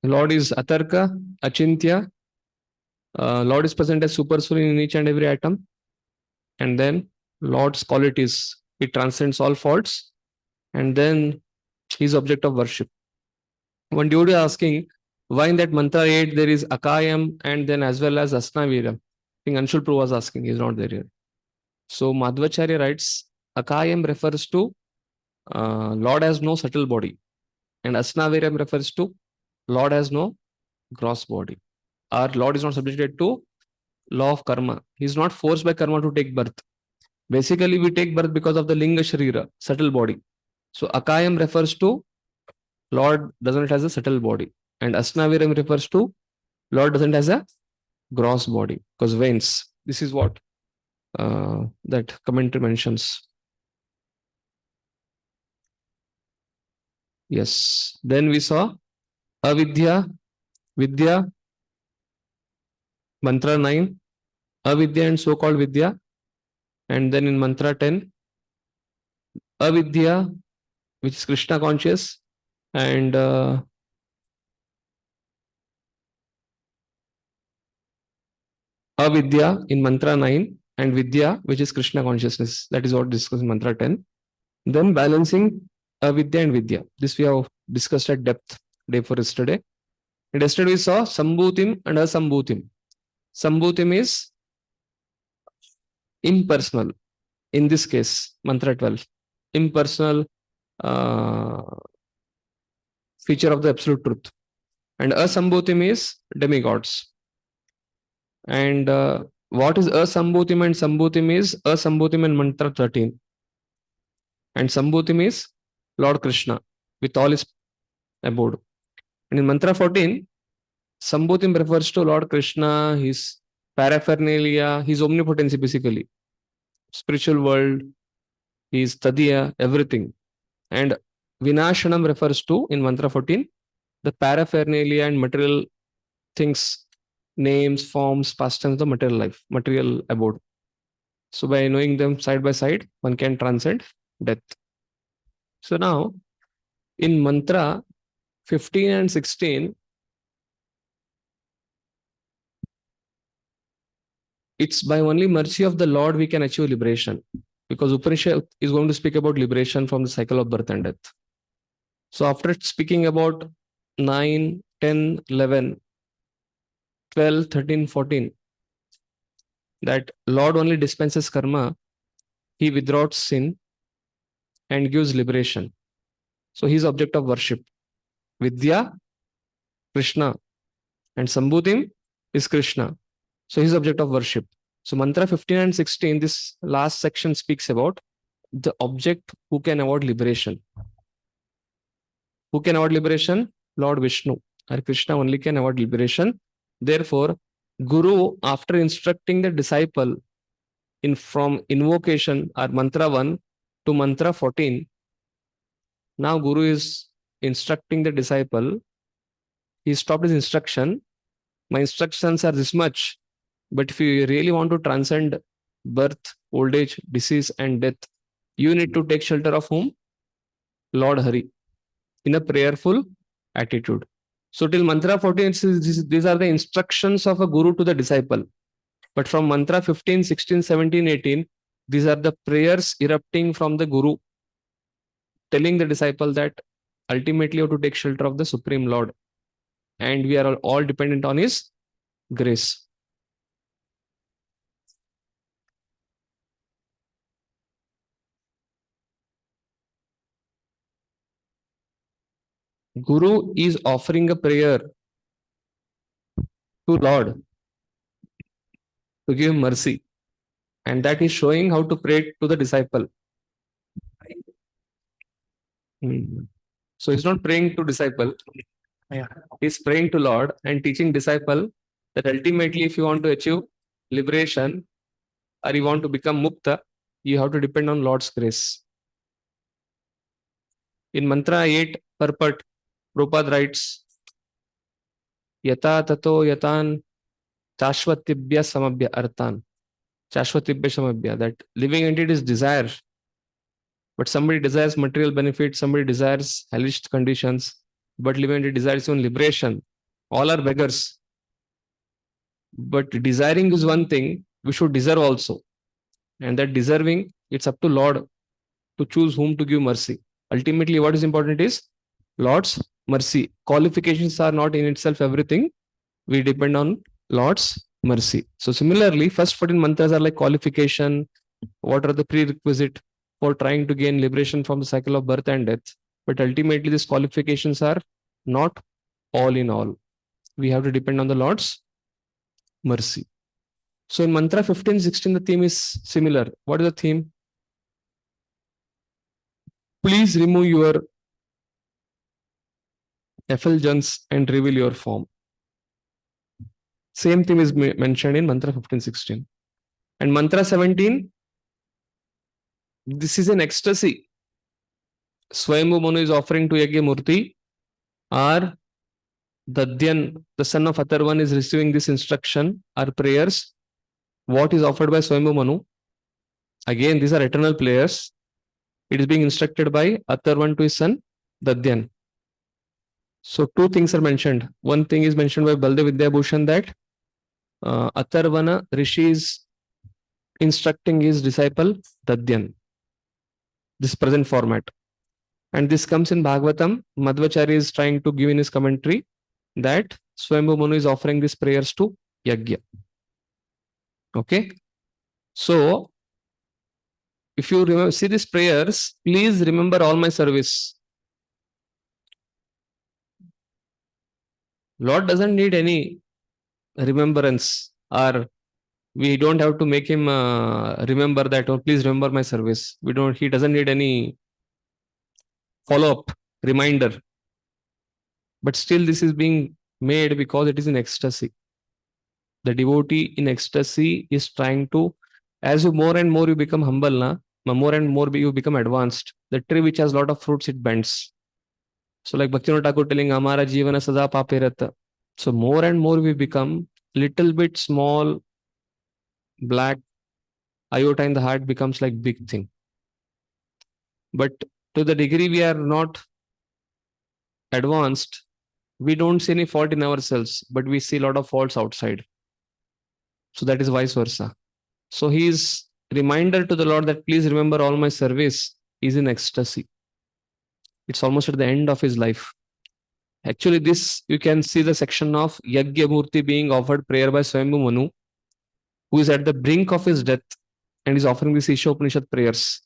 Lord is Atarka, Achintya. Lord is present as super soul in each and every atom. And then Lord's qualities, it transcends all faults. And then he's object of worship. One devotee asking why in that mantra 8 there is Akayam and then as well as Asnaviram. I think Anshul Prabhu was asking, he's not there here. So Madhvacharya writes, Akayam refers to Lord has no subtle body, and Asnaviram refers to Lord has no gross body. Our Lord is not subjected to law of karma. He is not forced by karma to take birth. Basically, we take birth because of the Linga Sharira, subtle body. So Akayam refers to Lord doesn't has a subtle body, and Asnaviram refers to Lord doesn't has a gross body because veins. This is what that commentary mentions. Yes. Then we saw Avidya, Vidya, Mantra 9, Avidya and so-called Vidya. And then in Mantra 10, Avidya, which is Krishna conscious, and Avidya in Mantra 9, and Vidya, which is Krishna consciousness. That is what discussed in Mantra 10. Then balancing Avidya and Vidya. This we have discussed at depth day for yesterday. And yesterday we saw Sambhutim and Asambhutim. Sambhutim is impersonal. In this case, Mantra 12. Impersonal feature of the absolute truth. And Asambhutim is demigods. And what is Asambhutim and Sambhutim is Asambhutim in Mantra 13. And Sambhutim is Lord Krishna with all his abode. And in Mantra 14, Sambhutim refers to Lord Krishna, his paraphernalia, his omnipotency basically, spiritual world, his tadiya, everything. And Vinashanam refers to, in Mantra 14, the paraphernalia and material things, names, forms, past tense, the material life, material abode. So by knowing them side by side, one can transcend death. So now, in Mantra 15 and 16, it's by only mercy of the Lord we can achieve liberation. Because Upanishad is going to speak about liberation from the cycle of birth and death. So after speaking about 9, 10, 11, 12, 13, 14, that Lord only dispenses karma, he withdraws sin and gives liberation. So his object of worship. Vidya, Krishna, and Sambhutim is Krishna. So his object of worship. So Mantra 15 and 16, this last section speaks about the object who can award liberation. Who can award liberation? Lord Vishnu. Or Krishna only can award liberation. Therefore, Guru, after instructing the disciple from invocation or Mantra 1 to Mantra 14, now Guru is instructing the disciple. He stopped his instruction. My instructions are this much. But if you really want to transcend birth, old age, disease, and death, you need to take shelter of whom? Lord Hari, in a prayerful attitude. So till Mantra 14, these are the instructions of a Guru to the disciple. But from Mantra 15, 16, 17, 18, these are the prayers erupting from the Guru, telling the disciple that ultimately you have to take shelter of the Supreme Lord. And we are all dependent on his grace. Guru is offering a prayer to Lord to give mercy. And that is showing how to pray to the disciple. So he's not praying to disciple. He's praying to Lord and teaching disciple that ultimately if you want to achieve liberation or you want to become mukta, you have to depend on Lord's grace. In Mantra 8, purport, Prabhupada writes, Yata tato yatan chashvatibhya samabhya artan. Chashvatibhya samabhya, that living entity is desire. But somebody desires material benefit, somebody desires hellish conditions, but living entity desires even liberation. All are beggars. But desiring is one thing, we should deserve also. And that deserving, it's up to Lord to choose whom to give mercy. Ultimately, what is important is Lord's mercy. Qualifications are not in itself everything. We depend on Lord's mercy. So similarly, first 14 mantras are like qualification. What are the prerequisite for trying to gain liberation from the cycle of birth and death? But ultimately, these qualifications are not all in all. We have to depend on the Lord's mercy. So in mantra 15, 16, the theme is similar. What is the theme? Please remove your effulgence and reveal your form. Same theme is mentioned in mantra 15, 16. And mantra 17, this is an ecstasy. Swayambhu Manu is offering to Yagya Murti, or Dadyan, the son of Atharvan, is receiving this instruction or prayers. What is offered by Swayambhu Manu? Again, these are eternal players. It is being instructed by Atharvan to his son Dadyan. So two things are mentioned. One thing is mentioned by Baldev Vidyabhushan that Atharvana Rishi is instructing his disciple Dadyan. This present format. And this comes in Bhagavatam. Madhvacharya is trying to give in his commentary that Swayambhu Manu is offering these prayers to Yagya. Okay. So, if you remember, see these prayers, please remember all my service. Lord doesn't need any remembrance, or we don't have to make him remember that, or please remember my service. He doesn't need any follow-up reminder. But still, this is being made because it is in ecstasy. The devotee in ecstasy is trying to, as you more and more you become humble, more and more you become advanced. The tree which has a lot of fruits, it bends. So like Bhaktivinoda Thakur telling, Amara Jivana Sada Papirata. So more and more we become little bit small, black, iota in the heart becomes like big thing. But to the degree we are not advanced, we don't see any fault in ourselves, but we see a lot of faults outside. So that is vice versa. So he is reminder to the Lord that please remember all my service is in ecstasy. It's almost at the end of his life. Actually, this you can see the section of Yagya Murti being offered prayer by Swayambhu Manu, who is at the brink of his death and is offering these Isha Upanishad prayers.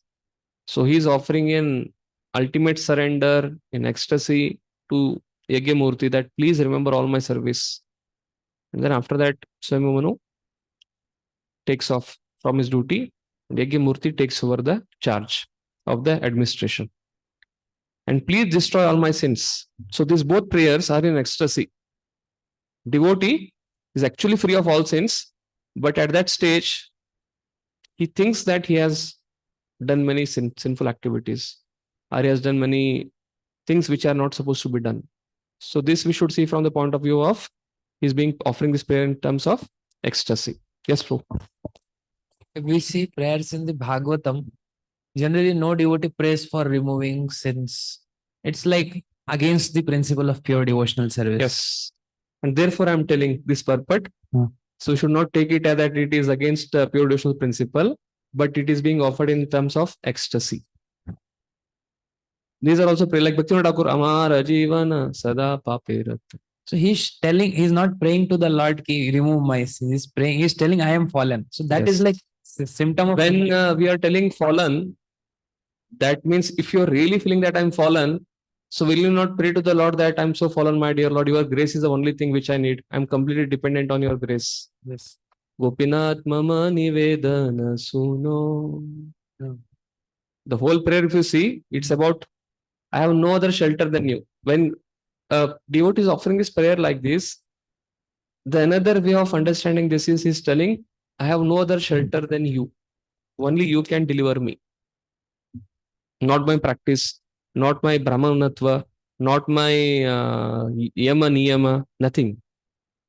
So he is offering an ultimate surrender in ecstasy to Yagya Murti that please remember all my service. And then after that, Swayambhu Manu takes off from his duty. Yagya Murti takes over the charge of the administration. And please destroy all my sins. So these both prayers are in ecstasy. Devotee is actually free of all sins, but at that stage, he thinks that he has done many sinful activities, or he has done many things which are not supposed to be done. So this we should see from the point of view of he's being offering this prayer in terms of ecstasy. Yes, Prabhu. If we see prayers in the Bhagavatam, generally no devotee prays for removing sins. It's like against the principle of pure devotional service. Yes. And therefore I'm telling this purport. So you should not take it as that it is against pure devotional principle, but it is being offered in terms of ecstasy. These are also prayer like Bhaktivinoda Thakur, Amara Jivana Sada Papirat. So he's not praying to the Lord, ki remove my sins. He's telling, I am fallen. So that is like a symptom of. When we are telling fallen, that means if you're really feeling that I'm fallen, so will you not pray to the Lord that I'm so fallen, my dear Lord, your grace is the only thing which I need. I'm completely dependent on your grace. Yes. Gopinath Mama Nivedana Suno. The whole prayer, if you see, it's about I have no other shelter than you. When a devotee is offering this prayer like this, the another way of understanding this is he's telling, I have no other shelter than you. Only you can deliver me. Not my practice, not my Brahmanatva, not my Yama Niyama, nothing.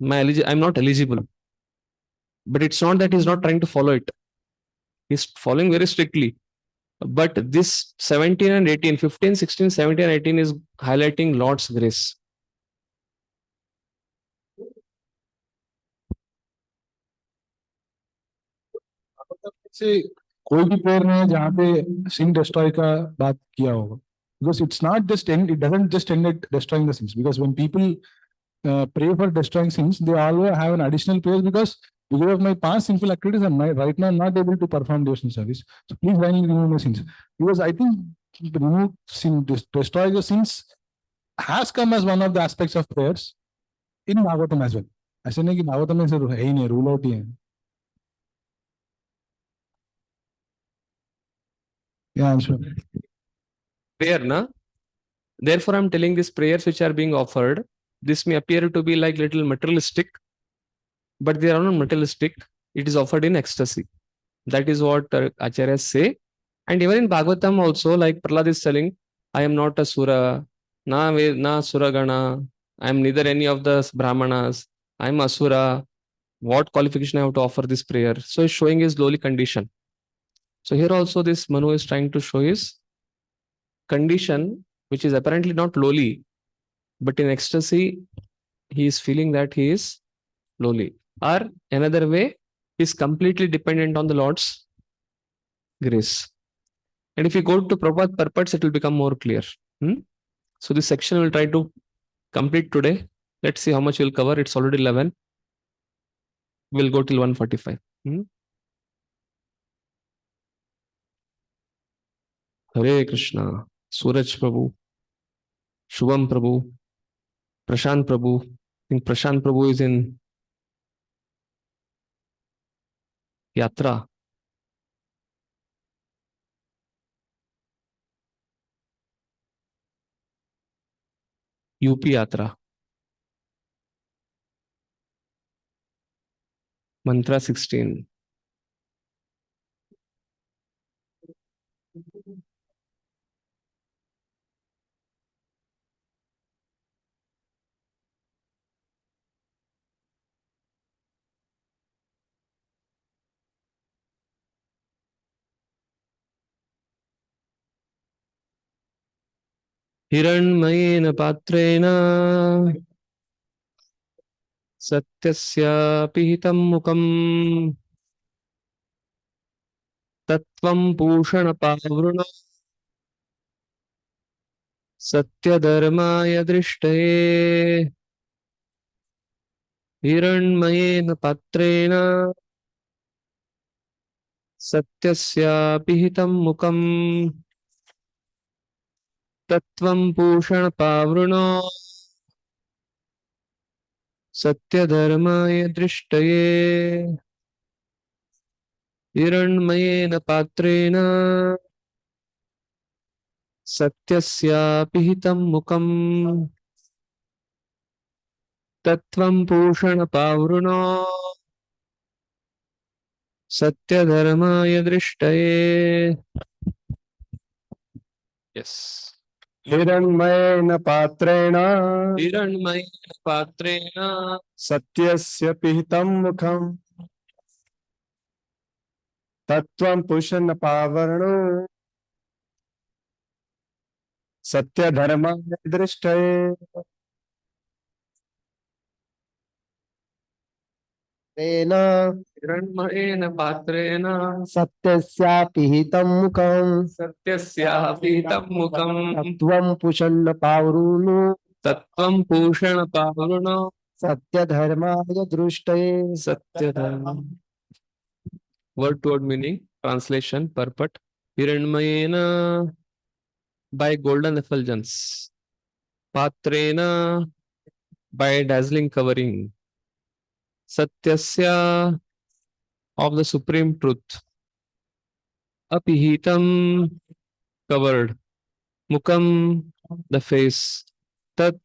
I'm not eligible. But it's not that he's not trying to follow it. He's following very strictly. But this 17 and 18, 15, 16, 17, 18 is highlighting Lord's grace. से कोई भी prayer नहीं है जहाँ पे sin destroy का बात किया होगा. Because it's not just end, it doesn't just end at destroying the sins. Because when people pray for destroying sins, they always have an additional prayer because of my past sinful activities, I'm right now not able to perform devotional service. So please kindly remove my sins. Because I think remove sin, destroy the sins has come as one of the aspects of prayers in Bhagavatam as well. ऐसे नहीं कि भागवतम में सिर्फ है ही नहीं, rule out ही है. Yeah, I'm sure. Prayer, na? Therefore, I'm telling these prayers which are being offered, this may appear to be like little materialistic, but they are not materialistic. It is offered in ecstasy. That is what Acharyas say. And even in Bhagavatam also, like Prahlad is telling, I am not a Sura, na Suragana, I am neither any of the Brahmanas, I am Asura. What qualification I have to offer this prayer? So he's showing his lowly condition. So here also this Manu is trying to show his condition, which is apparently not lowly, but in ecstasy, he is feeling that he is lowly. Or another way, he is completely dependent on the Lord's grace. And if you go to Prabhupada purports, it will become more clear. So this section will try to complete today. Let's see how much we'll cover. It's already 11. We'll go till 145. Hare Krishna. Suraj Prabhu, Shubham Prabhu, Prashant Prabhu. I think Prashant Prabhu is in Yatra. UP Yatra. Mantra 16. हिरण्मयेन पात्रेण सत्यस्य पिहितं मुखम् तत्त्वं पूषणपावृण सत्यधर्माय दृष्टये हिरण्मयेन पात्रेण सत्यस्य पिहितं मुखम् तत्त्वं पूषणपावृण सत्यधर्माय दृष्टये हिरण्मयेन पात्रेण सत्यस्य पिहितं मुखम् तत्त्वं पूषणपावृण सत्यधर्माय दृष्टये. Yes. हिरण्मयेन पात्रेण हिरण्मयेन पात्रेण सत्यस्य पिहितं मुखम् तत्त्वं पुष्णपावरणो सत्यधर्माय दृष्टये तेन हिरण्मयेन पात्रेण सत्यस्यापिहितं मुखम् सत्यस्यापिहितं मुखम् तत्त्वं पुष्णपावरणो तत्त्वं पूषणपावृण सत्यधर्माय दृष्टये. सत्यधर्म. Word to word meaning, translation, purport. Hiranmayena, by golden effulgence. Patrena, by dazzling covering. Satyasya, of the supreme truth. Apihitam, covered. Mukam, the face. Tat,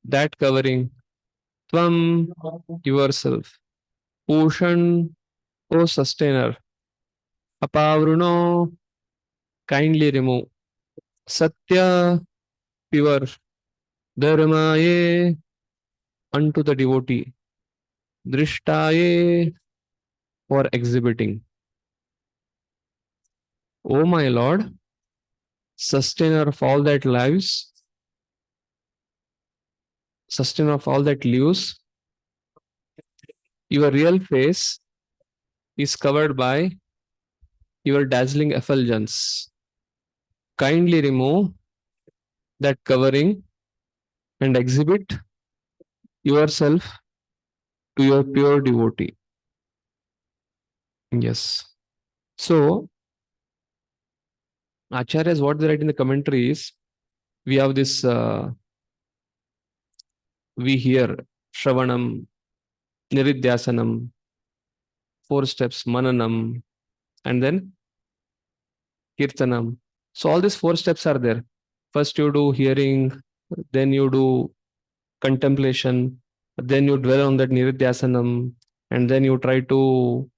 that covering. Tvam, yourself. Pushan, O sustainer. Apavruno, kindly remove. Satya, pure. Dharmaye, unto the devotee. Drishtaye, for exhibiting. O my Lord, sustainer of all that lives, sustainer of all that lives, your real face is covered by your dazzling effulgence. Kindly remove that covering and exhibit yourself to your pure devotee. Yes. So, Acharyas, what they write in the commentary is, we have this, we hear Shravanam, Niridhyasanam, 4 steps, Mananam, and then Kirtanam. So all these 4 steps are there. First you do hearing, then you do contemplation, then you dwell on that Niridhyasanam, and then you try to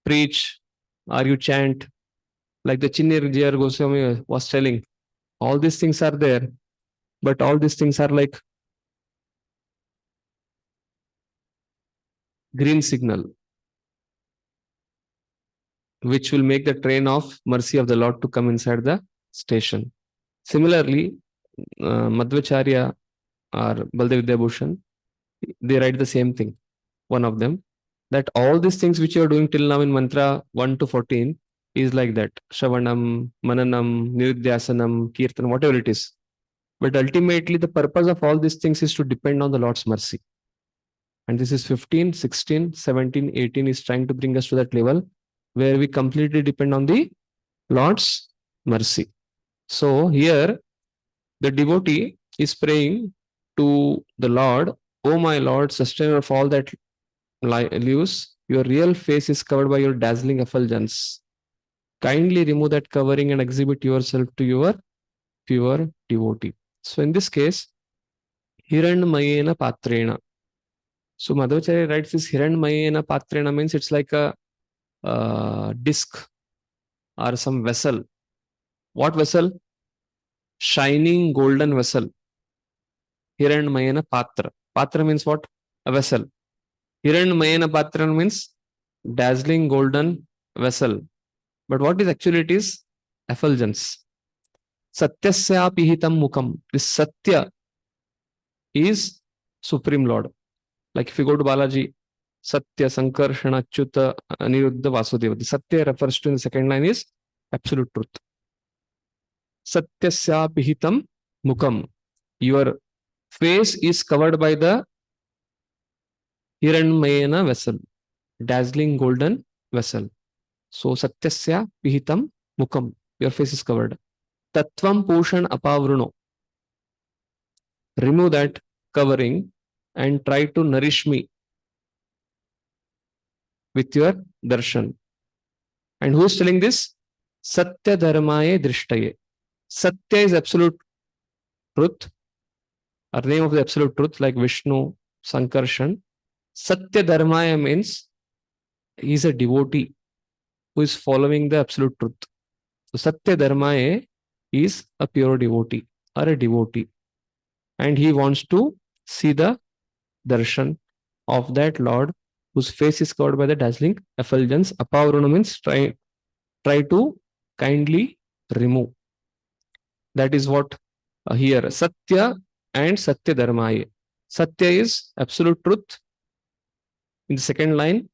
preach or you chant, like the Chinnir Jayar Goswami was telling. All these things are there, but all these things are like green signal, which will make the train of mercy of the Lord to come inside the station. Similarly, Madhvacharya or Baldev Vidyabhushan, they write the same thing, one of them, that all these things which you are doing till now in mantra 1 to 14 is like that: Shravanam, Mananam, Niridhyasanam, Kirtan, whatever it is. But ultimately, the purpose of all these things is to depend on the Lord's mercy. And this is 15, 16, 17, 18 is trying to bring us to that level where we completely depend on the Lord's mercy. So here, the devotee is praying to the Lord, "O my Lord, sustainer of all that lives, your real face is covered by your dazzling effulgence. Kindly remove that covering and exhibit yourself to your pure devotee." So in this case, Hiranmayena Patrena. So Madhvacharya writes this Hiranmayena Patrena means it's like a disc or some vessel. What vessel? Shining golden vessel. Hiranmayena Patra. Patra means what? A vessel. Hiranmayena Patra means dazzling golden vessel. But what is actually it is? Effulgence. Satyasya pihitam mukam. This Satya is Supreme Lord. Like if you go to Balaji, Satya, Sankarshana, Achyuta, Aniruddha, Vasudeva. The Satya refers to in the second line is absolute truth. Satyasya pihitam mukam. Your face is covered by the Hiranmayena vessel, dazzling golden vessel. So Satyasya pihitam mukam. Your face is covered. Tattvam Pushan Apavruno. Remove that covering and try to nourish me with your darshan. And who is telling this? Satya Dharmaye Drishtaye. Satya is absolute truth, or name of the absolute truth, like Vishnu, Sankarshan. Satya Dharmaya means he is a devotee who is following the absolute truth. So Satya Dharmaya is a pure devotee or a devotee, and he wants to see the darshan of that Lord whose face is covered by the dazzling effulgence. Apavruna means try to kindly remove. That is what here Satya and Satya Dharmaya. Satya is absolute truth in the second line,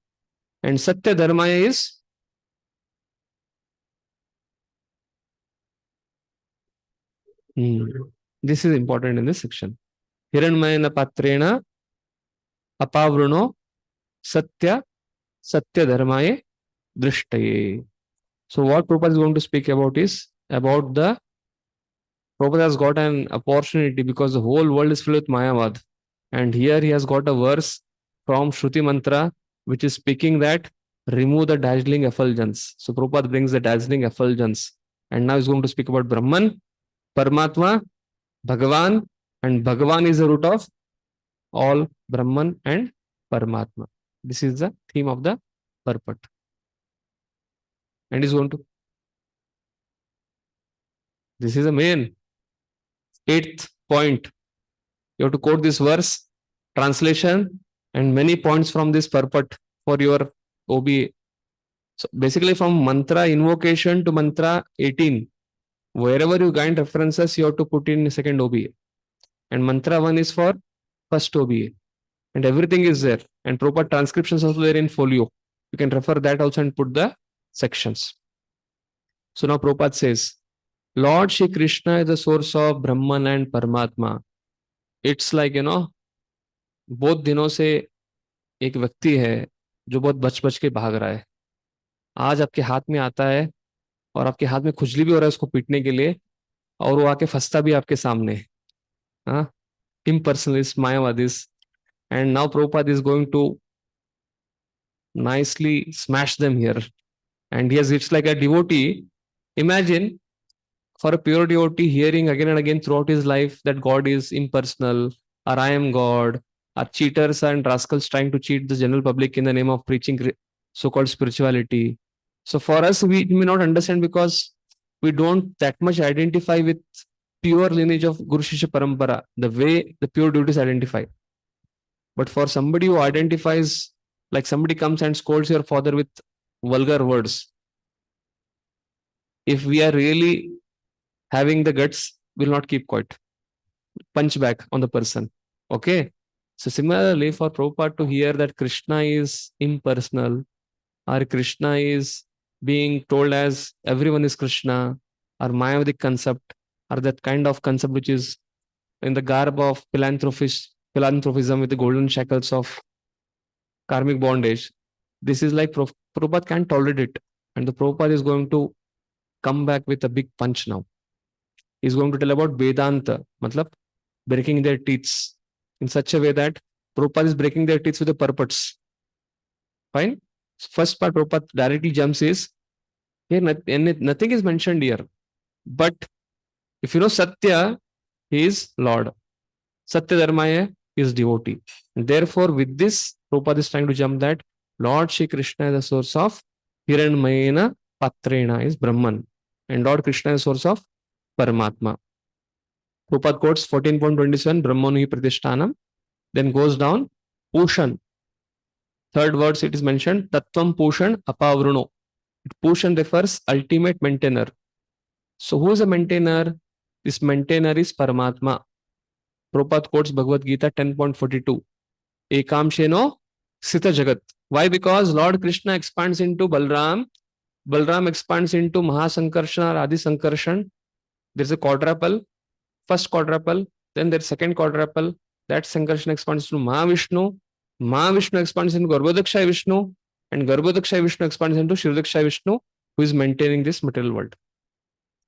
and Satya Dharmaya is this is important in this section. Hiranmayena Patrena Apavruno Satya Dharmaye Drishtaye. So what Prabhupada is going to speak about is about the Prabhupada has got an opportunity because the whole world is filled with Mayavad. And here he has got a verse from Shruti Mantra which is speaking that remove the dazzling effulgence. So Prabhupada brings the dazzling effulgence. And now he's going to speak about Brahman, Paramatma, Bhagavan, and Bhagavan is the root of all Brahman and Paramatma. This is the theme of the purport. And he's going to. This is the main 8th point. You have to quote this verse, translation, and many points from this purport for your OBA. So basically, from mantra invocation to mantra 18, wherever you find references, you have to put in second OBA. And mantra 1 is for first OBA. And everything is there. And proper transcriptions also there in folio. You can refer that also and put the sections. So now Prabhupada says, Lord Shri Krishna is the source of Brahman and Paramatma. It's like, बहुत दिनों से एक व्यक्ति है जो बहुत बच बच के भाग रहा है, आज आपके हाथ में आता है और आपके हाथ में खुजली भी हो रहा है उसको पीटने के लिए, और वो आके फंसता भी आपके सामने. हाँ, impersonalists, Mayavadis, and now Prabhupada is going to nicely smash them here. And yes, it's like a devotee. Imagine for a pure devotee hearing again and again throughout his life that God is impersonal, or I am God, or cheaters and rascals trying to cheat the general public in the name of preaching so-called spirituality. So for us, we may not understand because we don't that much identify with pure lineage of Guru Shishya Parampara, the way the pure devotees identify. But for somebody who identifies, like somebody comes and scolds your father with vulgar words, if we are really having the guts, will not keep quiet, punch back on the person. Okay. So similarly, for Prabhupada to hear that Krishna is impersonal, or Krishna is being told as everyone is Krishna, or Mayavadic concept, or that kind of concept which is in the garb of philanthropism with the golden shackles of karmic bondage. This is like Prabhupada can't tolerate it. And the Prabhupada is going to come back with a big punch now. He's going to tell about Vedanta, matlab breaking their teeth in such a way that Prabhupada is breaking their teeth with the purports. Fine? First part Prabhupada directly jumps is, here nothing is mentioned here. But if you know Satya, he is Lord. Satya Dharmaya is devotee. And therefore, with this, Prabhupada is trying to jump that Lord Shri Krishna is the source of Hiranmayena Patrena is Brahman. And Lord Krishna is the source of Paramatma. Prabhupada quotes 14.27, Brahmanu hi Pratishtanam. Then goes down, Pushan. Third words it is mentioned, Tattvam Pushan Apavruno. Pushan refers ultimate maintainer. So who is a maintainer? This maintainer is Paramatma. Prabhupada quotes Bhagavad Gita 10.42. Ekamsheno Sita Jagat. Why? Because Lord Krishna expands into Balram. Balram expands into Mahasankarshan or Adi Sankarshan. There's a quadruple. First quadruple. Then there's second quadruple. That Sankarshan expands to Mahavishnu. Mahavishnu expands into Garbhodakshay Vishnu. And Garbhodakshay Vishnu expands into Shridakshay Vishnu, who is maintaining this material world.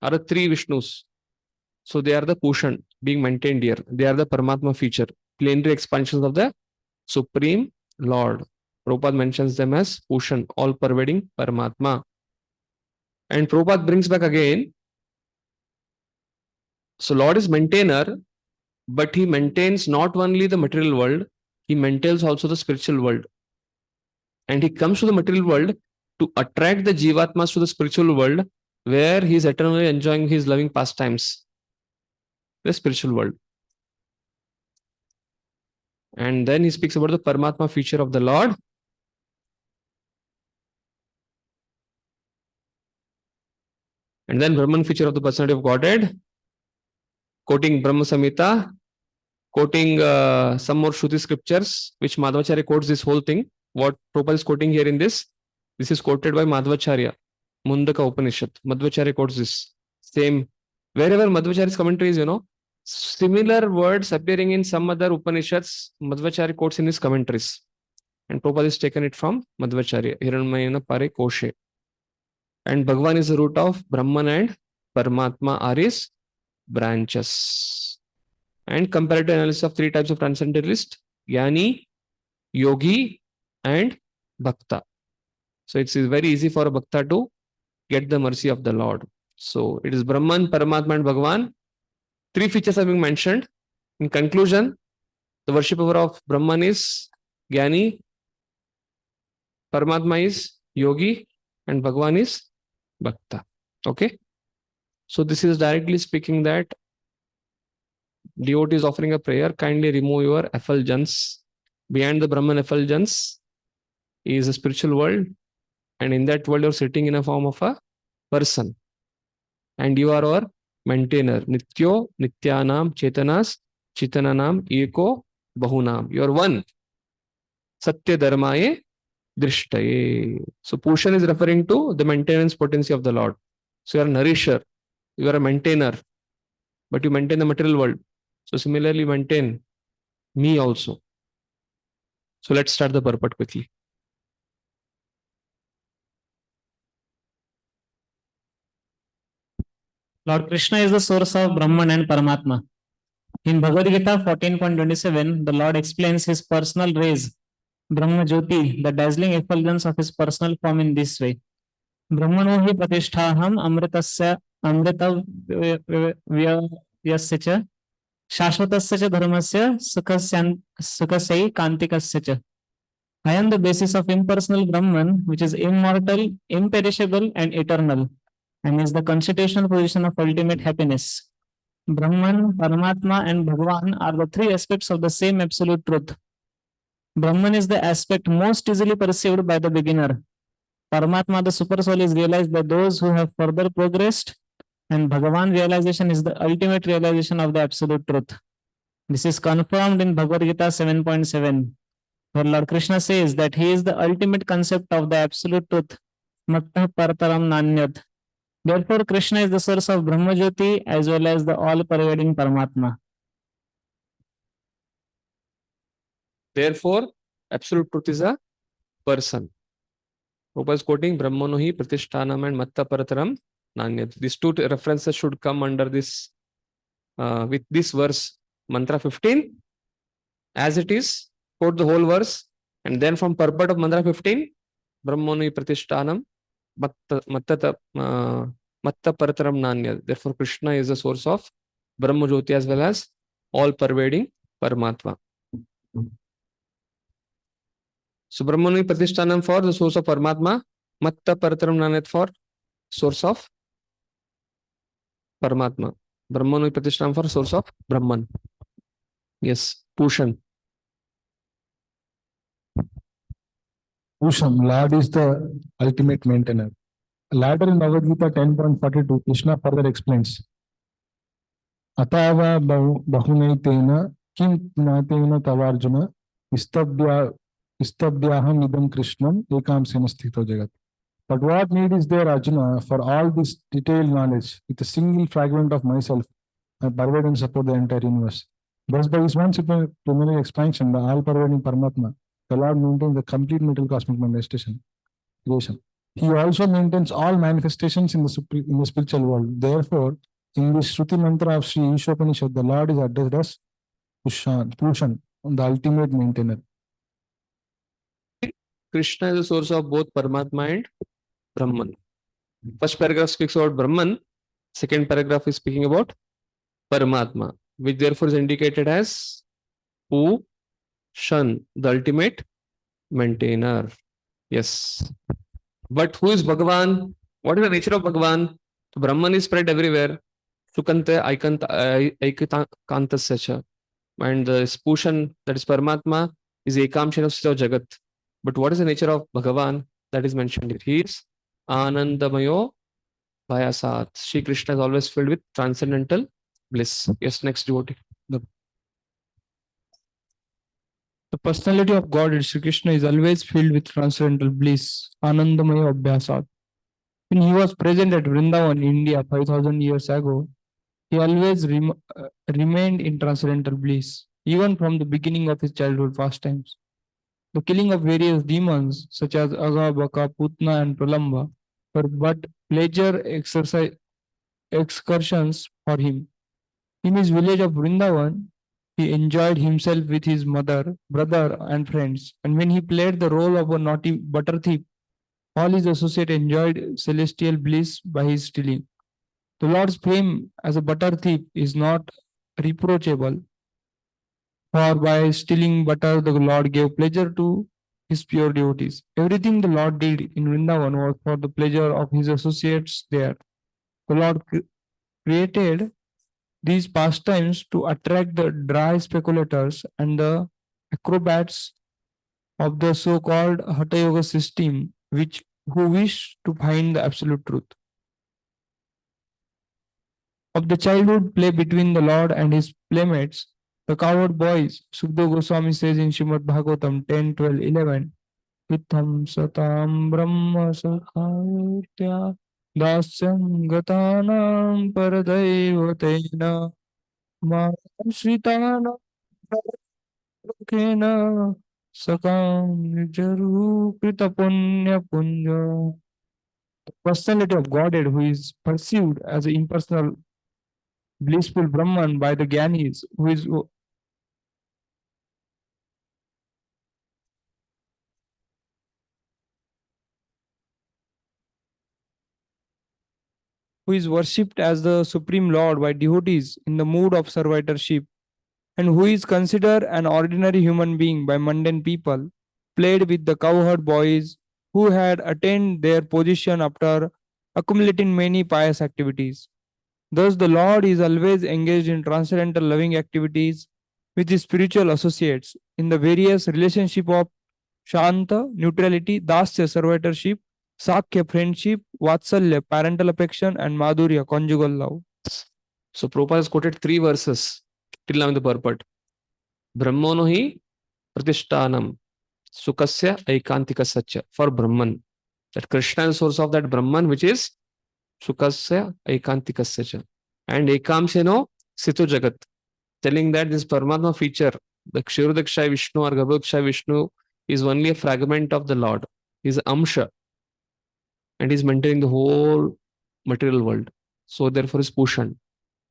Are the three Vishnus. So they are the Pushan being maintained here. They are the Paramatma feature, plenary expansions of the Supreme Lord. Prabhupada mentions them as Pushan, all pervading Paramatma. And Prabhupada brings back again. So Lord is maintainer, but he maintains not only the material world, he maintains also the spiritual world. And he comes to the material world to attract the Jivatmas to the spiritual world, where he is eternally enjoying his loving pastimes. The spiritual world. And then he speaks about the Paramatma feature of the Lord. And then Brahman feature of the personality of Godhead, quoting Brahma Samhita, quoting some more Shruti scriptures, which Madhvacharya quotes this whole thing. What Prabhupada is quoting here in this is quoted by Madhvacharya, Mundaka Upanishad. Madhvacharya quotes this. Same, wherever Madhvacharya's commentary is, similar words appearing in some other Upanishads, Madhvacharya quotes in his commentaries. And Prabhupada has taken it from Madhvacharya, Hiranmayana Pare Koshe. And Bhagavan is the root of Brahman and Paramatma are his branches. And comparative analysis of three types of transcendentalist, Jnani, Yogi, and Bhakta. So it's very easy for a Bhakta to get the mercy of the Lord. So it is Brahman, Paramatma, and Bhagavan. Three features are being mentioned. In conclusion, the worshipper of Brahman is Jnani, Paramatma is Yogi, and Bhagavan is Bhakta. Okay. So this is directly speaking that devotee is offering a prayer, kindly remove your effulgence. Behind the Brahman effulgence is a spiritual world, and in that world you're sitting in a form of a person, and you are our maintainer. Nityo Nityanam Chetanas Chitananam Eko Bahunam. You are one. Satya Dharmaye Drishtaye. So Pushan is referring to the maintenance potency of the Lord. So you are a nourisher, you are a maintainer, but you maintain the material world. So similarly, maintain me also. So let's start the purport quickly. Lord Krishna is the source of Brahman and Paramatma. In Bhagavad Gita 14.27, the Lord explains his personal rays, Brahma Jyoti, the dazzling effulgence of his personal form in this way. Brahmano hi pratisthaham amritasya amrita vyasya cha shashvatasya cha dharmasya sukhasya kantikasya cha. I am the basis of impersonal Brahman, which is immortal, imperishable, and eternal, and is the constitutional position of ultimate happiness. Brahman, Paramatma, and Bhagavan are the three aspects of the same absolute truth. Brahman is the aspect most easily perceived by the beginner. Paramatma, the super soul, is realized by those who have further progressed, and Bhagavan realization is the ultimate realization of the absolute truth. This is confirmed in Bhagavad Gita 7.7, where Lord Krishna says that he is the ultimate concept of the absolute truth. Mattah partaram nanyat. Therefore, Krishna is the source of Brahma Jyoti as well as the all-pervading Paramatma. Therefore, absolute truth is a person. Prabhupada is quoting Brahmano hi pratishthanam and matta parataram nanyat. These two references should come under this, with this verse, mantra 15, as it is, quote the whole verse, and then from purport of mantra 15, Brahmano hi pratishthanam matta parataram nanyat. Therefore, Krishna is the source of Brahma Jyoti as well as all pervading Paramatma. So Brahmano hi pratishthanam for the source of Paramatma, matta parataram nanyat for source of Paramatma. Brahmano hi pratishthanam for source of Brahman. Yes, Pushan. Pusham, Lord is the ultimate maintainer. Later in Bhagavad Gita 10.42, Krishna further explains, Atava bahunaitena kim natena tavarjuna istabhyaham idam Krishnam ekam senasthito jagat. But what need is there, Arjuna, for all this detailed knowledge? With a single fragment of myself, I pervade and support the entire universe. Thus, by his one supernal expansion, the all-pervading Paramatma, the Lord maintains the complete material cosmic manifestation creation. He also maintains all manifestations in the spiritual world. Therefore, in this Shruti mantra of Sri Ishopanishad, the Lord is addressed as Pushan, the ultimate maintainer. Krishna is the source of both Paramatma and Brahman. First paragraph speaks about Brahman. Second paragraph is speaking about Paramatma, which therefore is indicated as Pushan, the ultimate maintainer. Yes. But who is Bhagavan? What is the nature of Bhagavan? So Brahman is spread everywhere. Sukanta Aikantasya. And the Pushan, that is Paramatma, is Ekam Shenasya Jagat. But what is the nature of Bhagavan? That is mentioned here. He is Anandamayo Bhayasat. Shri Krishna is always filled with transcendental bliss. Yes, next devotee. The personality of God, Sri Krishna, is always filled with transcendental bliss, Anandamaya Abhyasat. When he was present at Vrindavan, India, 5,000 years ago, he always remained in transcendental bliss, even from the beginning of his childhood pastimes. The killing of various demons, such as Aga, Baka, Putna, and Pralamba, were but pleasure excursions for him. In his village of Vrindavan, he enjoyed himself with his mother, brother, and friends. And when he played the role of a naughty butter thief, all his associates enjoyed celestial bliss by his stealing. The Lord's fame as a butter thief is not reproachable, for by stealing butter, the Lord gave pleasure to his pure devotees. Everything the Lord did in Vrindavan was for the pleasure of his associates there. The Lord created these pastimes to attract the dry speculators and the acrobats of the so-called Hatha Yoga system, who wish to find the absolute truth. Of the childhood play between the Lord and his playmates, the cowherd boys, Sukdev Goswami says in Srimad Bhagavatam 10, 12, 11, Vitham satam brahma sakhaitya Dasyam gatanam paradaivatena Shritana Lokena Sakam Nijaru Krita Punya Punja. The personality of Godhead who is perceived as an impersonal blissful Brahman by the Gyanis, who is worshipped as the Supreme Lord by devotees in the mood of servitorship, and who is considered an ordinary human being by mundane people, played with the cowherd boys who had attained their position after accumulating many pious activities. Thus, the Lord is always engaged in transcendental loving activities with his spiritual associates in the various relationship of Shanta, neutrality, Dasya, servitorship, Sakya, friendship, Vatsalya, parental affection, and Madhurya, conjugal love. So Prabhupada has quoted 3 verses till now in the purport. Brahmano hi pratishtanam sukasya aikantikasya for Brahman. That Krishna is the source of that Brahman, which is sukasya aikantikasya. And ekamseno situ jagat, telling that this Paramatma feature, the Kshirodakshay Vishnu or Garbhodakshay Vishnu, is only a fragment of the Lord. He is Amsha. And he is maintaining the whole material world. So therefore is Pushan.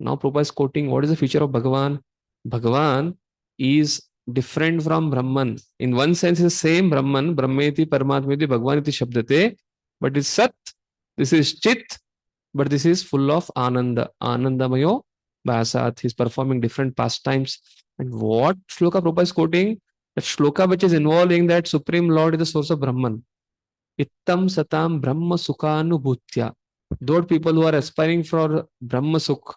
Now Prabhupada is quoting what is the feature of Bhagavan. Bhagavan is different from Brahman. In one sense, is same Brahman, Brahmeti, Paramatmeti, Bhagavaniti Shabdate, but it's Sat, this is Chit, but this is full of Ananda. Anandamayo Bhasat. He's performing different pastimes. And what shloka Prabhupada is quoting? That shloka which is involving that Supreme Lord is the source of Brahman. Ittam Satam Brahma Sukhanubhutya. Those people who are aspiring for Brahma Sukh,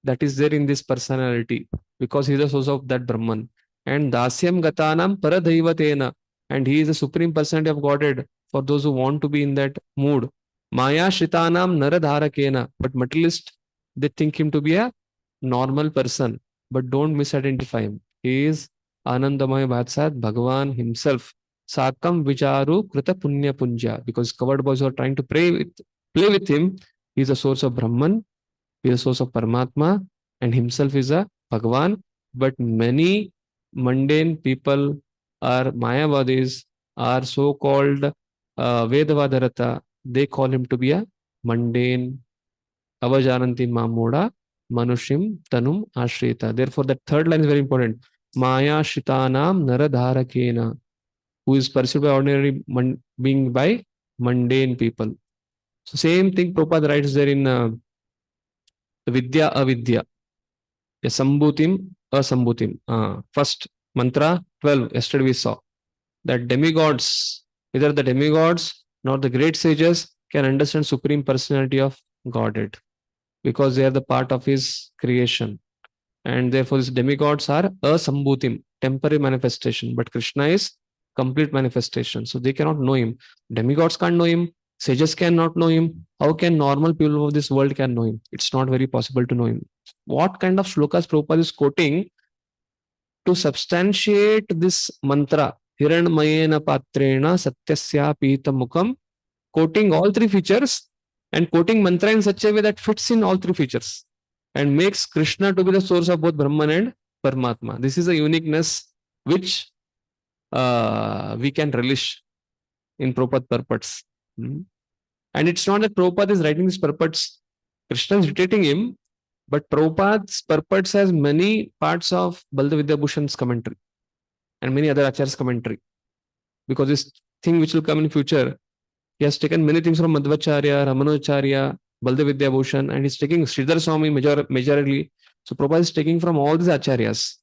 that is there in this personality, because he is the source of that Brahman. And Dasyam Gatanam Paradaivatena, and he is the supreme personality of Godhead for those who want to be in that mood. Maya Shritanam Naradharakena, but materialist, they think him to be a normal person, but don't misidentify him. He is Anandamaya Bhatsat, Bhagavan himself. Sakam Vicharu Krita Punya Punja, because covered boys are trying to play with him. He is the source of Brahman, he is the source of Paramatma, and himself is a Bhagavan. But many mundane people are Mayavadis, are so-called Vedavadarata. They call him to be a mundane, Avajananti Mamoda, Manushim Tanum Ashrita. Therefore, that third line is very important. Maya Shitanam Naradharakena, who is perceived by ordinary being by mundane people. So same thing Prabhupada writes there in Vidya Avidya. Sambhutim Asambhutim. First mantra 12. Yesterday we saw that demigods, either the demigods nor the great sages, can understand supreme personality of Godhead, because they are the part of his creation. And therefore these demigods are asambhutim, temporary manifestation, but Krishna is complete manifestation. So they cannot know him. Demigods can't know him. Sages cannot know him. How can normal people of this world can know him? It's not very possible to know him. What kind of shlokas Prabhupada is quoting to substantiate this mantra? Hiranmayena patrena satyasya pita mukam, quoting all three features and quoting mantra in such a way that fits in all three features and makes Krishna to be the source of both Brahman and Paramatma. This is a uniqueness which we can relish in Prabhupada purports. And it's not that Prabhupada is writing these purports, Krishna is dictating him, but Prabhupada's purports has many parts of Baldev Vidyabhushan's commentary and many other acharyas' commentary. Because this thing which will come in future, he has taken many things from Madhvacharya, Ramanujacharya, Baldev Vidyabhushan, and he's taking Sridhar Swami majorly. So Prabhupada is taking from all these acharyas.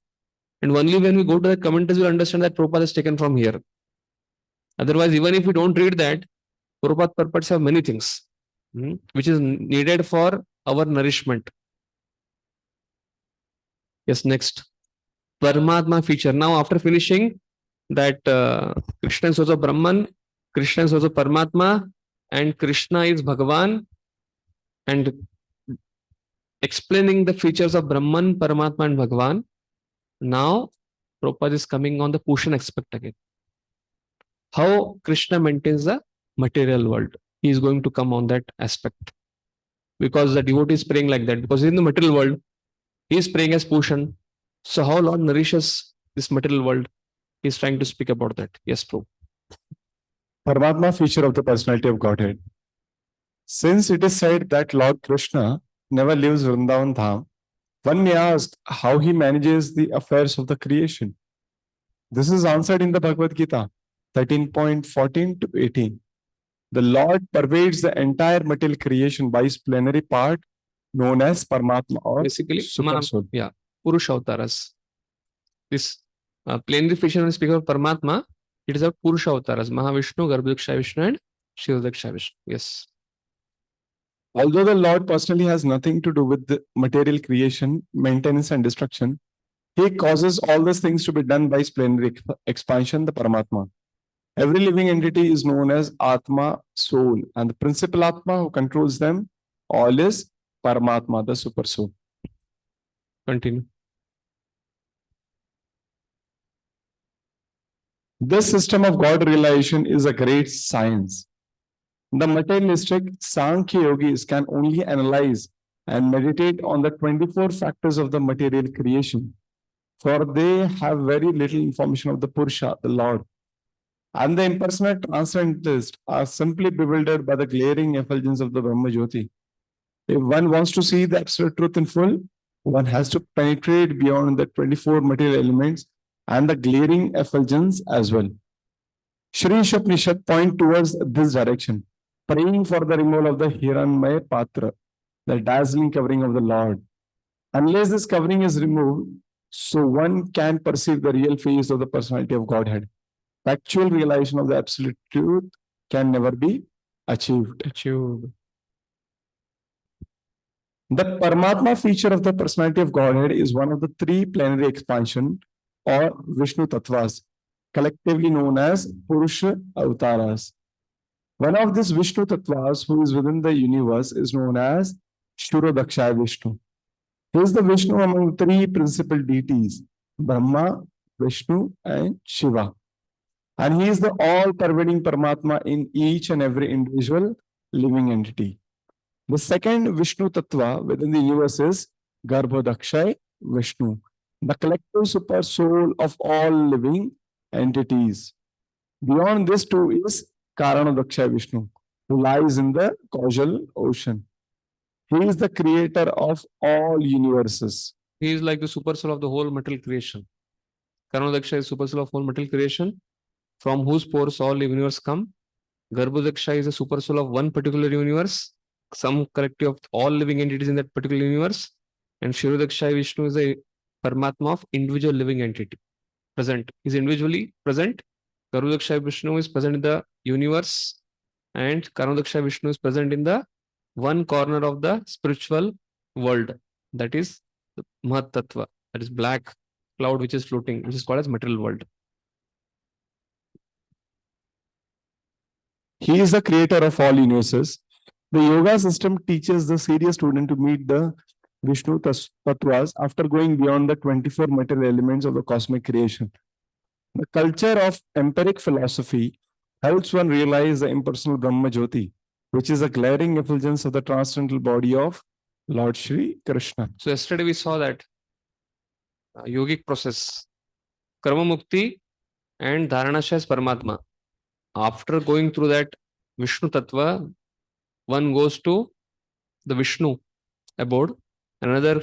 And only when we go to the commentaries, we'll understand that Prabhupada is taken from here. Otherwise, even if we don't read that, Prabhupada purports have many things which is needed for our nourishment. Yes, next. Paramatma feature. Now, after finishing that Krishna is also Brahman, Krishna is also Paramatma, and Krishna is Bhagavan, and explaining the features of Brahman, Paramatma, and Bhagavan. Now, Prabhupada is coming on the Pushan aspect again. How Krishna maintains the material world. he is going to come on that aspect. Because the devotee is praying like that. Because in the material world, he is praying as Pushan. So how Lord nourishes this material world? He is trying to speak about that. Yes, Prabhu. Paramatma feature of the personality of Godhead. Since it is said that Lord Krishna never leaves Vrindavan Dham, one may ask how he manages the affairs of the creation. This is answered in the Bhagavad Gita 13.14 to 18. The Lord pervades the entire material creation by his plenary part known as Paramatma or Basically, Super Soul. Purusha Avtaras. This plenary feature when we speak of Paramatma, it is a Purusha Avtaras. Mahavishnu, Garbhodaksha Vishnu, and Shirodaksha Vishnu. Yes. Although the Lord personally has nothing to do with the material creation, maintenance, and destruction, he causes all these things to be done by his plenary expansion, the Paramatma. Every living entity is known as Atma, soul, and the principal Atma who controls them all is Paramatma, the super soul. Continue. This system of God realization is a great science. The materialistic Sankhya yogis can only analyze and meditate on the 24 factors of the material creation, for they have very little information of the Purusha, the Lord. And the impersonal transcendentalists are simply bewildered by the glaring effulgence of the Brahma Jyoti. If one wants to see the absolute truth in full, one has to penetrate beyond the 24 material elements and the glaring effulgence as well. Shri Upanishad point towards this direction, praying for the removal of the Hiranmaya Patra, the dazzling covering of the Lord. Unless this covering is removed, so one can perceive the real face of the personality of Godhead. Actual realization of the absolute truth can never be achieved. The Paramatma feature of the personality of Godhead is one of the three plenary expansion or Vishnu Tattvas, collectively known as Purusha Avtaras. One of these Vishnu Tattvas who is within the universe is known as Shurodaksha Vishnu. He is the Vishnu among three principal deities, Brahma, Vishnu, and Shiva. And he is the all-pervading Paramatma in each and every individual living entity. The second Vishnu Tattva within the universe is Garbhodakshay Vishnu, the collective super soul of all living entities. Beyond this too is Karanadakshay Vishnu, who lies in the causal ocean. He is the creator of all universes. He is like the super soul of the whole material creation. Karanadaksha is super soul of whole material creation, from whose pores all universe come. Garbhodaksha is a super soul of one particular universe, some collective of all living entities in that particular universe. And Shirodaksha Vishnu is a Paramatma of individual living entity. Present. Is individually present. Garbhodaksha Vishnu is present in the universe, and Karanadaksha Vishnu is present in the one corner of the spiritual world. That is the Mahat Tattva. That is black cloud which is floating, which is called as material world. He is the creator of all universes. The yoga system teaches the serious student to meet the Vishnu Tattvas after going beyond the 24 material elements of the cosmic creation. The culture of empiric philosophy helps one realize the impersonal Brahma Jyoti, which is a glaring effulgence of the transcendental body of Lord Shri Krishna. So yesterday we saw that yogic process, Karma Mukti and Dharanasha is Paramatma. After going through that Vishnu Tattva, one goes to the Vishnu abode, another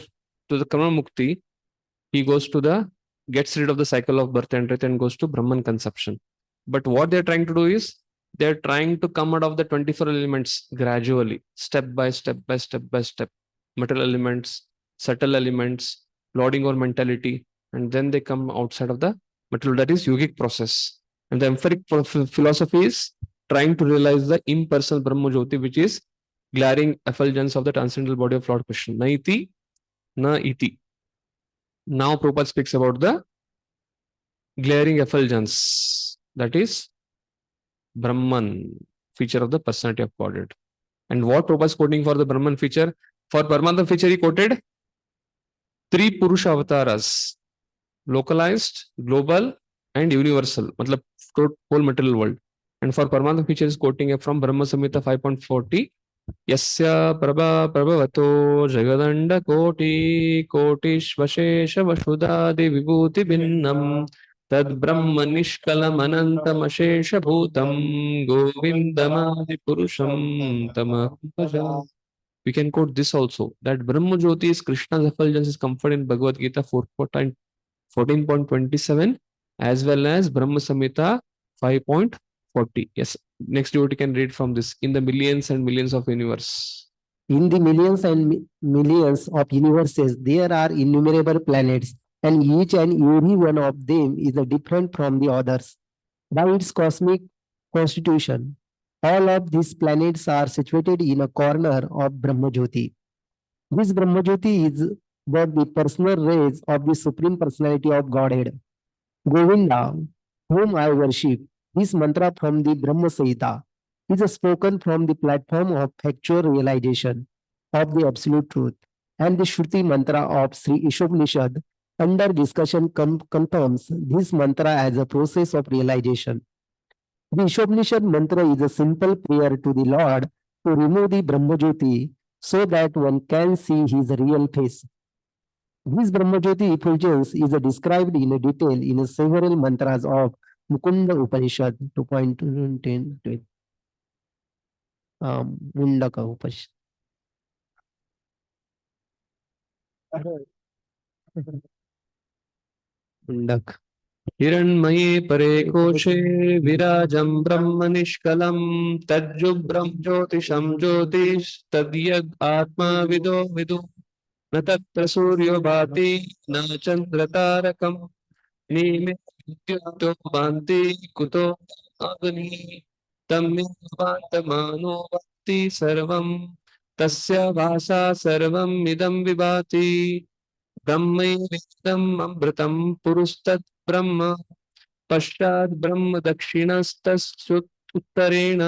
to the Karma Mukti, he goes to the, gets rid of the cycle of birth and death and goes to Brahman conception. But what they're trying to do is, they're trying to come out of the 24 elements gradually, step by step by step by step. Material elements, subtle elements, lording or mentality, and then they come outside of the material. That is yogic process. And the empiric philosophy is trying to realize the impersonal Brahma Jyoti, which is glaring effulgence of the transcendental body of Lord Krishna. Na iti, na iti. Now Prabhupada speaks about the glaring effulgence. That is Brahman, feature of the personality of Godhead. And what Prabhupada is quoting for the Brahman feature? For Paramatma feature, he quoted three Purusha Avtaras, localized, global, and universal. Matlab, whole material world. And for Paramatma feature is quoting from Brahma Samhita 5.40. Yasya prabha prabhavato jagadanda kotishvashesha vasudadi vibhuti bhinnam tad brahma nishkalam anantam ashesha bhutam govindamadi purusham tamah bhaja. We can quote this also, that Brahma Jyoti is Krishna's effulgence is comfort in Bhagavad Gita 14.27 as well as Brahma Samhita 5.40. Yes, next devotee can read from this. In the millions and millions of universe. In the millions and millions of universes, there are innumerable planets, and each and every one of them is different from the others by its cosmic constitution. All of these planets are situated in a corner of Brahmajyoti. This Brahmajyoti is but the personal rays of the Supreme Personality of Godhead. Govinda, whom I worship, this mantra from the Brahma Samhita is spoken from the platform of factual realization of the absolute truth, and the Shruti mantra of Sri Ishopanishad under discussion confirms this mantra as a process of realization. The Ishopanishad mantra is a simple prayer to the Lord to remove the Brahmajyoti so that one can see his real face. This Brahmajyoti effulgence is described in detail in several mantras of Mukunda Upanishad 2.10. Mundaka Upanishad. Mundak. हिरण्मये परे कोशे विराजं ब्रह्म निष्कलं तज्जुब्रं ज्योतिषं ज्योतिस्तद्यद् आत्मा विदो विदु न तत्र सूर्यो भाति न चन्द्रतारकं नीमे विद्युतो भान्ति कुतो अग्निः तन्मे भान्तमानो भाति सर्वं तस्य भासा सर्वम् इदं विभाति ब्रह्मैवेदम् अमृतं पुरुस्तत् ब्रह्म पश्चात् ब्रह्म दक्षिणस्तस्युत्तरेण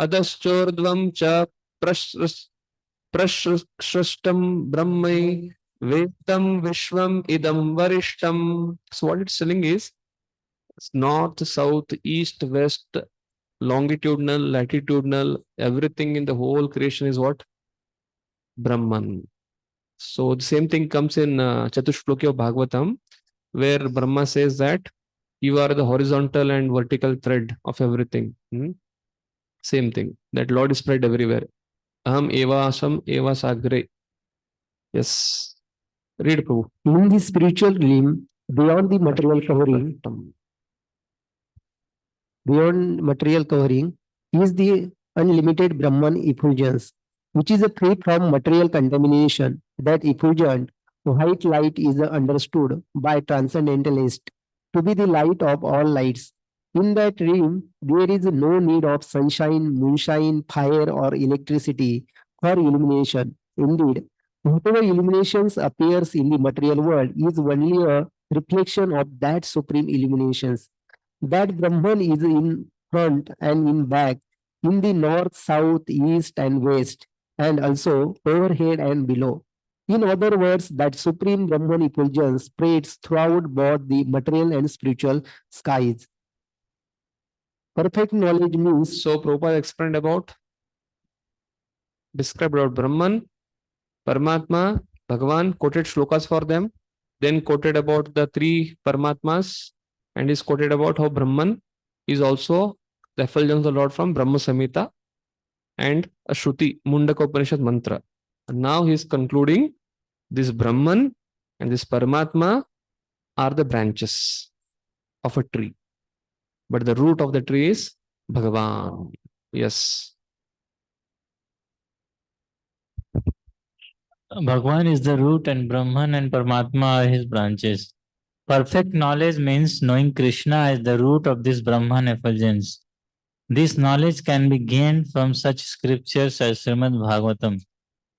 अधश्चोर्ध्वं च प्रसृष्टं ब्रह्मै वेदं विश्वम् इदं वरिष्ठम्. So what it's telling is north, south, east, west, longitudinal, latitudinal, everything in the whole creation is what? Brahman. So the same thing comes in Chatushloki of Bhagavatam, where Brahma says that you are the horizontal and vertical thread of everything. Same thing. That Lord is spread everywhere. Aham eva asam eva sagre. Yes. Read, Prabhu. In the spiritual realm, beyond the material covering, is the unlimited Brahman effulgence, which is free from material contamination. That effulgent white light is understood by transcendentalists to be the light of all lights. In that realm, there is no need of sunshine, moonshine, fire, or electricity for illumination. Indeed, whatever illuminations appears in the material world is only a reflection of that supreme illuminations. That Brahman is in front and in back, in the north, south, east, and west, and also overhead and below. In other words, that supreme Brahman effulgence spreads throughout both the material and spiritual skies. Perfect knowledge means So Prabhupada explained about, described about Brahman, Paramatma, Bhagavan, quoted shlokas for them, then quoted about the three Paramatmas, and is quoted about how Brahman is also the effulgence of the Lord from Brahma Samhita and a Shruti, Mundaka Upanishad mantra. And now he is concluding this Brahman and this Paramatma are the branches of a tree. But the root of the tree is Bhagavan. Yes. Bhagwan is the root and Brahman and Paramatma are his branches. Perfect knowledge means knowing Krishna as the root of this Brahman effulgence. This knowledge can be gained from such scriptures as Srimad Bhagavatam,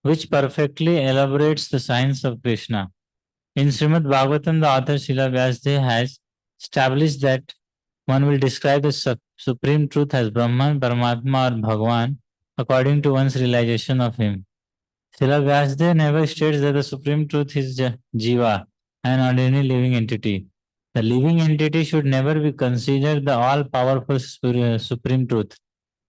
which perfectly elaborates the science of Krishna. In Srimad Bhagavatam, the author Srila Vyasdev has established that one will describe the supreme truth as Brahman, Paramatma or Bhagavan according to one's realization of him. Srila Vyasdev never states that the supreme truth is Jiva, an ordinary living entity. The living entity should never be considered the all-powerful supreme truth.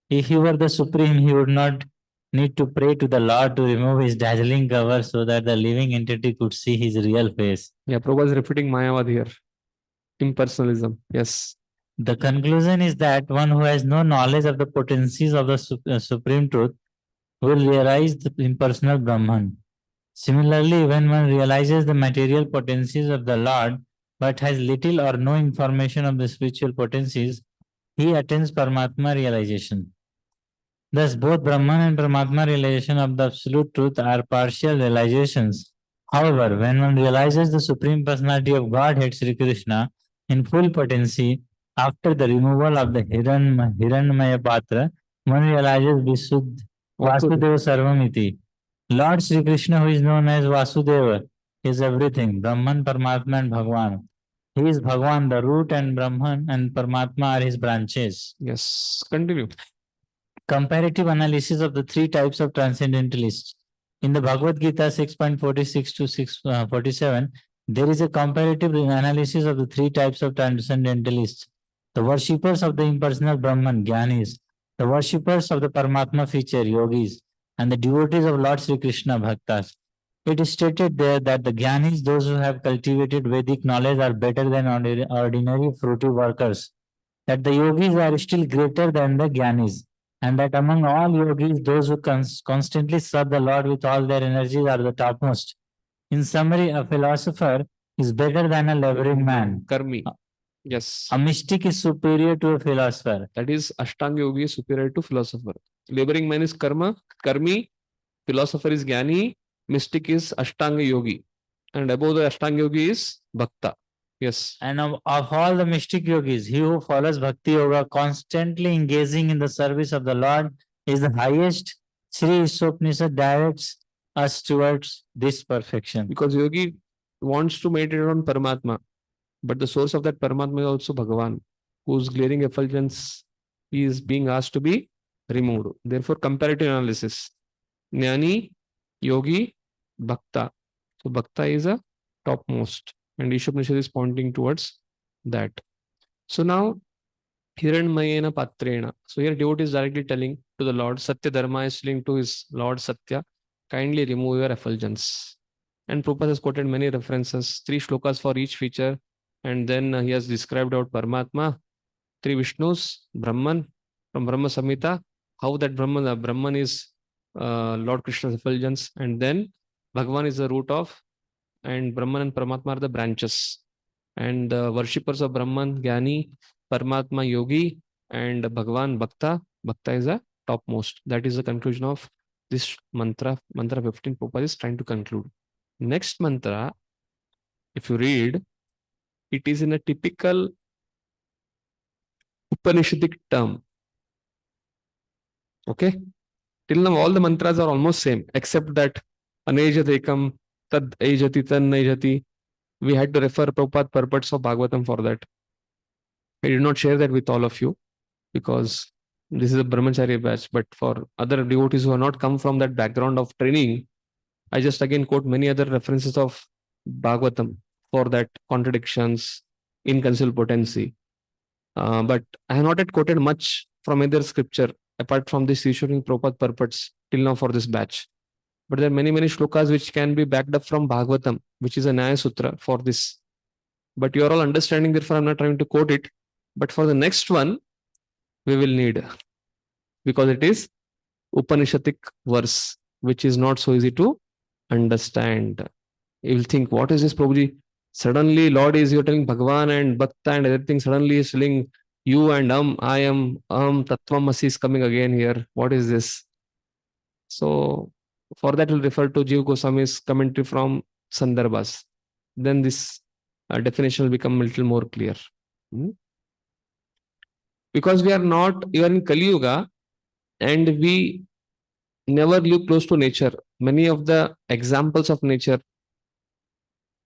If he were the supreme, he would not need to pray to the Lord to remove his dazzling cover so that the living entity could see his real face. Yeah, Prabhupada is repeating Mayavad here. Impersonalism. Yes. The conclusion is that one who has no knowledge of the potencies of the supreme truth will realize the impersonal Brahman. Similarly, when one realizes the material potencies of the Lord but has little or no information of the spiritual potencies, he attains Paramatma realization. Thus, both Brahman and Paramatma realization of the absolute truth are partial realizations. However, when one realizes the Supreme Personality of Godhead, Sri Krishna, in full potency, after the removal of the Hiranmaya Patra, one realizes Vasudeva Sarvamiti. Lord Sri Krishna, who is known as Vasudeva, is everything, Brahman, Paramatma and Bhagwan. He is Bhagwan, the root, and Brahman and Paramatma are his branches. Yes. Continue. Comparative analysis of the three types of transcendentalists. In the Bhagavad Gita 6.46 to 6.47, there is a comparative analysis of the three types of transcendentalists. The worshippers of the impersonal Brahman, Jnanis, the worshippers of the Paramatma feature, Yogis, and the devotees of Lord Sri Krishna, Bhaktas. It is stated there that the Jnanis, those who have cultivated Vedic knowledge, are better than ordinary fruity workers, that the Yogis are still greater than the Jnanis, and that among all yogis, those who constantly serve the Lord with all their energies are the topmost. In summary, a philosopher is better than a laboring man. Karmi. Yes. A mystic is superior to a philosopher. That is, Ashtanga Yogi is superior to philosopher. Laboring man is Karmi. Philosopher is Jnani. Mystic is Ashtanga Yogi. And above the Ashtanga Yogi is Bhakta. Yes. And of all the mystic yogis, he who follows Bhakti Yoga, constantly engaging in the service of the Lord, is the highest. Sri Isopnisad directs us towards this perfection. Because Yogi wants to meditate on Paramatma, but the source of that Paramatma is also Bhagavan, whose glaring effulgence is being asked to be removed. Therefore, comparative analysis. Jnani, Yogi, Bhakta. So, Bhakta is a topmost, and Ishopanishad is pointing towards that. So, now, Hiranmayena Patrena. So, here devotee is directly telling to the Lord, Satya Dharma is telling to his Lord Satya, kindly remove your effulgence. And Prabhupada has quoted many references, 3 shlokas for each feature. And then he has described out Paramatma, 3 Vishnus, Brahman, from Brahma Samhita, how that Brahman is Lord Krishna's effulgence. And then Bhagavan is the root of, and Brahman and Paramatma are the branches. And the worshippers of Brahman, Jnani, Paramatma, Yogi, and Bhagavan, Bhakta. Bhakta is the topmost. That is the conclusion of this mantra. Mantra 15, Prabhupada is trying to conclude. Next mantra, if you read, it is in a typical Upanishadic term. Okay? Till now, all the mantras are almost same, except that Anejat Ekam, Tad Ejati, Tan Ejati. We had to refer Prabhupada purports of Bhagavatam for that. I did not share that with all of you because this is a Brahmacharya batch, but for other devotees who have not come from that background of training, I just again quote many other references of Bhagavatam for that contradictions, inconceivable potency. But I have not yet quoted much from either scripture apart from this issuing Prabhupada purports till now for this batch. But there are many shlokas which can be backed up from Bhagavatam, which is a Nyaya Sutra for this. But you are all understanding, therefore I'm not trying to quote it. But for the next one, we will need, because it is Upanishadic verse, which is not so easy to understand. You will think, what is this, Prabhuji? Suddenly, Lord is you're telling Bhagavan and Bhakta and everything. Suddenly, is telling you and I am, Tattvamasi is coming again here. What is this? So, for that, we'll refer to Jiva Goswami's commentary from Sandarbhas. Then this definition will become a little more clear. Because we are in Kali Yuga and we never live close to nature. Many of the examples of nature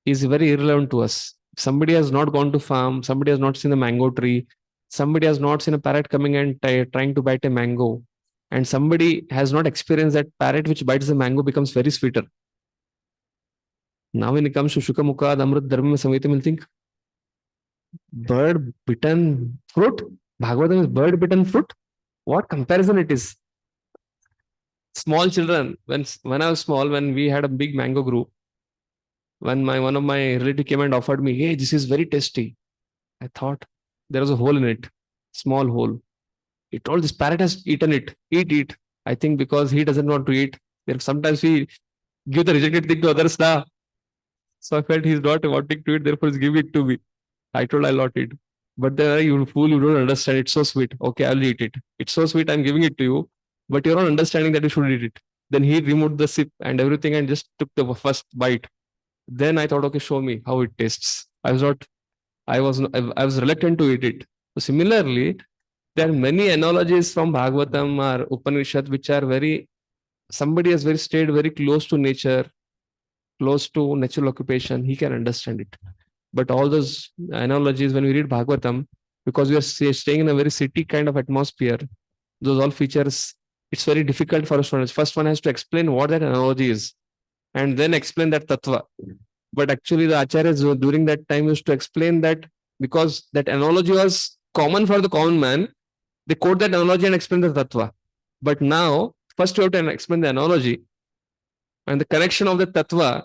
is very irrelevant to us. Somebody has not gone to farm, somebody has not seen a mango tree, somebody has not seen a parrot coming and trying to bite a mango, and somebody has not experienced that parrot which bites the mango becomes very sweeter. Now when it comes to Shukamukha, Amrit, Dharma, Samhita, we'll think, Bird bitten fruit? Bhagavatam is bird bitten fruit? What comparison it is? Small children, when I was small, when we had a big mango group, when my one of my relative came and offered me, hey, this is very tasty. I thought there was a hole in it, small hole. He told this parrot has eaten it. Eat. I think because he doesn't want to eat. There sometimes we give the rejected thing to others now. So I felt he's not wanting to eat, therefore he's giving it to me. I told I'll not eat. But then you fool, you don't understand. It's so sweet. Okay, I'll eat it. It's so sweet, I'm giving it to you. But you're not understanding that you should eat it. Then he removed the sip and everything and just took the first bite. Then I thought, okay, show me how it tastes. I was reluctant to eat it. So similarly, there are many analogies from Bhagavatam or Upanishad which are very, somebody has very stayed very close to nature, close to natural occupation, he can understand it. But all those analogies, when we read Bhagavatam, because we are staying in a very city kind of atmosphere, those all features, it's very difficult for us to understand. First, one has to explain what that analogy is and then explain that tattva. But actually, the acharyas during that time used to explain that because that analogy was common for the common man, they quote that analogy and explain the tattva. But now, first you have to explain the analogy and the connection of the tattva,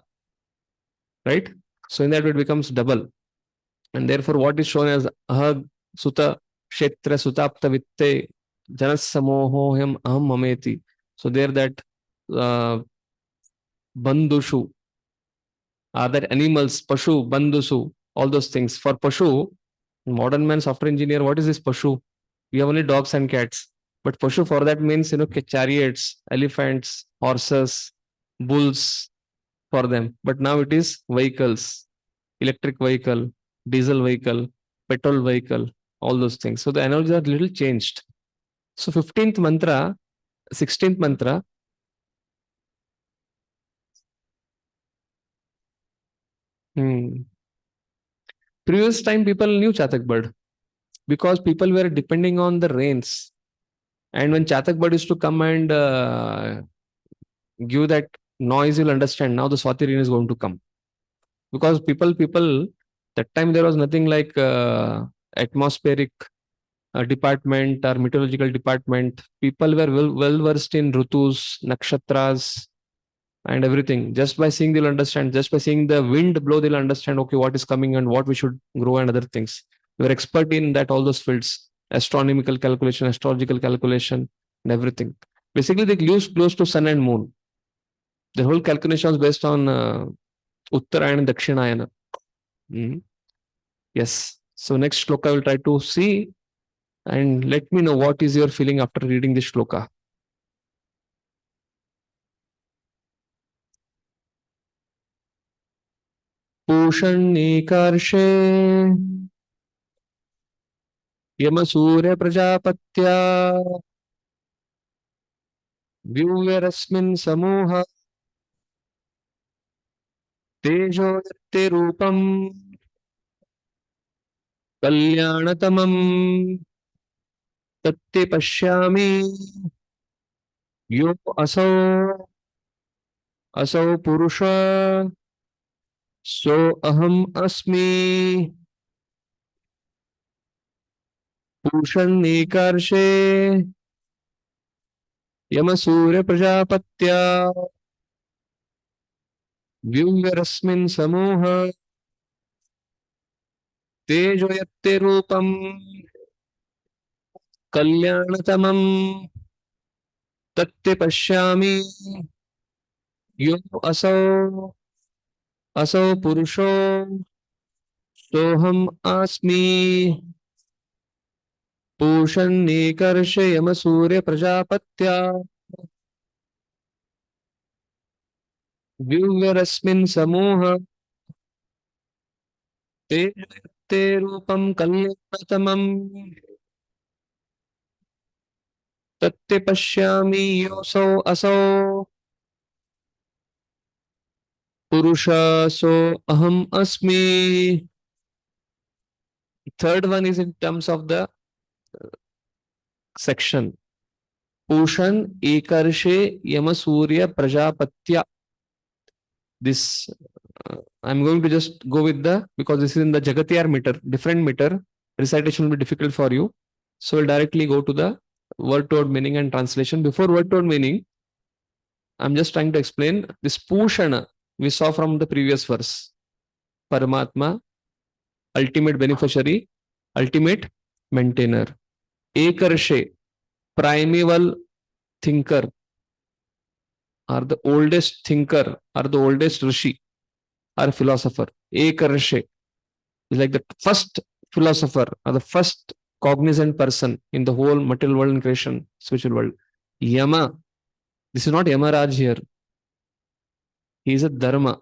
right? So in that way it becomes double. And therefore, what is shown as ahag sutta kshetra sutapta vitte janas samohoham aham mameti. So there that bandushu, other animals, pashu, bandusu, all those things. For pashu, modern man software engineer, what is this pashu? We have only dogs and cats. But pashu for that means, chariots, elephants, horses, bulls for them. But now it is vehicles, electric vehicle, diesel vehicle, petrol vehicle, all those things. So the analogies are little changed. So 15th mantra, 16th mantra. Previous time people knew Chatak bird because people were depending on the rains. And when Chatak bird used to come and give that noise, you'll understand now the Swati rain is going to come. Because people, that time there was nothing like atmospheric department or meteorological department. People were well versed in rutus, nakshatras, and everything. Just by seeing, they'll understand. Just by seeing the wind blow, they'll understand, okay, what is coming and what we should grow and other things. They were expert in that, all those fields, astronomical calculation, astrological calculation, and everything. Basically, they live close to sun and moon. The whole calculation was based on Uttarayana and Dakshinayana. Yes. So next shloka I will try to see and let me know what is your feeling after reading this shloka. पूषण्येकार्षे यमसूर्य प्रजापत्या व्यूयरस्मिन् समूह तेजो यत्ते रूपम् कल्याणतमम् तत्ते पश्यामि यो असौ पुरुष सो अहम् अस्मि पूषण्येकार्षे यमसूर्य प्रजापत्या व्यूयरस्मिन् समूह तेजो यत्ते रूपम् कल्याणतमम् तत्ते पश्यामि यो असौ पुरुषो सोऽहम् अस्मि पूषण्येकर्ष यमसूर्य प्रजापत्या व्यूयरस्मिन् समूह ते रूपं कल्याणतमम् तत्ते पश्यामि योऽसौ असौ पुरुषो अहम् अस्मि. Third one is in terms of the section. Pushan Ekarshe Yamasurya Prajapatya. This I'm going to just go with because this is in the Jagatiyar meter, different meter, recitation will be difficult for you. So we'll directly go to the word to word meaning and translation. Before word to word meaning, I'm just trying to explain this Pushana we saw from the previous verse. Paramatma, ultimate beneficiary, ultimate maintainer. Ekarshe, primeval thinker, or the oldest thinker, or the oldest rishi, or philosopher. Ekarshe is like the first philosopher or the first cognizant person in the whole material world and creation, spiritual world. Yama, this is not Yamaraj here. He is a Dharma.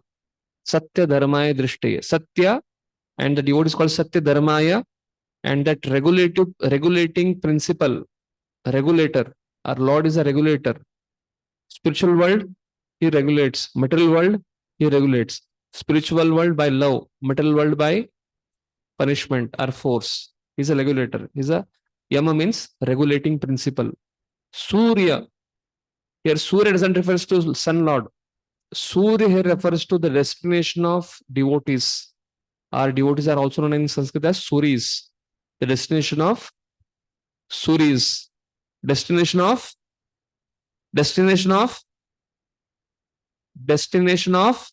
Satya Dharmaya Drishtaya. Satya, and the devotee is called Satya Dharmaya, and that regulating principle, regulator. Our Lord is a regulator. Spiritual world, he regulates. Material world, he regulates. Spiritual world by love, material world by punishment or force. He's a regulator. He's a Yama means regulating principle. Surya, here Surya doesn't refer to sun lord. Surya here refers to the destination of devotees. Our devotees are also known in Sanskrit as Suris. The destination of Suris. Destination of destination of destination of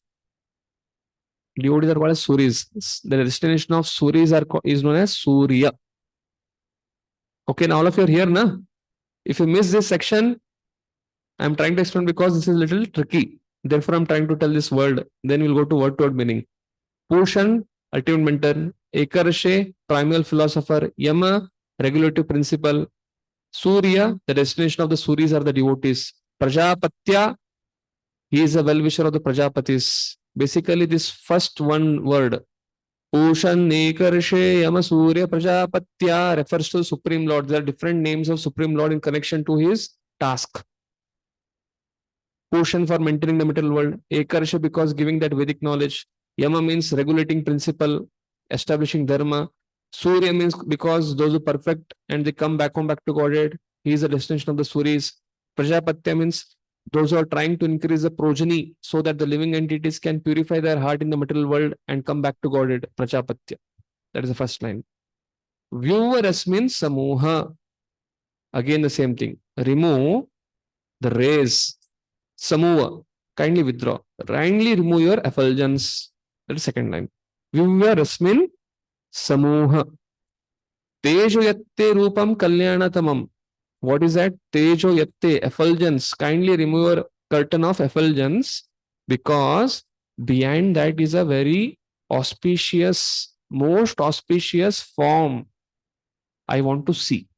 devotees are called as Suris. The destination of Suris is known as Surya. Okay, now all of you are here, na? If you miss this section, I'm trying to explain because this is a little tricky. Therefore, I'm trying to tell this word. Then we'll go to word meaning. Pushan, ultimate mentor. Ekarshe, primal philosopher. Yama, regulative principle. Surya, the destination of the Suris are the devotees. Prajapatya, he is a well-wisher of the Prajapatis. Basically, this first one word, Pushan, Ekarshe, Yama, Surya, Prajapatya, refers to Supreme Lord. There are different names of Supreme Lord in connection to his task. Pushan for maintaining the material world. Ekarsha because giving that Vedic knowledge. Yama means regulating principle, establishing dharma. Surya means because those who perfect and they come back home back to Godhead. He is the destination of the Suris. Prajapatya means those who are trying to increase the progeny so that the living entities can purify their heart in the material world and come back to Godhead. Prajapatya. That is the first line. Vieweres means samuha. Again the same thing. Remove the rays. Samuva, kindly withdraw. Kindly remove your effulgence. That is second line. Vivya Rasmin Samuha. Tejo yatte rupam kalyanatamam. What is that? Tejo yatte, effulgence. Kindly remove your curtain of effulgence because behind that is a very auspicious, most auspicious form I want to see.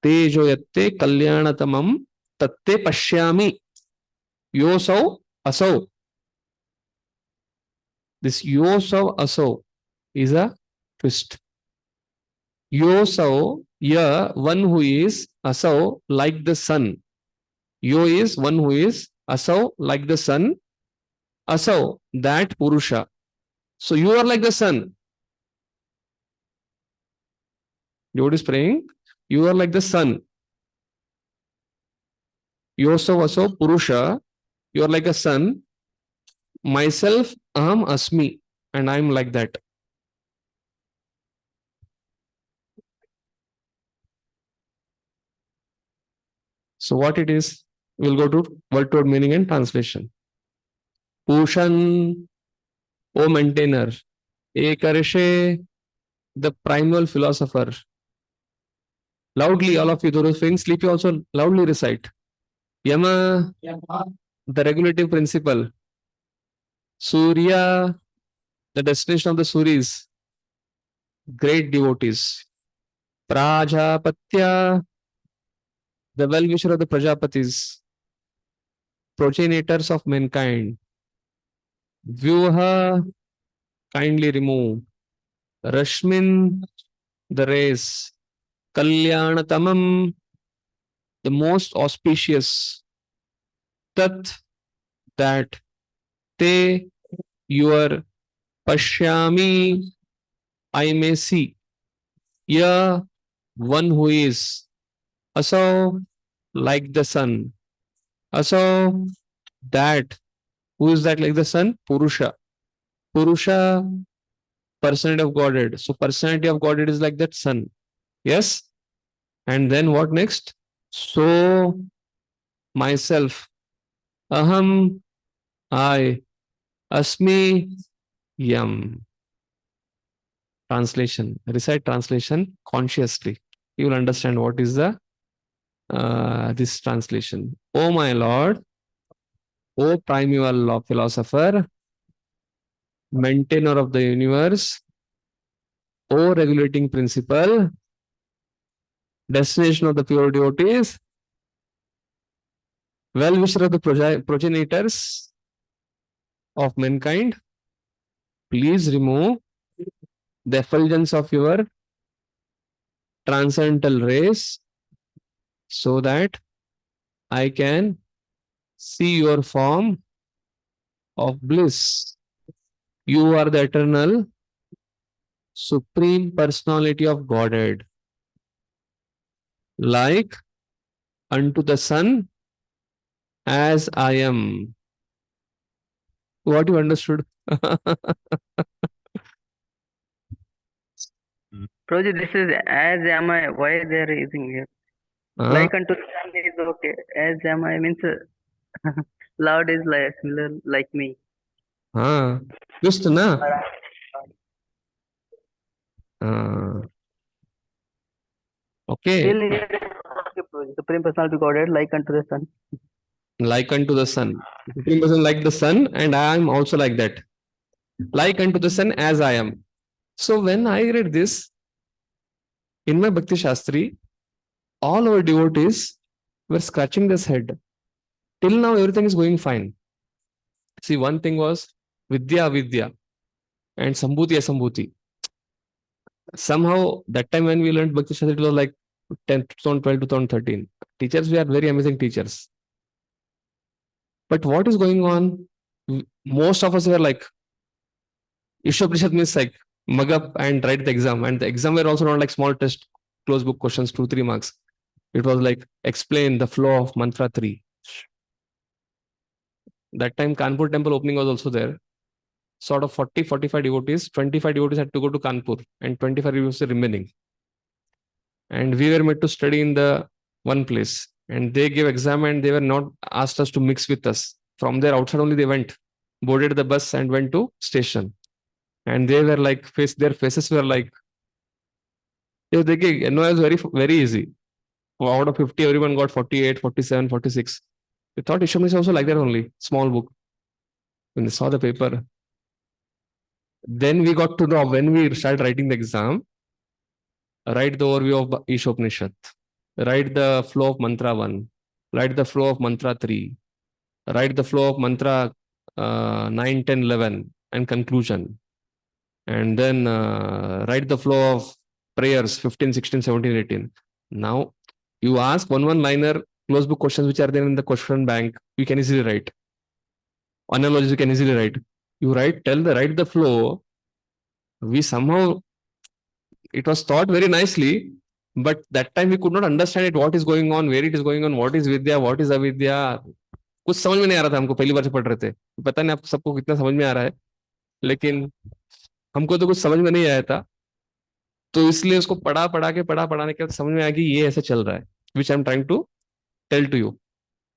Tejo yatte kalyanatamam tatte pashyami. Yosau asau. This yosau asau is a twist. Yosau, yeah, one who is asau like the sun. Yo is one who is asau like the sun. Asau, that Purusha. So you are like the sun. Devotee is praying. You are like the sun. Yosau asau Purusha. You are like a sun. Myself, aham asmi, and I am like that. So what it is, we'll go to word meaning and translation. Pushan, O maintainer. Ekarshe, the primal philosopher. Loudly, all of you, those feeling sleepy also loudly recite. Yama, the regulative principle. Surya, the destination of the Suris. Great devotees. Prajapatya, the well-wisher of the Prajapatis, progenitors of mankind. Vyuha, kindly remove. Rashmin, the rays. Kalyanatamam, the most auspicious. Tat, that. Te, your. Pashyami, I may see. Ya, one who is. Aso, like the sun. Aso, that Who is that like the sun? Purusha. Purusha, personality of Godhead. So personality of Godhead is like that sun. Yes? And then what next? So myself. Aham, I. Asmi, yam. Translation. Recite translation consciously. You will understand what is the this translation. O my Lord, O primeval law philosopher, maintainer of the universe, O regulating principle, destination of the pure devotees, well-wisher of the progenitors of mankind, please remove the effulgence of your transcendental rays so that I can see your form of bliss. You are the eternal supreme personality of Godhead, like unto the sun as I am. What you understood? Prabhuji, this is as am I. Why they are using here? Like unto the sun is okay. As am I means Lord is like similar like me. Just na? Okay. Still here, okay, Prabhuji. Supreme Personality Godhead like unto the sun. Like unto the sun. Supreme person like the sun, and I am also like that. Like unto the sun as I am. So when I read this in my Bhakti Shastri, all our devotees were scratching this head. Till now, everything is going fine. See, one thing was Vidya Avidya and Sambhuti Asambhuti. Somehow, that time when we learned Bhakti Shastri, it was like 10, 2012, 2013. Teachers, we are very amazing teachers. But what is going on? Most of us were like, Ishwaprishad means like, mug up and write the exam. And the exam were also not like small test, close book questions, 2-3 marks. It was like, explain the flow of mantra 3. That time, Kanpur temple opening was also there. Sort of 40-45 devotees, 25 devotees had to go to Kanpur and 25 devotees were remaining. And we were made to study in the one place. And they gave exam and they were not asked us to mix with us. From there, outside only they went, boarded the bus and went to station. And they were like, their faces were like, no, it was very easy. Out of 50, everyone got 48, 47, 46. They thought Isham is also like that only, small book. When they saw the paper, then we got to know when we started writing the exam, write the overview of Ishopanishad, write the flow of mantra 1, write the flow of mantra 3, write the flow of mantra 9, 10, 11, and conclusion. And then write the flow of prayers 15, 16, 17, 18. Now, you ask one liner, close book questions which are there in the question bank, you can easily write. Analogies you can easily write. You write the flow. We somehow, it was taught very nicely, but that time we could not understand it, what is going on, where it is going on, what is Vidya, what is Avidya. कुछ समझ में नहीं आ रहा था हमको, पहली बार से पढ़ रहे थे. पता नहीं आपको सबको कितना समझ में आ रहा है, लेकिन हमको तो कुछ समझ में नहीं आया था. तो इसलिए उसको पढ़ाने के बाद समझ में आ गई ये ऐसे चल रहा है, which I am trying to tell to you.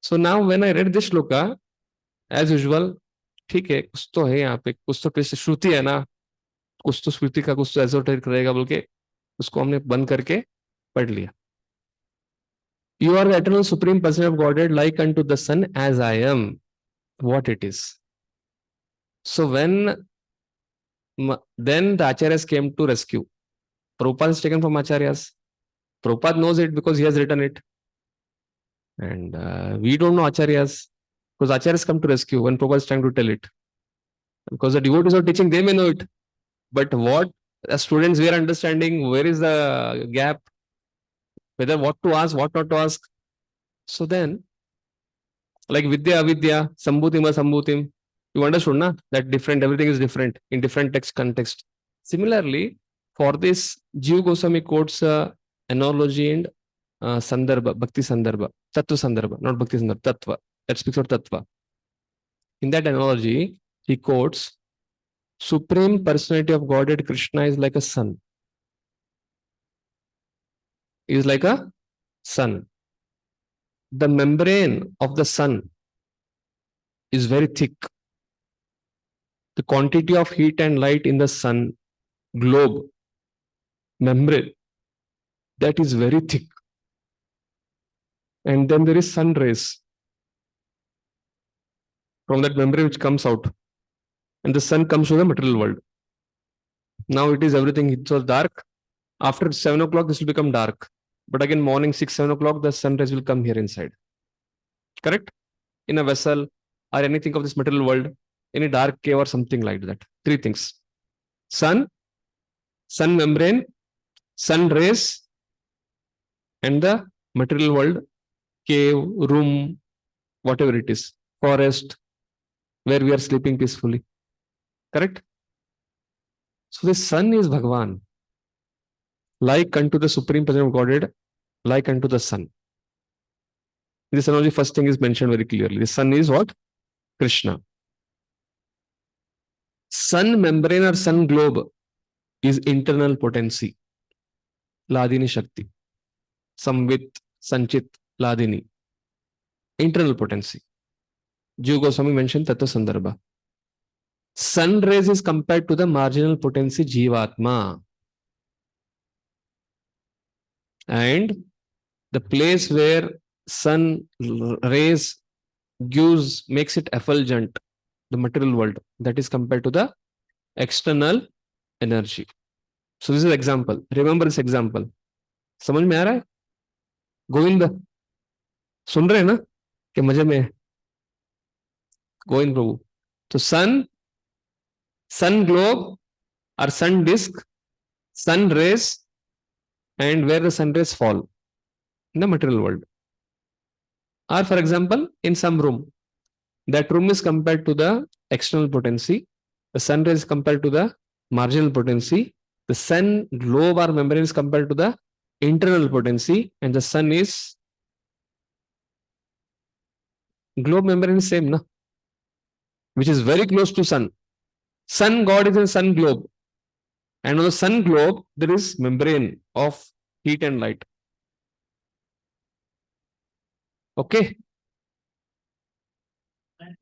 So now when I read this shloka, as usual, ठीक है, कुछ तो है यहाँ पे, कुछ तो श्रुति है ना, कुछ तो स्मृति का कुछ तो एजोटेरिक रहेगा बोल के उसको हमने बंद करके पढ़ लिया. You are the eternal supreme person of Godhead, like unto the sun as I am, what it is. So when then the acharyas came to rescue. Prabhupada is taken from acharyas. Prabhupada knows it because he has written it. And we don't know acharyas because acharyas come to rescue when Prabhupada is trying to tell it. Because the devotees are teaching, they may know it. But what as students we are understanding, where is the gap, whether what to ask, what not to ask. So then, like Vidya, Avidya, Sambhutim, Asambhutim, you understood, na? That different, everything is different in different text context. Similarly, for this, Jiva Goswami quotes analogy and Sandarbha, Bhakti Sandarbha, Tattva Sandarbha, not Bhakti Sandarbha, Tattva. That speaks of Tattva. In that analogy, he quotes, Supreme Personality of Godhead Krishna is like a sun. Is like a sun. The membrane of the sun is very thick. The quantity of heat and light in the sun globe membrane, that is very thick. And then there is sun rays from that membrane which comes out. And the sun comes to the material world. Now it is everything, it was dark. After 7 o'clock, this will become dark. But again, morning 6, 7 o'clock, the sun rays will come here inside. Correct? In a vessel or anything of this material world, in a dark cave or something like that. 3 things. Sun membrane, sun rays, and the material world, cave, room, whatever it is, forest, where we are sleeping peacefully. Correct? So the sun is Bhagavan, like unto the Supreme Person of Godhead, like unto the sun. In this analogy, first thing is mentioned very clearly. The sun is what? Krishna. Sun membrane or sun globe is internal potency. Ladini Shakti. Samvit, Sanchit, Ladini. Internal potency. Jiva Goswami mentioned Tattva Sandarbha. Sun rays is compared to the marginal potency Jivatma. And the place where sun rays makes it effulgent, the material world, that is compared to the external energy. So this is example. Remember this example. समझ में आ रहा है? गोविंद सुन रहे हैं ना कि मजे में? गोविंद प्रभु. तो sun globe or sun disk, sun rays, and where the sun rays fall in the material world. Or for example, in some room, that room is compared to the external potency, the sun rays compared to the marginal potency, the sun globe or membrane is compared to the internal potency, and the sun is globe membrane is same, na? Which is very close to sun. Sun god is in sun globe, and on the sun globe there is membrane of heat and light. Okay.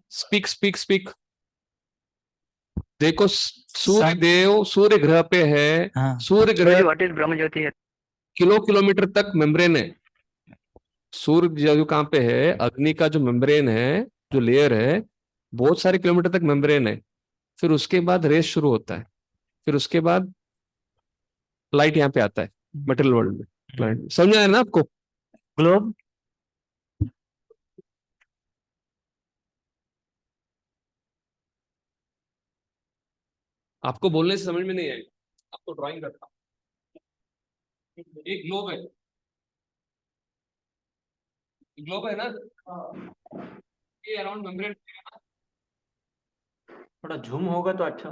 Speak. देखो सूर्य देव सूर्य ग्रह पे है. सूर्य ग्रह What is Brahma Jyoti here? Kilometre तक membrane है. सूर्य जो कहाँ पे है, अग्नि का जो मेम्ब्रेन है, जो लेयर है, बहुत सारे किलोमीटर तक मेम्ब्रेन है. फिर उसके बाद रेस शुरू होता है. फिर उसके बाद लाइट यहाँ पे आता है मटेरियल वर्ल्ड में. समझ आया ना आपको? Globe. आपको बोलने से समझ में नहीं आएगा, आपको ड्राइंग करता. एक ग्लोब है ना, ये अराउंड मेम्ब्रेन. थोड़ा झूम होगा तो अच्छा.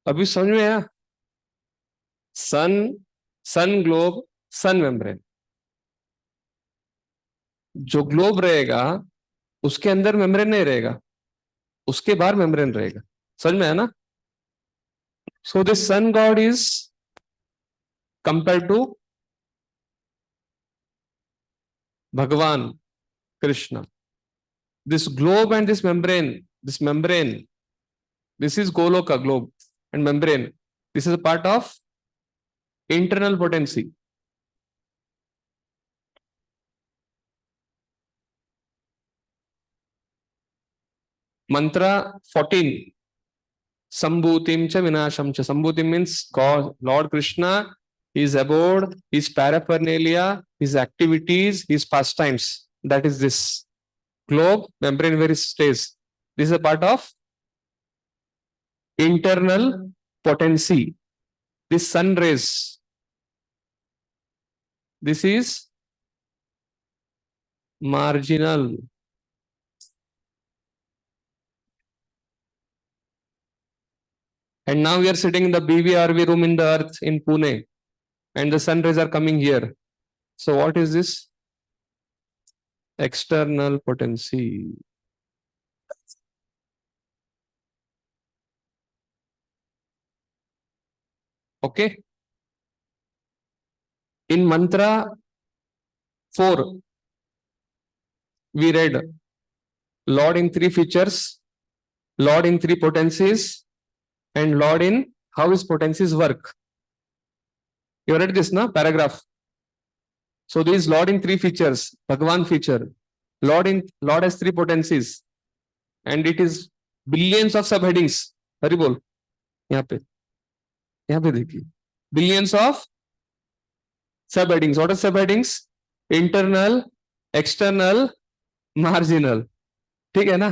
अभी समझ में आया? सन ग्लोब, सन मेम्ब्रेन. जो ग्लोब रहेगा उसके अंदर मेम्ब्रेन नहीं रहेगा, उसके बाहर मेम्ब्रेन रहेगा. समझ में आया ना? So this sun god is compare to भगवान Krishna. This globe and this membrane, this is Goloka globe and membrane. This is a part of internal potency. Mantra 14. Sambhutim cha vinasham cha. Sambhutim means God, Lord Krishna, his abode, his paraphernalia, his activities, his pastimes. That is this. globe, membrane where it stays. This is a part of internal potency. This sun rays. This is marginal. And now we are sitting in the BVRV room in the earth in Pune, and the sun rays are coming here. So what is this? External potency. Okay. In mantra 4, we read Lord in 3 features, Lord in 3 potencies, and Lord in how his potencies work. You read this, na? Paragraph. So this is Lord in 3 features, Bhagwan feature. Lord has 3 potencies, and it is billions of subheadings. Hari bol. यहाँ पे देखिए. Billions of subheadings. What are subheadings? Internal, external, marginal. ठीक है ना?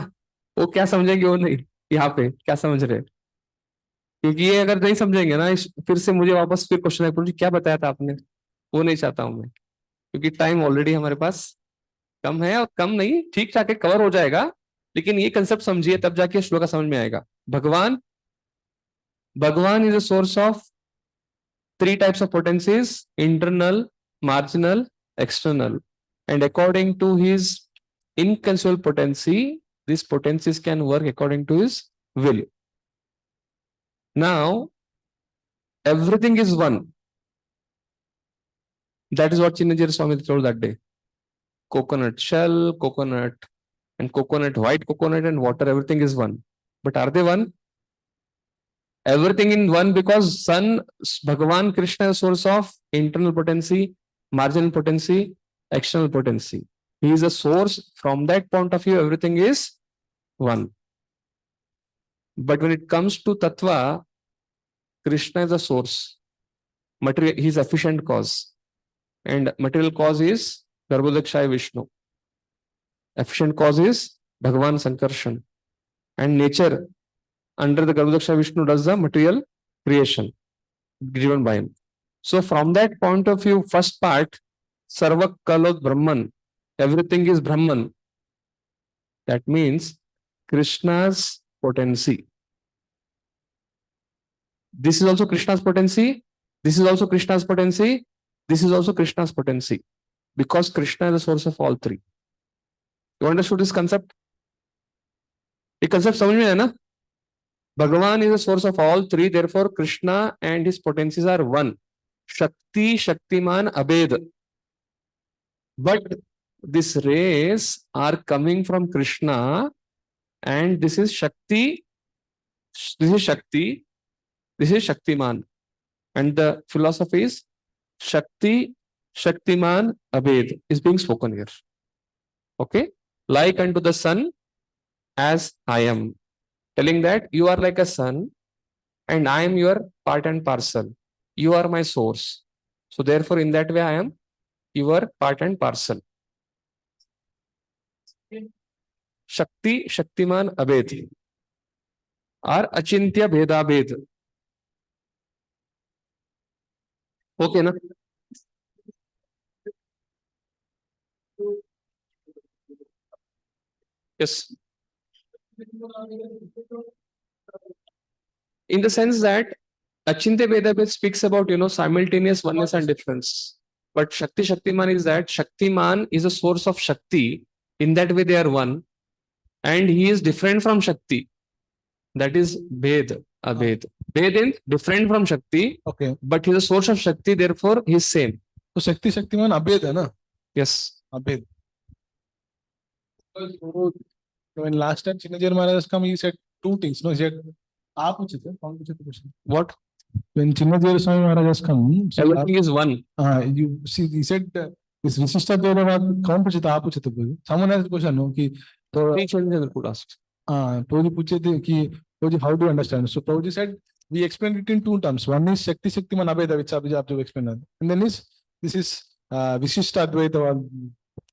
वो क्या समझेंगे वो नहीं. यहाँ पे क्या समझ रहे? क्योंकि ये अगर नहीं समझेंगे ना, फिर से मुझे वापस फिर क्वेश्चन है, क्या बताया था आपने? वो नहीं चाहता हूं मैं, क्योंकि टाइम ऑलरेडी हमारे पास कम है, और कम नहीं, ठीक ठाक कवर हो जाएगा, लेकिन ये कंसेप्ट समझिए तब जाके श्लोक समझ में आएगा. भगवान is a source of 3 types of potencies: internal, marginal, external. And according to his inconceivable potency, these potencies can work according to his will. Now, everything is one. That is what Chinnajira Swami told that day. Coconut shell, coconut, and coconut, white coconut and water, everything is one. But are they one? Everything in one, because Sun, Bhagavan Krishna is source of internal potency, marginal potency, external potency. He is a source. From that point of view, everything is one. But when it comes to Tattva, Krishna is a source. Material, he is efficient cause. And material cause is Garbhodakshaya Vishnu. Efficient cause is Bhagavan Sankarshan. And nature, under the Garbhodakshaya Vishnu, does the material creation driven by him. So from that point of view, first part, Sarva Kalod Brahman, everything is Brahman. That means Krishna's potency. This is also Krishna's potency. This is also Krishna's potency. This is also Krishna's potency. Because Krishna is the source of all 3. You understood this concept? This concept समझ में है ना? Bhagavan is the source of all 3. Therefore, Krishna and his potencies are one. Shakti, Shaktiman, Abhed. But these rays are coming from Krishna, and this is Shakti, this is Shakti, this is Shaktiman. And the philosophy is Shakti, Shaktiman, Abhed is being spoken here. Okay? Like unto the sun, as I am. Telling that you are like a sun, and I am your part and parcel. You are my source. So therefore, in that way, I am your part and parcel. Shakti, Shaktiman, Abhed. Or Achintya Bheda Bhed. Okay, na? Yes. In the sense that Achintya Bheda Bhed speaks about, simultaneous oneness and difference. But Shakti Shaktiman is that Shaktiman is a source of Shakti. In that way, they are one. And he is different from Shakti. That is Bhed, Abhed. Bhed is different from Shakti. Okay. But he is a source of Shakti, therefore he is same. So Shakti Shaktiman Abhed hai na? Yes. Abhed. When last time Chinnajir Maharaj has come, he said 2 things. No, he said, question. What? When Chinnajir Swami Maharaj has come, so everything is one. You see, he said this Visishta Dvaita kaun puchita? Aap puchita. Someone has a question, no? Ki, Prabhuji could ask. Prabhuji puche the ki, Prabhuji, how do you understand? So Prabhuji said, we explained it in 2 terms. One is Shakti Shaktiman Abheda, which aap explained. And then this is Visishta Dvaita.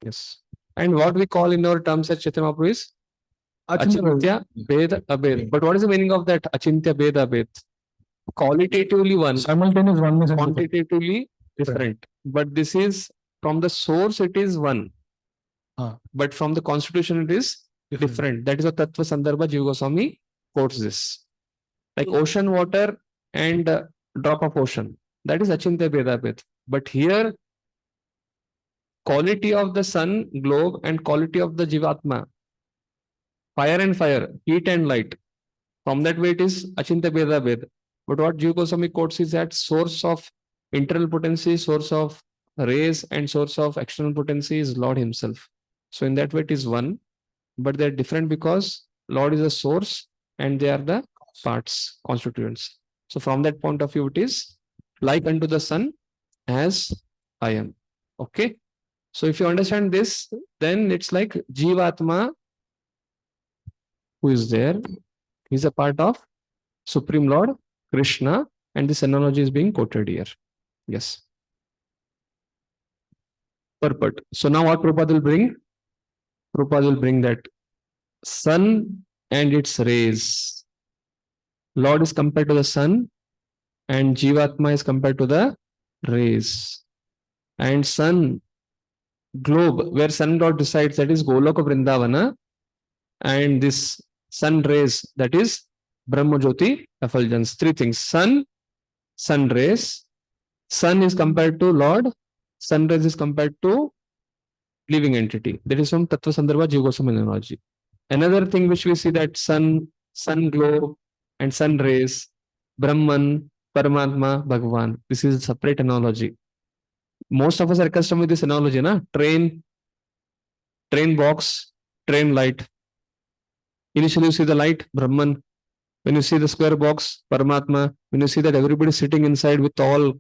Yes. And what we call in our terms at Chaitanya Mahaprabhu is Achintya Achintya Bhed Abhed. But what is the meaning of that Achintya Bhed Abhed? Qualitatively one, simultaneous oneness and quantitatively different. But this is from the source, it is one. Ah. But from the constitution, it is different. That is what Tattva Sandarbha Jiva Goswami quotes this. Like ocean water and drop of ocean. That is Achintya Bhed Abhed. But here, quality of the sun globe and quality of the Jivatma, fire and fire, heat and light. From that way, it is Achintya Bhed Abhed. But what Jiva Goswami quotes is that source of internal potency, source of rays, and source of external potency is Lord Himself. So in that way, it is one, but they're different because Lord is a source and they are the parts, constituents. So from that point of view, it is like unto the sun as I am. Okay. So if you understand this, then it's like Jivatma, who is there, is a part of Supreme Lord Krishna, and this analogy is being quoted here. Yes. Purport. So now what Prabhupada will bring? Prabhupada will bring that sun and its rays. Lord is compared to the sun and Jivatma is compared to the rays. And sun globe, where sun god resides, that is Goloka Vrindavana. And this sun rays, that is Brahma Jyoti effulgence. Three things: sun, sun rays. Sun is compared to Lord. Sun rays is compared to living entity. That is from Tattva Sandarbha Jiva Goswami analogy. Another thing which we see that sun globe, and sun rays, Brahman, Paramatma, Bhagavan. This is a separate analogy. Most of us are accustomed with this analogy, na? Train box, train light. Initially, you see the light, Brahman. When you see the square box, Paramatma. When you see that everybody is sitting inside with all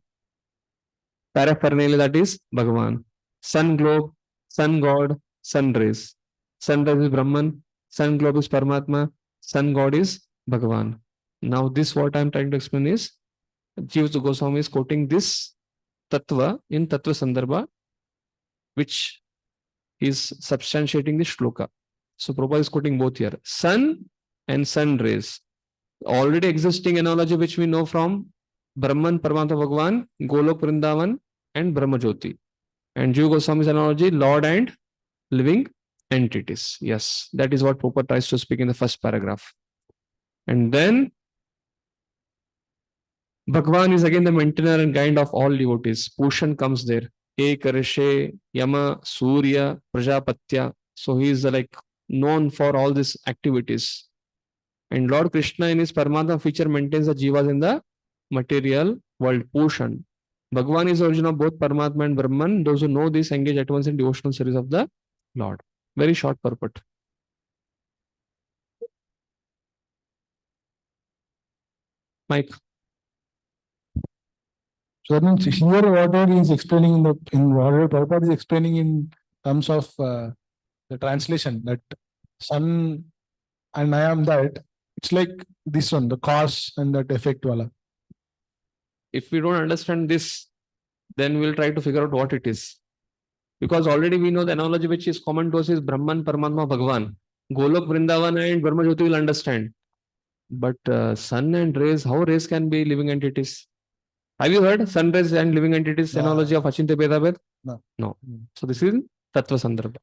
paraphernalia, that is Bhagavan. Sun globe, sun god, sun rays. Sun rays is Brahman, sun globe is Paramatma, sun god is Bhagavan. Now, this what I am trying to explain is Jiva Goswami is quoting this tattva in Tattva Sandarbha, which is substantiating the shloka. So Prabhupada is quoting both here. Sun and sun rays. Already existing analogy which we know from Brahman, Paramatma, Bhagavan, Golok Vrindavan, and Brahma Jyoti. And Jiva Goswami's analogy, Lord and living entities. Yes, that is what Prabhupada tries to speak in the first paragraph. And then Bhagavan is again the maintainer and guide of all devotees. Pushan comes there. Ekarishe, Yama, Surya, Prajapatya. So he is like known for all these activities. And Lord Krishna in his Paramatma feature maintains the jivas in the material world. Pushan. Bhagavan is the origin of both Paramatma and Brahman. Those who know this engage at once in devotional service of the Lord. Very short purport. Mike. So that means here whatever he is explaining in whatever Prabhupada is explaining in terms of the translation, that sun and I am that, it's like this one, the cause and that effect wala. If we don't understand this, then we'll try to figure out what it is. Because already we know the analogy which is common to us is Brahman, Paramatma, Bhagavan. Golok, Vrindavan and Brahma Jyoti will understand. But sun and rays, how rays can be living entities? Have you heard sun rays and living entities analogy of Achintya Bhed Abhed? No. So this is Tattva Sandarbha.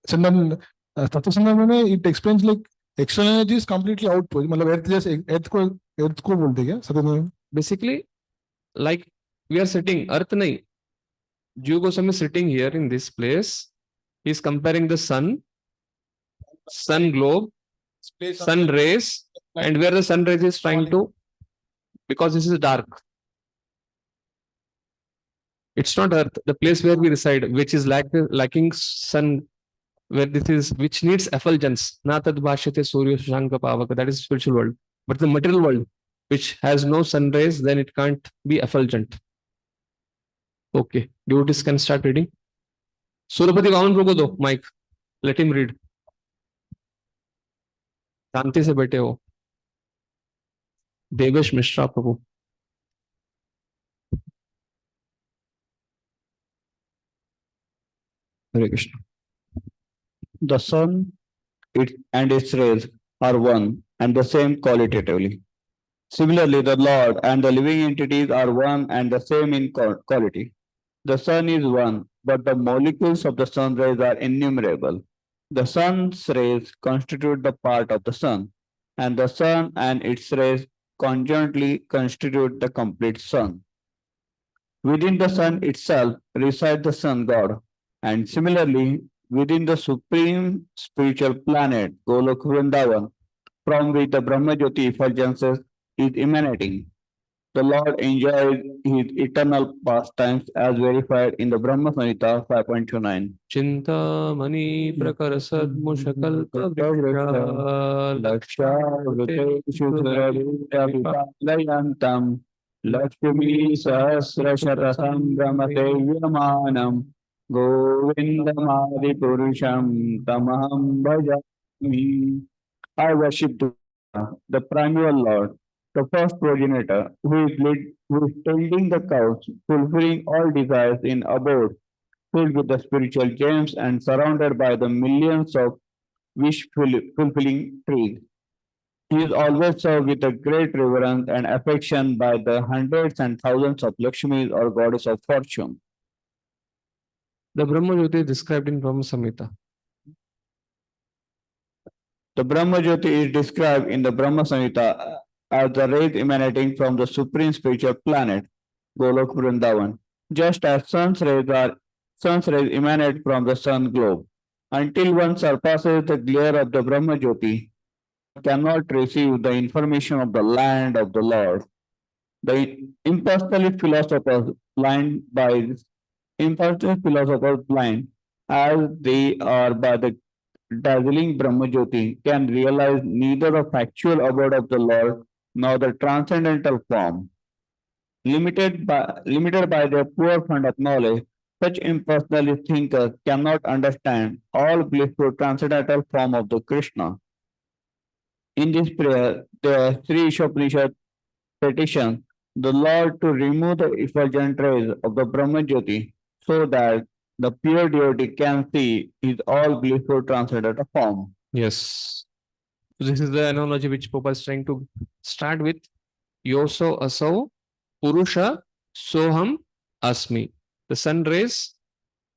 So then Tattva Sandarbha, it explains like external energy is completely output. Earth just earth ko bolte kya? Satyam? Basically, like we are sitting, earth nahi. Jiva Goswami is sitting here in this place. He is comparing the sun globe, sun rays, and where the sun rays is trying to, because this is dark. It's not earth, the place where we reside, which is lacking sun, where this is, which needs effulgence. Natad bhashyate surya shashanka pavaka, that is spiritual world. But the material world, which has no sun rays, then it can't be effulgent. Okay, devotees can start reading. Surapati Vaman Prabhu do, Mike. Let him read. शांति से बैठे हो. देवेश मिश्रा प्रभु. Hare Krishna. The sun and its rays are one and the same qualitatively. Similarly, the Lord and the living entities are one and the same in quality. The sun is one, but the molecules of the sun rays are innumerable. The sun's rays constitute the part of the sun, and the sun and its rays conjointly constitute the complete sun. Within the sun itself resides the sun god, and similarly, within the supreme spiritual planet, Golok Vrindavan, from which the Brahmajyoti effulgences is emanating, the Lord enjoys his eternal pastimes as verified in the Brahma Samhita 5.29. Chintamani prakarasad mushakalpa Laksha Lakshmi Sahasrashatasam Brahmate Yamanam Govindamadi Purusham Tamaham Bhajami. I worship the primeval Lord, the first progenitor, who is tending the cows, fulfilling all desires in abode, filled with the spiritual gems and surrounded by the millions of wish-fulfilling trees. He is always served with a great reverence and affection by the hundreds and thousands of Lakshmis or goddess of fortune. The Brahma Jyoti is described in Brahma Samhita. The Brahma Jyoti is described in the Brahma Samhita as the rays emanating from the supreme spiritual planet, Golok Vrindavan, just as sun's rays emanate from the sun globe. Until one surpasses the glare of the Brahma Jyoti, cannot receive the information of the land of the Lord. The impersonal philosophers blind as they are by the dazzling Brahmajyoti can realize neither the factual abode of the Lord nor the transcendental form. Limited by their poor fund of knowledge, such impersonal thinkers cannot understand all blissful transcendental form of the Krishna. In this prayer, the Sri Ishopanishad petitions the Lord to remove the effulgent rays of the Brahmajyoti so that the pure devotee can see his all blissful transcendental form. Yes. This is the analogy which Prabhupada is trying to start with. Yoso asau Purusha Soham Asmi. The sun rays,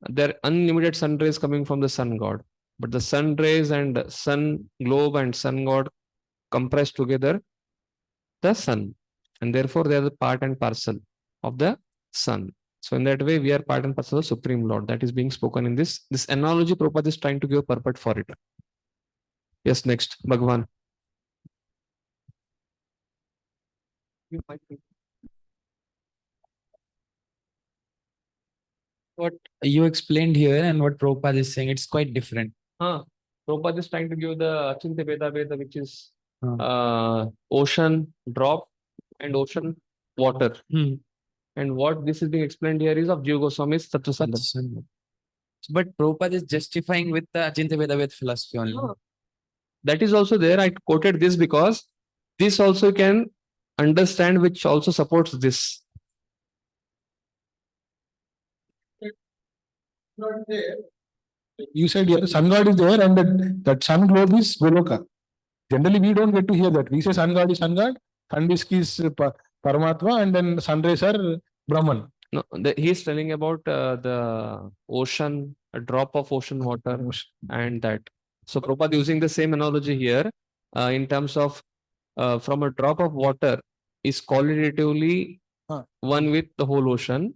there are unlimited sun rays coming from the sun god. But the sun rays and sun globe and sun god compress together the sun. And therefore, they are the part and parcel of the sun. So in that way, we are part and parcel of the Supreme Lord. That is being spoken in this. This analogy, Prabhupada is trying to give a purport for it. Yes, next, Bhagwan. What you explained here and what Prabhupada is saying, it's quite different. Prabhupada is trying to give the Achintya Veda Veda, which is ocean drop and ocean water. And what this is being explained here is of Jiva Goswami's Tattva Sandarbha. But Prabhupada is justifying with the Achintya Veda Veda philosophy only. That is also there. I quoted this because this also can understand, which also supports this. You said sun god is there and that sun globe is Goloka. Generally, we don't get to hear that. We say sun god is sun god, sun disk is Paramatma, and then sun rays are Brahman. No, he is telling about the ocean, a drop of ocean water, and that. So Prabhupada using the same analogy here in terms of from a drop of water is qualitatively one with the whole ocean,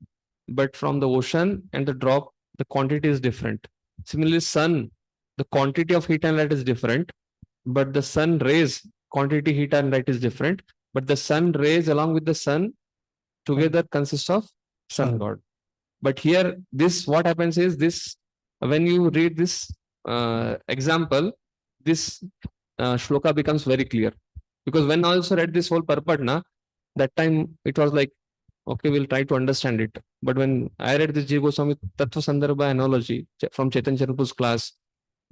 but from the ocean and the drop, the quantity is different. Similarly, sun, the quantity of heat and light is different, but the sun rays, quantity heat and light is different, but the sun rays along with the sun together consist of sun god. But here, this what happens is this, when you read this example, this shloka becomes very clear. Because when I also read this whole purport, that time it was like, okay, we'll try to understand it. But when I read this Jiva Goswami Tattva Sandarbha analogy from Chaitanya Charitamrita's class,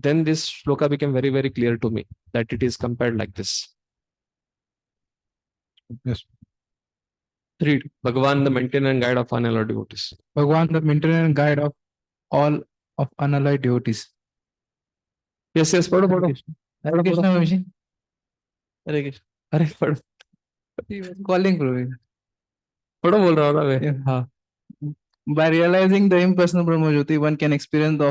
then this shloka became very, very clear to me that it is compared like this. Yes. Read. Bhagavan, the maintainer and guide of unalloyed devotees. Bhagavan, the maintainer and guide of all of unalloyed devotees. Yes, yes, पढ़ो पढ़ो. Hare Krishna, Babaji. Hare Krishna. अरे पढ़ो He was calling Prabhu. पढ़ो बोल रहा था मैं. Yeah. By realizing the impersonal Brahma Jyoti, one can experience the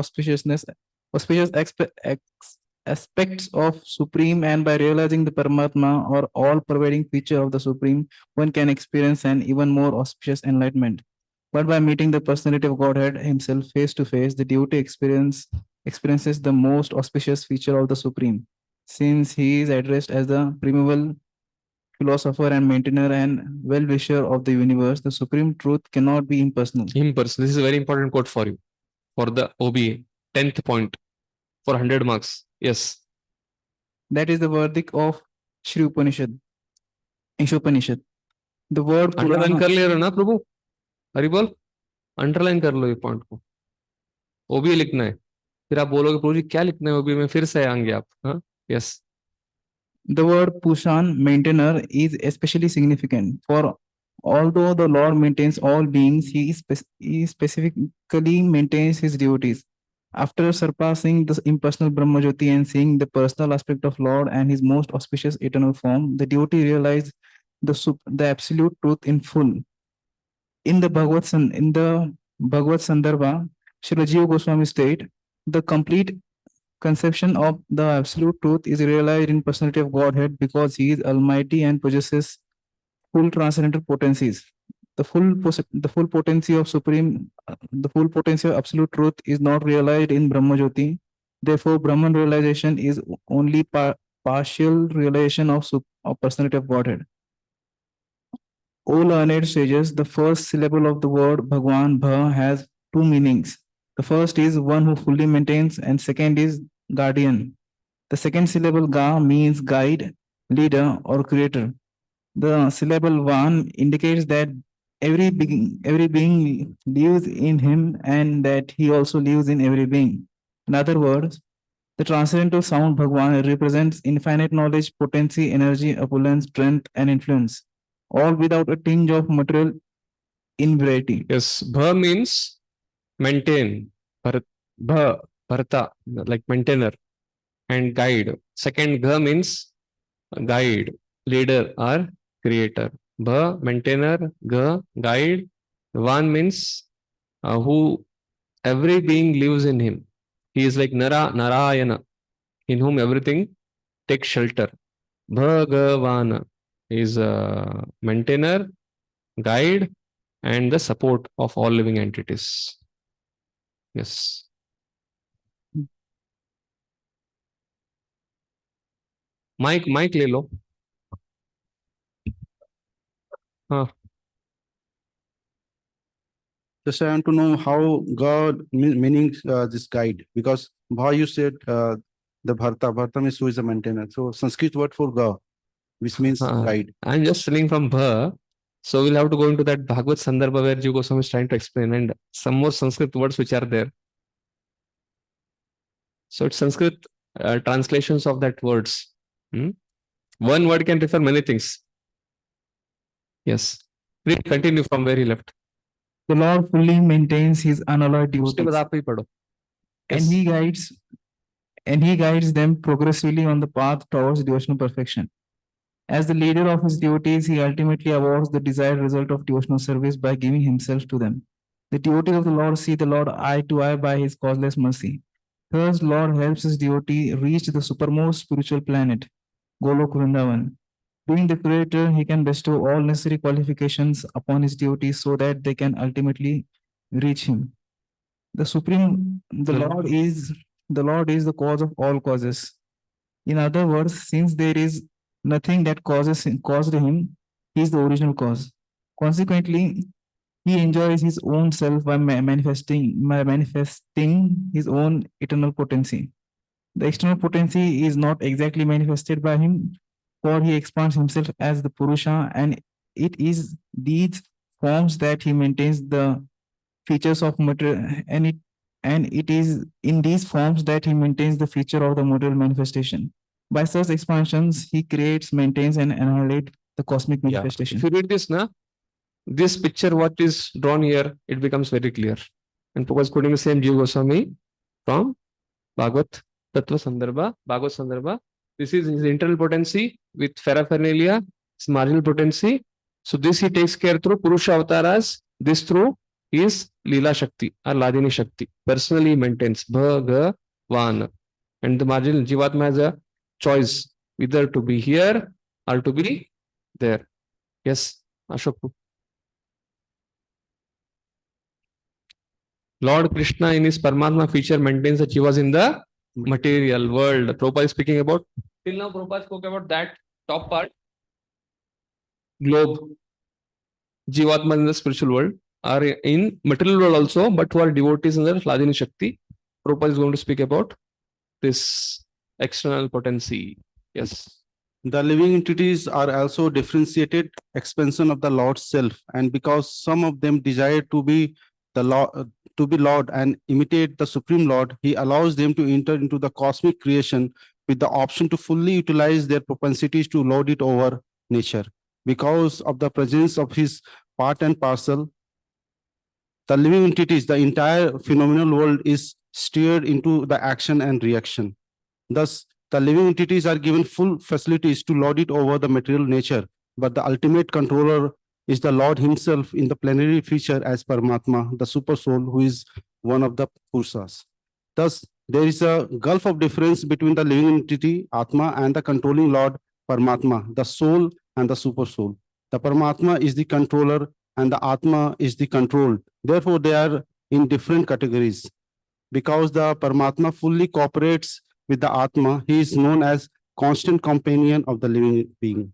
aspects of Supreme, and by realizing the Paramatma or all-pervading feature of the Supreme, one can experience an even more auspicious enlightenment. But by meeting the personality of Godhead himself face to face, the devotee experiences the most auspicious feature of the Supreme, since he is addressed as the primeval philosopher and maintainer and well-wisher of the universe. The supreme truth cannot be impersonal. Impersonal. This is a very important quote for you for the OBA 10th point for 100 marks. Yes. That is the verdict of Shri Upanishad. Ishopanishad. The word underline Purana, कर ले रहे हो ना प्रभु? हरि बोल. Underline कर लो ये point को. OBA लिखना है. फिर आप बोलोगे प्रभु जी क्या लिखना है ओबीए में, फिर से आएंगे आप. हाँ, yes. the word Pushan, maintainer, is especially significant. For although the Lord maintains all beings, he specifically maintains his devotees. After surpassing the impersonal Brahma Jyoti and seeing the personal aspect of Lord and his most auspicious eternal form, the devotee realized the absolute truth in full. In the Bhagavad Sandarbha, Srila Jiva Goswami state, the complete conception of the absolute truth is realized in personality of Godhead because he is almighty and possesses full transcendental potencies. The full potency of the full potency of absolute truth is not realized in Brahma Jyoti. Therefore, Brahman realization is only partial realization of personality of Godhead. O learned sages, the first syllable of the word Bhagwan Bha has two meanings. The first is one who fully maintains, and second is guardian. The second syllable Ga means guide, leader, or creator. The syllable Van indicates that every being lives in him and that he also lives in every being. In other words, the transcendental sound Bhagwan represents infinite knowledge, potency, energy, opulence, strength, and influence, all without a tinge of material invariety. Yes. Bha means maintain. Bharta, like maintainer and guide. Second, Gha means guide, leader or creator. Bha, maintainer, Gha, guide. Van means who every being lives in him. He is like Narayana, in whom everything takes shelter. Bhagavana is a maintainer, guide, and the support of all living entities. Yes. Mike ले लो. हाँ. Just I want to know how God meaning this guide, because Bha you said the Bharta means who is a maintainer. So Sanskrit word for Ga, which means guide. I'm just telling from Bha. So we'll have to go into that Bhagavad Sandarbha where Jiva Goswami is trying to explain, and some more Sanskrit words which are there. So it's Sanskrit translations of that words. One word can refer many things. Yes. Please continue from where he left. The Lord fully maintains his unalloyed उसके बाद devotees, आप ही पढ़ो. and he guides them progressively on the path towards devotional perfection. As the leader of his devotees, he ultimately awards the desired result of devotional service by giving himself to them. The devotees of the Lord see the Lord eye to eye by his causeless mercy. Thus, Lord helps his devotee reach the supermost spiritual planet, Golok Vrindavan. Being the creator, he can bestow all necessary qualifications upon his devotees so that they can ultimately reach him. The Lord is the cause of all causes. In other words, since there is nothing that caused him, he is the original cause. Consequently, he enjoys his own self by manifesting his own eternal potency. The external potency is not exactly manifested by him, for he expands himself as the Purusha, and it is these forms that he maintains the features of material, and it is in these forms that he maintains the feature of the material manifestation. By such expansions, he creates, maintains, and annihilates the cosmic manifestation. If you read this, this picture, what is drawn here, it becomes very clear. And Prabhupada is quoting the same Jiva Goswami from Bhagavad Tattva Sandarbha, Bhagavad Sandarbha. This is his internal potency with paraphernalia, his marginal potency. So this he takes care through Purusha Avataras, this through his Leela Shakti or Ladini Shakti. Personally maintains Bhagavan. And the marginal Jivatma has a choice either to be here or to be there. Yes, Ashok. Lord Krishna in his Paramatma feature maintains that he was in the material world. Prabhupada is speaking about, till now Prabhupada spoke about that top part, globe, Jivatma in the spiritual world, are in material world also, but who are devotees in the Hladini Shakti. Prabhupada is going to speak about this external potency. Yes. The living entities are also differentiated expansion of the Lord's self, and because some of them desire to be the Lord, and imitate the Supreme Lord, he allows them to enter into the cosmic creation with the option to fully utilize their propensities to lord it over nature. Because of the presence of his part and parcel, the living entities, the entire phenomenal world is steered into the action and reaction. Thus, the living entities are given full facilities to lord it over the material nature, but the ultimate controller is the Lord himself in the plenary feature as Paramatma, the super soul, who is one of the Purushas. Thus, there is a gulf of difference between the living entity, Atma, and the controlling Lord, Paramatma, the soul and the super soul. The Paramatma is the controller and the Atma is the controlled. Therefore, they are in different categories. Because the Paramatma fully cooperates with the Atma, he is known as constant companion of the living being.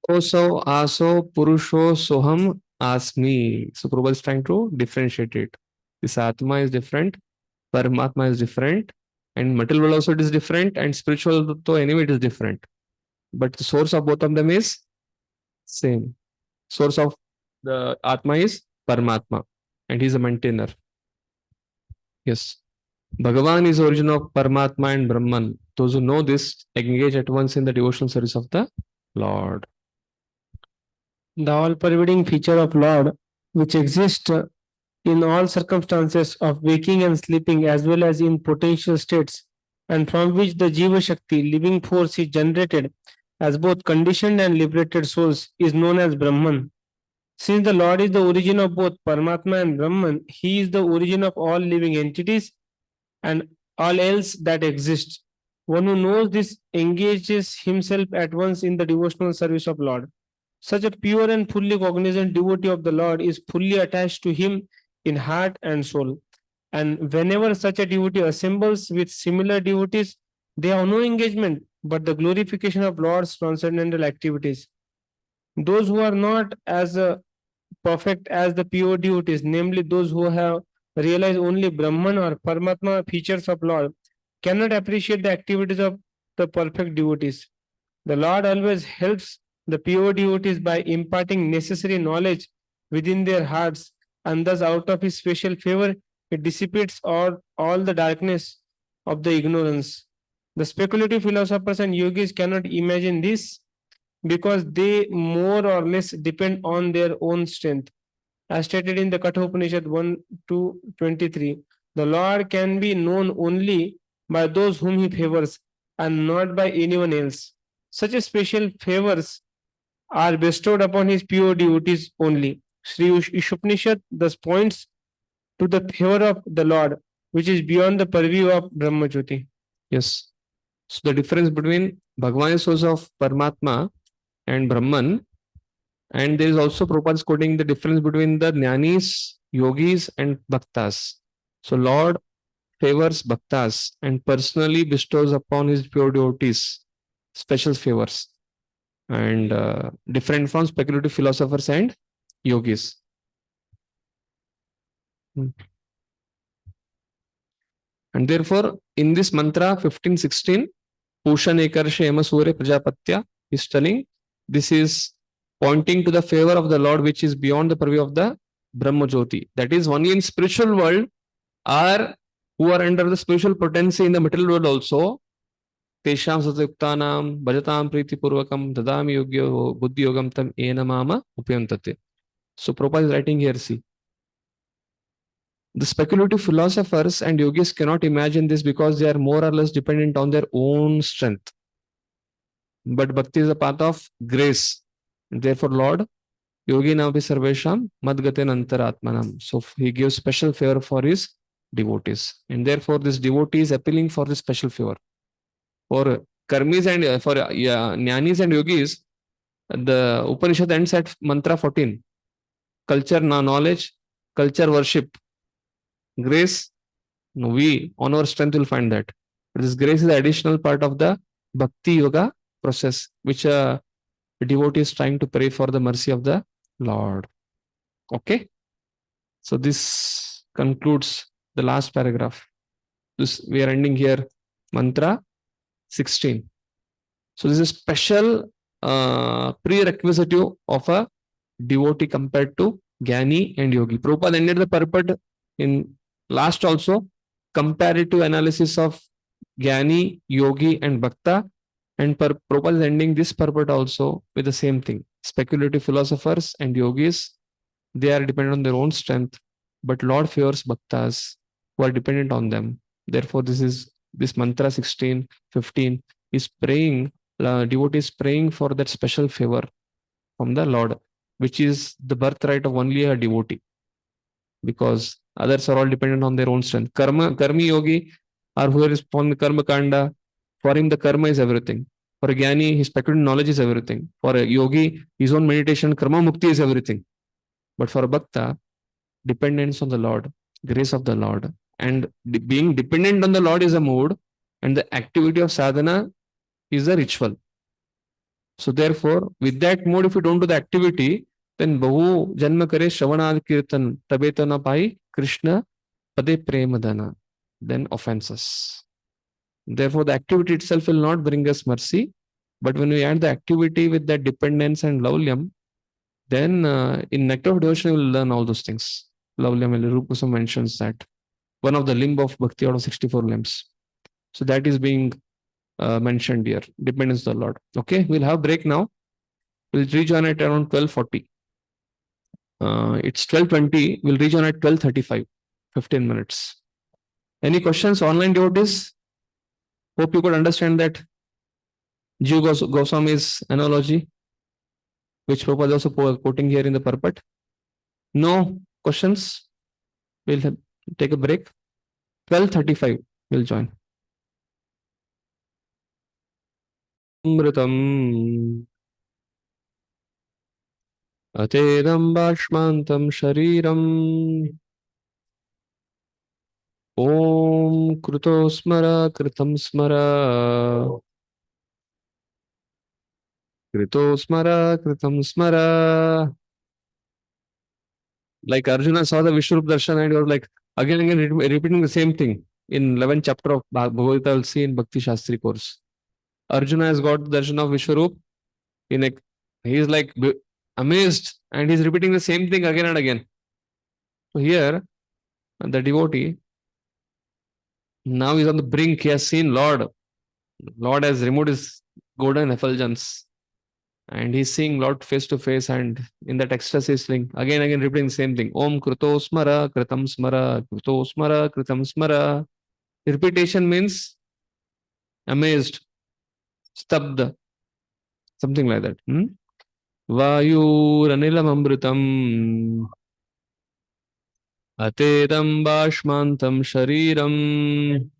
Oso, Aso, Purusho, Soham, Asmi. So Prabhupada is trying to differentiate it. This Atma is different, Paramatma is different, and material world also it is different, and spiritual though anyway it is different. But the source of both of them is same. Source of the Atma is Paramatma, and he is a maintainer. Yes. Bhagavan is origin of Paramatma and Brahman. Those who know this engage at once in the devotional service of the Lord. The all-pervading feature of Lord, which exists in all circumstances of waking and sleeping as well as in potential states, and from which the Jiva Shakti, living force, is generated as both conditioned and liberated souls, is known as Brahman. Since the Lord is the origin of both Paramatma and Brahman, he is the origin of all living entities and all else that exists. One who knows this engages himself at once in the devotional service of Lord. Such a pure and fully cognizant devotee of the Lord is fully attached to him in heart and soul. And whenever such a devotee assembles with similar devotees, they have no engagement but the glorification of Lord's transcendental activities. Those who are not as perfect as the pure devotees, namely those who have realized only Brahman or Paramatma features of Lord, cannot appreciate the activities of the perfect devotees. The Lord always helps the pure devotees by imparting necessary knowledge within their hearts, and thus out of his special favor, it dissipates all the darkness of the ignorance. The speculative philosophers and yogis cannot imagine this because they more or less depend on their own strength. As stated in the Kathopanishad 1-23, the Lord can be known only by those whom he favors and not by anyone else. Such a special favors are bestowed upon his pure devotees only. Sri Ishopanishad thus points to the favor of the Lord, which is beyond the purview of Brahmajyoti. Yes. So the difference between Bhagavan is source of Paramatma and Brahman, and there is also Prabhupada quoting the difference between the Jnanis, Yogis, and Bhaktas. So Lord favors Bhaktas and personally bestows upon his pure devotees special favors, and different from speculative philosophers and yogis. And therefore, in this mantra 15-16, Pushan Ekarshe Yamasure Prajapatya is telling this is pointing to the favor of the Lord, which is beyond the purview of the Brahma Jyoti. That is, only in spiritual world are who are under the spiritual potency in the material world also. Tesham Satyuktanam Bhajatam Priti Purvakam Dadami Yogyo Buddhi Yogam Tam Ena Mama Upyantate. So Prabhupada is writing here, see. The speculative philosophers and yogis cannot imagine this because they are more or less dependent on their own strength. But bhakti is a path of grace. Therefore, Lord, yogi navi sarvesham madgaten antaratmanam. So he gives special favor for his devotees. And therefore, this devotee is appealing for this special favor. For karmis and for jnanis and yogis, the Upanishad ends at mantra 14. Culture, knowledge, culture, worship, grace. No, we on our strength will find that. But this grace is the additional part of the bhakti yoga process, which a devotee is trying to pray for the mercy of the Lord. Okay. So this concludes the last paragraph. This we are ending here. Mantra 16. So this is a special prerequisite of a devotee compared to Jnani and Yogi. Prabhupada ended the purport in last also, comparative analysis of Jnani, Yogi and Bhakta, and Prabhupada is ending this purport also with the same thing. Speculative philosophers and yogis, they are dependent on their own strength, but Lord favors Bhaktas who are dependent on them. Therefore, this mantra 16, 15 is praying, devotees praying for that special favor from the Lord, which is the birthright of only a devotee, because others are all dependent on their own strength. Karmi yogi, or who is from the karma kanda, for him the karma is everything. For a jnani, his speculative knowledge is everything. For a yogi, his own meditation, karma mukti is everything. But for a bhakta, dependence on the Lord, grace of the Lord, and being dependent on the Lord is a mood, and the activity of sadhana is a ritual. So therefore, with that mode, if you don't do the activity, then bahu janma kare shravanad kirtan tabetana pai Krishna pade premadana, then offenses. Therefore, the activity itself will not bring us mercy. But when we add the activity with that dependence and laulyam, then in Nectar of Devotion, we will learn all those things. Laulyam and Rupa Goswami mentions that one of the limb of bhakti out of 64 limbs. So that is being mentioned here, dependence on the Lord. Okay, we'll have break now. We'll rejoin at around 12:40. It's 12:20. We'll rejoin at 12:35. 15 minutes. Any questions, online devotees? Hope you could understand that Jiva Goswami's analogy, which Prabhupada is also quoting here in the purport. No questions? We'll take a break. 12:35. We'll join. Amritam Atedam Bhashmantam Shariram Om Kruto Smara Kritam Smara Krito Smara Kritam Smara. Like Arjuna saw the Vishwarup Darshan and he was like again and again repeating the same thing. In 11th chapter of Bhagavad Gita, we'll see in Bhakti Shastri course. Arjuna has got the darshan of Vishwarup. He is like amazed and he's repeating the same thing again and again. So here, the devotee, now he's on the brink. He has seen Lord. Lord has removed his golden effulgence. And he's seeing Lord face to face, and in that ecstasy is saying again repeating the same thing. Om Kruto Smara, Kritam Smara, Kruto Smara, Kritam Smara. Repetition means amazed, stabda, something like that. Vayu Ranilam Amritam Atedam Bashmantam Shariram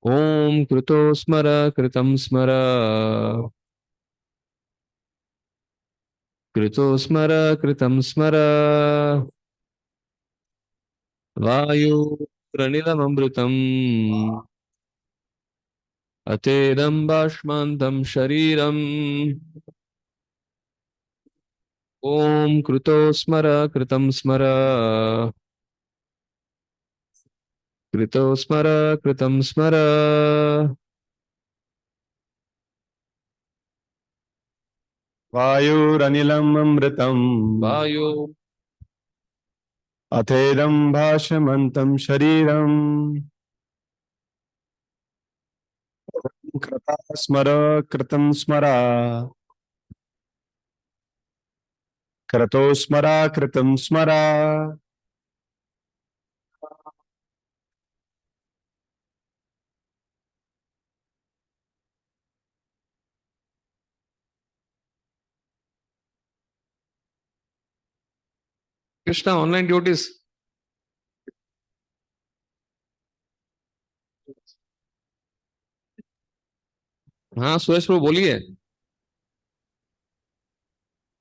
Om Kruto Smara, Kritam Smara. Krito Smara, Kritam Smara. Vayu Ranilam Amritam Atedam Bashmantam Shariram Om Kruto Smara, Kritam Smara. Krito Smara, Kritam Smara. Vayuranilam amritam. Vayu Athedam bhashamantam shariram. Krata smara kritam smara. Krato smara kritam smara. Krishna, online devotees. हाँ सुरेश प्रभु बोलिए.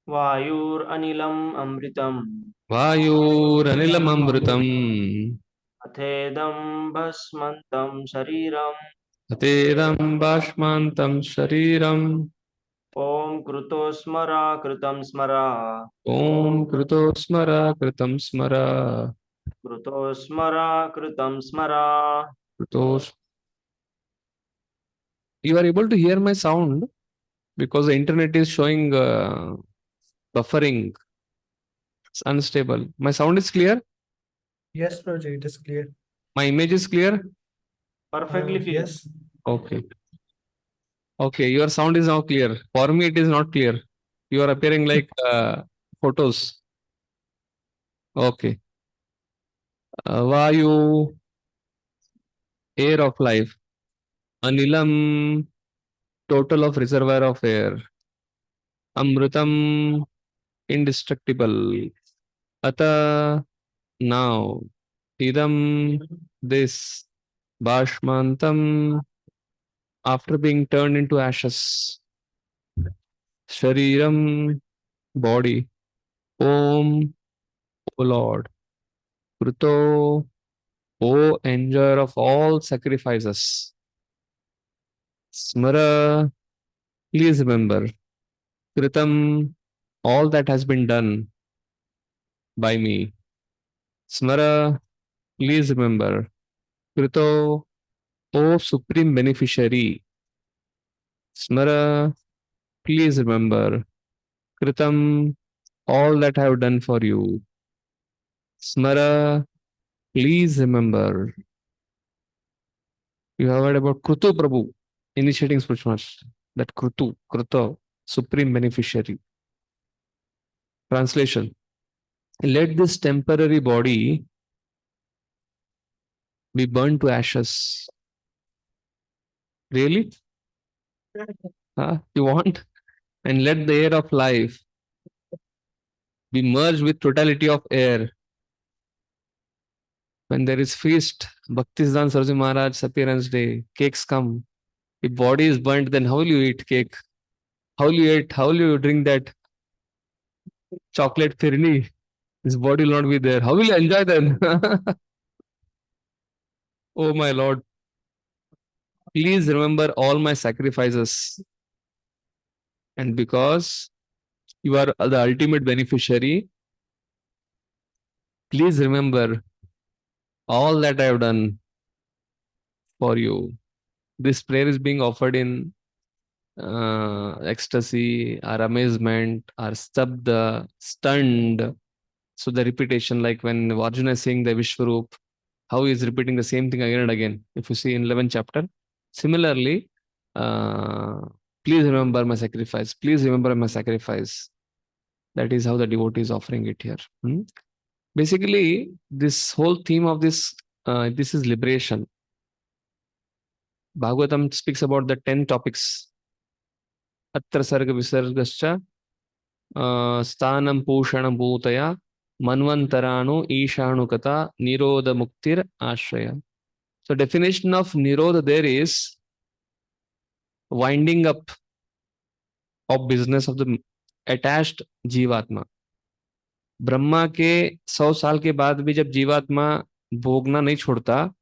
वायुरनिलम् अमृतम् वायुरनिलम् अमृतम् अथेदं भस्मन्तं शरीरम् अतेरं बाष्मान्तं शरीरम् ॐ कृतो स्मरा कृतं स्मरा ॐ कृतो स्मर कृतं स्मर कृतो स्मरा कृतं स्मरा. कृतो. You are able to hear my sound because the internet is showing buffering. It's unstable. My sound is clear. Yes, Prabhuji, it is clear. My image is clear. Perfectly clear. Yes. Okay. Okay, your sound is now clear. For me, it is not clear. You are appearing like photos. Okay. Vayu, air of life. Anilam, total of reservoir of air. Amrutam, indestructible. Ata, now. Idam, this. Bashmantam, after being turned into ashes. Shariram, body. Om, O Lord. Kruto, O enjoyer of all sacrifices. Smara, please remember. Kritam, all that has been done by me. Smara, please remember. Krito, O supreme beneficiary. Smara, please remember. Kritam, all that I have done for you. Smara, please remember. You have heard about Krutu Prabhu, initiating spiritual master. That Krutu, Kruta, supreme beneficiary. Translation. Let this temporary body be burned to ashes. Really? You want? And let the air of life be merged with totality of air. When there is feast, Bhaktisdan Sarji Maharaj's appearance day, cakes come. If body is burnt, then how will you eat cake? How will you eat? How will you drink that chocolate firni? His body will not be there. How will you enjoy then? Oh my Lord. Please remember all my sacrifices. And because you are the ultimate beneficiary, please remember all that I have done for you. This prayer is being offered in ecstasy, or amazement, or stabda, stunned. So the repetition, like when Arjuna is saying the Vishwarup, how he is repeating the same thing again and again. If you see in 11th chapter, similarly, uh, please remember my sacrifice. Please remember my sacrifice. That is how the devotee is offering it here. Basically, this whole theme of this is liberation. Bhagavatam speaks about the 10 topics. Atra sarga visargascha sthanam pushanam bhutaya manvantaranu ishanukata nirodha muktir ashraya. So definition of nirodha there is winding up of business of the attached जीवात्मा. ब्रह्मा के 100 साल के बाद भी जब जीवात्मा भोगना नहीं छोड़ता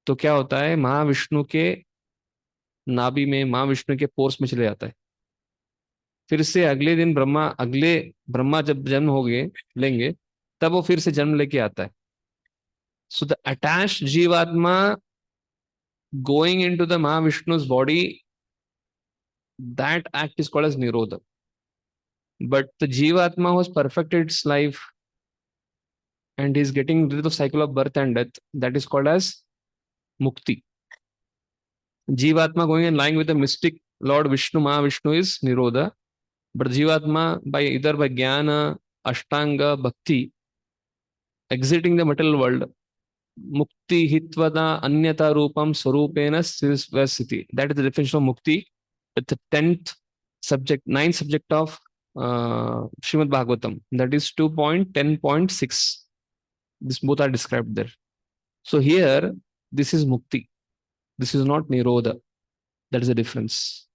तो क्या होता है, महाविष्णु के नाभि में, महाविष्णु के पोर्स में चले जाता है. फिर से अगले दिन ब्रह्मा जब जन्म होंगे लेंगे तब वो फिर से जन्म लेके आता है. सो द अटैच्ड जीवात्मा going into the Mahavishnu's body, that act is called as Nirodha. But the Jivatma who has perfected its life and is getting rid of the cycle of birth and death, that is called as Mukti. Jivatma going and lying with the mystic Lord Vishnu, Mahavishnu is Nirodha. But Jivatma, by either by Jnana, Ashtanga, Bhakti, exiting the material world, Mukti Hitvada Anyata Rupam Swarupena Sthiti. That is the definition of Mukti. It's the 10th subject, 9th subject of Srimad Bhagavatam. That is 2.10.6. This both are described there. So here, this is mukti. This is not nirodha. That is the difference.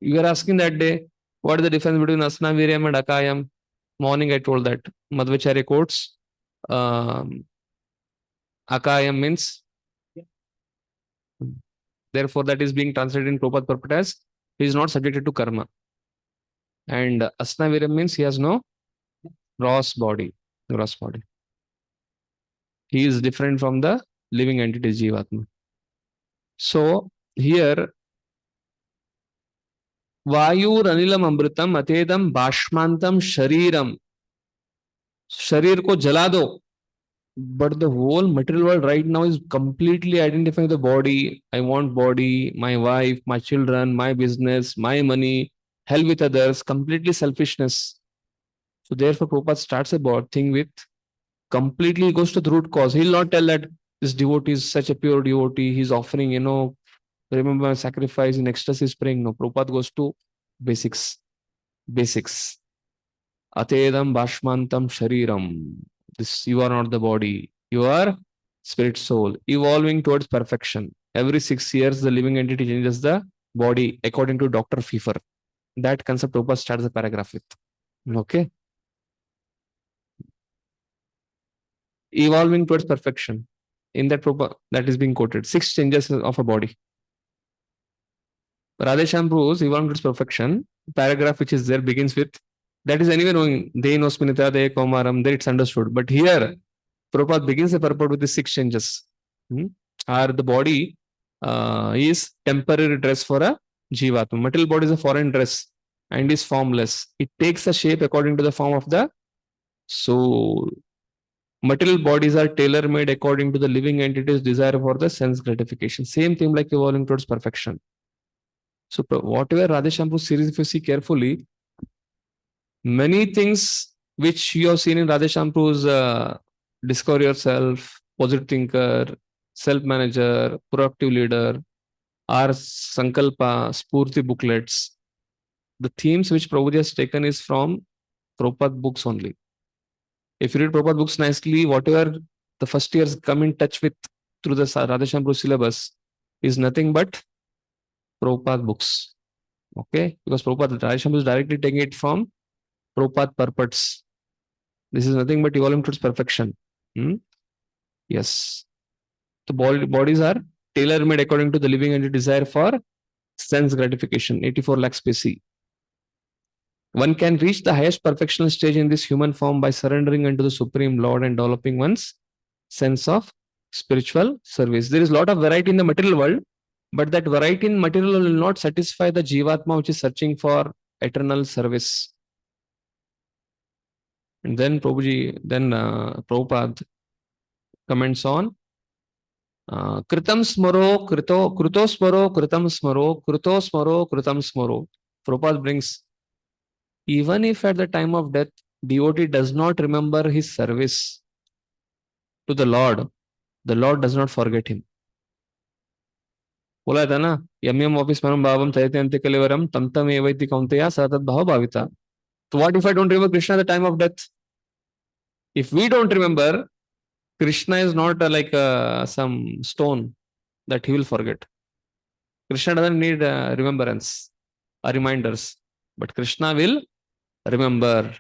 You are asking that day, what is the difference between asna, viryam and akayam? Morning I told that. Madhvacharya quotes, akayam means, therefore that is being translated in Prabhupada purport as, he is not subjected to karma. And asna viryam means he has no gross body. Gross body. He is different from the living entity Jivatma. So here, Vayur anilam amritam atedam bashmantam shariram. शरीर को जला दो. But the whole material world right now is completely identifying the body. I want body, my wife, my children, my business, my money, hell with others, completely selfishness. So therefore, Prabhupada starts a thing with completely goes to the root cause. He'll not tell that this devotee is such a pure devotee. He's offering, remember sacrifice in ecstasy is praying. No, Prabhupada goes to basics. Basics. Atedam bashmantam shariram. This, you are not the body. You are spirit soul. Evolving towards perfection. Every 6 years, the living entity changes the body according to Dr. Pfeiffer. That concept Prabhupada starts the paragraph with. Okay. Evolving towards perfection. In that Prabhupada, that is being quoted. 6 changes of a body. Radheshyam proves evolving towards perfection. Paragraph which is there begins with, that is anyway knowing, they know Sminita, they Komaram, there it's understood. But here, Prabhupada begins the purport with the 6 changes. Or the body is temporary dress for a Jivatma. Material body is a foreign dress and is formless. It takes a shape according to the form of the soul. Material bodies are tailor-made according to the living entity's desire for the sense gratification. Same thing like evolving towards perfection. So whatever Radheshyam series, if you see carefully, many things which you have seen in Radheshyam Discover Yourself, Positive Thinker, Self-Manager, Proactive Leader, or Sankalpa, Spurti booklets, the themes which Prabhuji has taken is from Prabhupada books only. If you read Prabhupada books nicely, whatever the first years come in touch with through the Radheshyam syllabus is nothing but Prabhupada books. Okay? Because Prabhupada, Radheshyam is directly taking it from Prabhupada purports. This is nothing but evolving towards perfection. Yes. The bodies are tailor-made according to the living entity desire for sense gratification. 84 lakh specie. One can reach the highest perfectional stage in this human form by surrendering unto the Supreme Lord and developing one's sense of spiritual service. There is a lot of variety in the material world, but that variety in material will not satisfy the Jivatma which is searching for eternal service. And then Prabhupada comments on Kritam smaro, kruto smaro, kritam smaro, kruto smaro, kritam smaro. Prabhupada brings, even if at the time of death, devotee does not remember his service to the Lord does not forget him. बोला था ना, यम्यम office परम भावम तयते अंत्य कलेवरम तम तम एवैति कौंतेया सतत भाव भाविता. So what if I don't remember Krishna at the time of death? If we don't remember, Krishna is not like some stone that he will forget. Krishna doesn't need remembrance or reminders, but Krishna will remember.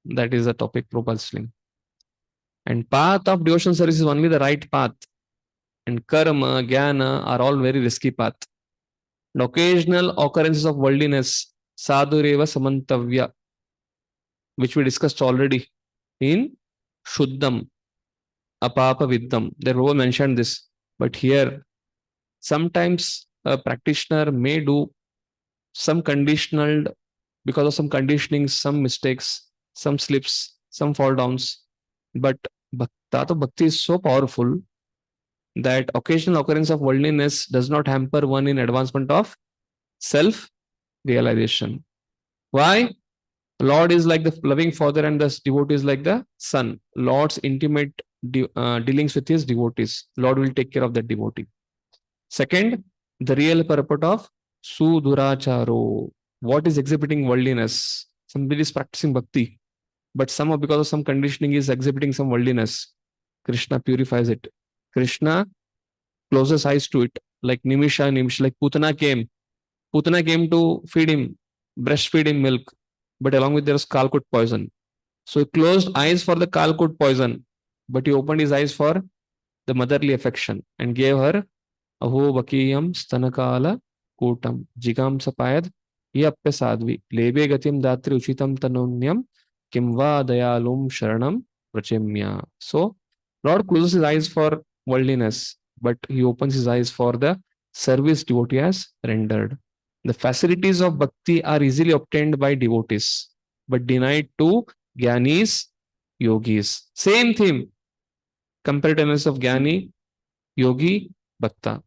That is the topic Prabhupada sling. And path of devotion service is only the right path. And karma, jnana are all very risky path. And occasional occurrences of worldliness, sadhureva samantavya, which we discussed already in Shuddham, Apapa Viddham. There Prabhupada mentioned this. But here, sometimes a practitioner may do some conditional, because of some conditioning, some mistakes, some slips, some fall downs. But Bhakti is so powerful that occasional occurrence of worldliness does not hamper one in advancement of self-realization. Why? Lord is like the loving father and the devotee is like the son. Lord's intimate dealings with his devotees. Lord will take care of that devotee. Second, the real purport of Suduracharo. What is exhibiting worldliness? Somebody is practicing bhakti, but somehow because of some conditioning is exhibiting some worldliness. Krishna purifies it. Krishna closes eyes to it. Like Nimisha, like Putana came. Putana came to feed him, breastfeed him milk, but along with there was Kalkut poison. So he closed eyes for the Kalkut poison, but he opened his eyes for the motherly affection and gave her Aho Vakiyam Stanakala Kutam Jigam Sapayad Yappe Sadvi Lebe Gatim Datri Uchitam Tanunyam Kimva Dayalum Sharanam Prachemya. So Lord closes his eyes for worldliness, but he opens his eyes for the service devotee has rendered. The facilities of bhakti are easily obtained by devotees, but denied to Gyanis, Yogis. Same theme. Comparatveness of Gyani, Yogi, Bhakta.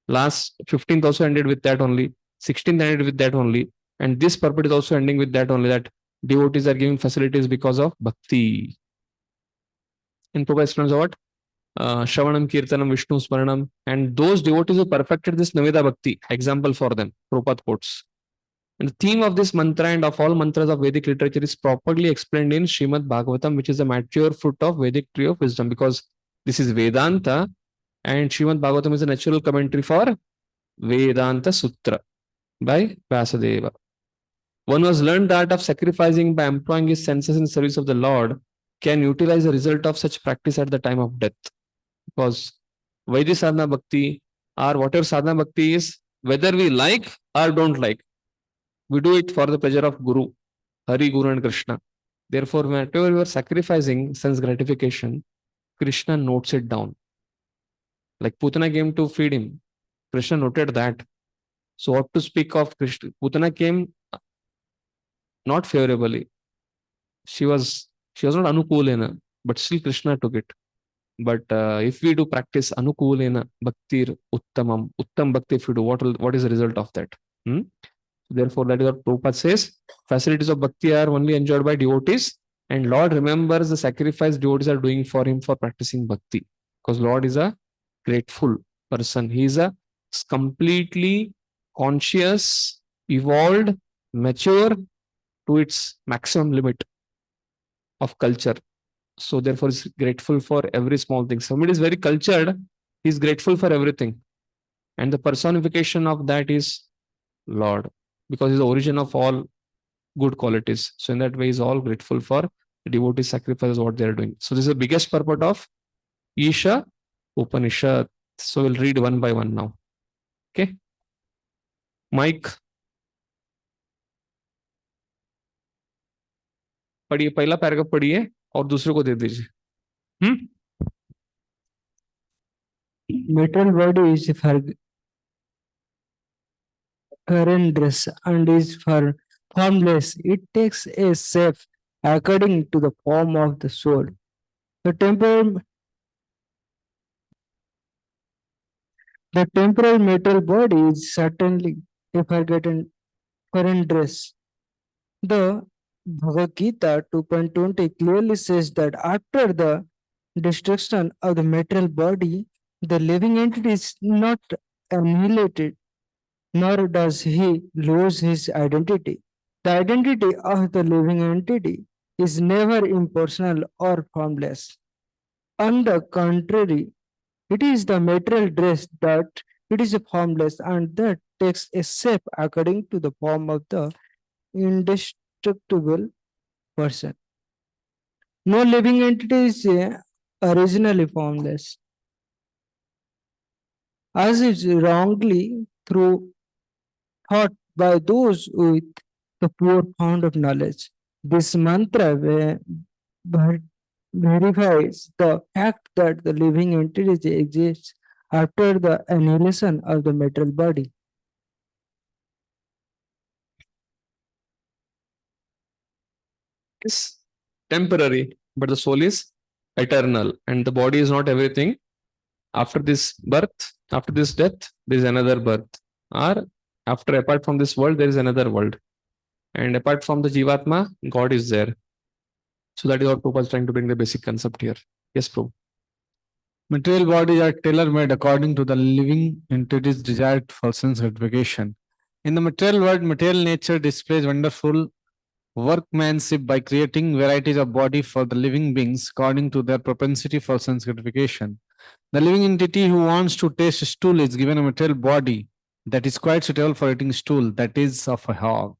Last 15th also ended with that only. 16th ended with that only. And this purport is also ending with that only, that devotees are giving facilities because of bhakti. In Prabhupada explains what? Shravanam, Kirtanam, Vishnu Smaranam. And those devotees who perfected this Naveda Bhakti, example for them, Prabhupada quotes. And the theme of this mantra and of all mantras of Vedic literature is properly explained in Srimad Bhagavatam, which is the mature fruit of Vedic tree of wisdom, because this is Vedanta and Srimad Bhagavatam is a natural commentary for Vedanta Sutra by Vyasadeva. One who has learned the art of sacrificing by employing his senses in service of the Lord can utilize the result of such practice at the time of death. Because Vaidhi Sadhana Bhakti or whatever Sadhana Bhakti is, whether we like or don't like, we do it for the pleasure of Guru, Hari, Guru and Krishna. Therefore, whenever you are sacrificing sense gratification, Krishna notes it down. Like Putana came to feed him. Krishna noted that. So what to speak of Krishna? Putana came not favorably. She was not anukulena, but still Krishna took it. But if we do practice anukulena bhaktir uttamam, uttam bhakti, if you do, what is the result of that? Therefore, that is what Prabhupada says. Facilities of bhakti are only enjoyed by devotees, and Lord remembers the sacrifice devotees are doing for him for practicing bhakti. Because Lord is a grateful person. He is a completely conscious, evolved, mature to its maximum limit of culture. So therefore, he's grateful for every small thing. Somebody is very cultured, he's grateful for everything. And the personification of that is Lord, because he's the origin of all good qualities. So in that way, he's all grateful for the devotee sacrifices, what they're doing. So this is the biggest purport of Isha Upanishad. So we'll read one by one now. Okay. Mike. पढ़िए, पहला paragraph पढ़िए और दूसरे को दे दीजिए. Material body is for dress and is for formless. It takes a shape according to the form of the soul. The temporal material body is certainly a forgotten dress. The Bhagavad Gita 2.20 clearly says that after the destruction of the material body, the living entity is not annihilated, nor does he lose his identity. The identity of the living entity is never impersonal or formless. On the contrary, it is the material dress that it is formless and that takes a shape according to the form of the indestructible person. No living entity is originally formless. As is wrongly through thought by those with the poor fount of knowledge. This mantra verifies the fact that the living entity exists after the annihilation of the material body. Is temporary, but the soul is eternal, and the body is not everything. After this birth, after this death, there is another birth, or after, apart from this world, there is another world, and apart from the Jivatma, God is there. So that is what Prabhupada is trying to bring the basic concept here. Yes, Prabhu. Material bodies are tailor-made according to the living entity's desired for sense gratification. In the material world, material nature displays wonderful workmanship by creating varieties of body for the living beings according to their propensity for sense gratification. The living entity who wants to taste stool is given a material body that is quite suitable for eating stool, that is of a hog.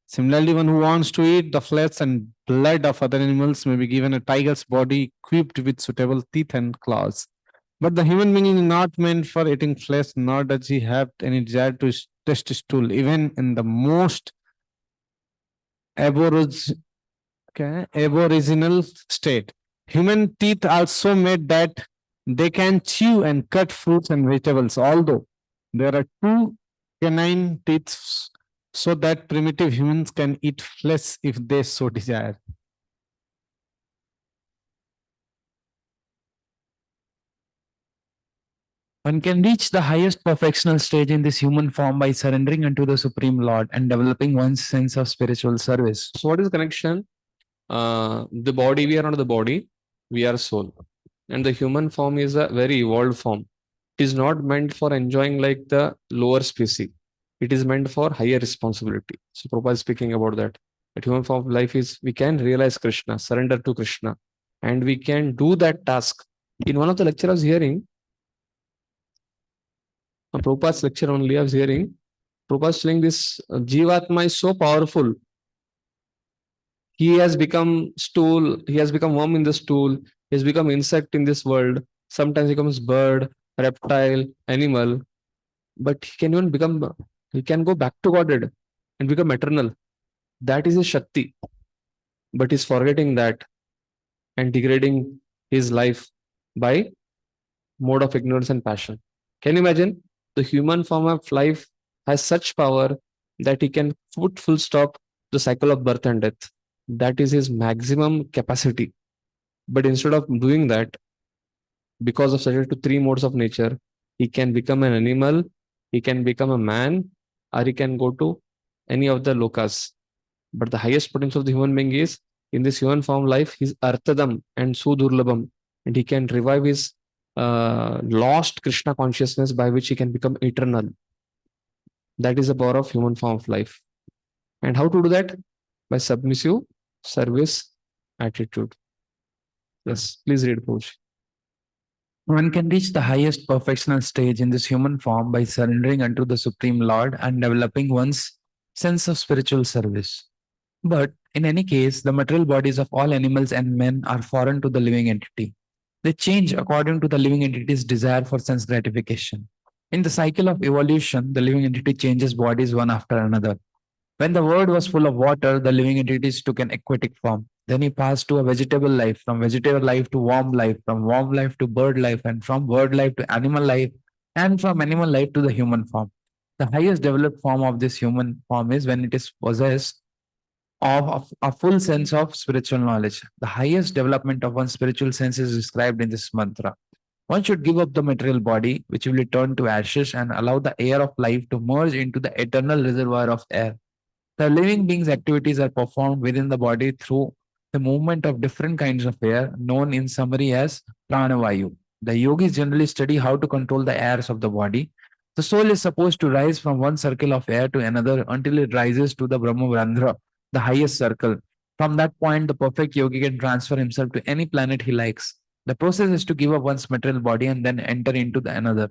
Similarly, one who wants to eat the flesh and blood of other animals may be given a tiger's body equipped with suitable teeth and claws. But the human being is not meant for eating flesh, nor does he have any desire to taste stool, even in the most aboriginal state. Human teeth are so made that they can chew and cut fruits and vegetables, although there are two canine teeth so that primitive humans can eat flesh if they so desire. One can reach the highest perfectional stage in this human form by surrendering unto the Supreme Lord and developing one's sense of spiritual service. So what is the connection? The body, we are not the body, we are soul. And the human form is a very evolved form. It is not meant for enjoying like the lower species. It is meant for higher responsibility. So Prabhupada is speaking about that. That human form of life is we can realize Krishna, surrender to Krishna, and we can do that task. In one of the lecture I was hearing, Prabhupada's lecture only I was hearing, Prabhupada saying this Jivatma is so powerful. He has become stool, he has become worm in the stool, he has become insect in this world. Sometimes he becomes bird, reptile, animal, but he can even become, he can go back to Godhead and become eternal. That is his Shakti. But he's forgetting that and degrading his life by mode of ignorance and passion. Can you imagine? The human form of life has such power that he can put full stop the cycle of birth and death. That is his maximum capacity. But instead of doing that, because of subject to three modes of nature, he can become an animal, he can become a man, or he can go to any of the lokas. But the highest potential of the human being is in this human form life, he's arthadam and sudurlabam, and he can revive his lost Krishna consciousness by which he can become eternal. That is the power of human form of life. And how to do that? By submissive service attitude. Yes, please read, Pooja. One can reach the highest perfectional stage in this human form by surrendering unto the Supreme Lord and developing one's sense of spiritual service. But in any case, the material bodies of all animals and men are foreign to the living entity. They change according to the living entity's desire for sense gratification. In the cycle of evolution, the living entity changes bodies one after another. When the world was full of water, the living entities took an aquatic form. Then he passed to a vegetable life, from vegetable life to worm life, from worm life to bird life, and from bird life to animal life, and from animal life to the human form. The highest developed form of this human form is when it is possessed of a full sense of spiritual knowledge. The highest development of one's spiritual sense is described in this mantra. One should give up the material body, which will turn to ashes, and allow the air of life to merge into the eternal reservoir of air. The living being's activities are performed within the body through the movement of different kinds of air, known in summary as pranavayu. The yogis generally study how to control the airs of the body. The soul is supposed to rise from one circle of air to another until it rises to the Brahmarandhra, the highest circle. From that point, the perfect yogi can transfer himself to any planet he likes. The process is to give up one's material body and then enter into the another.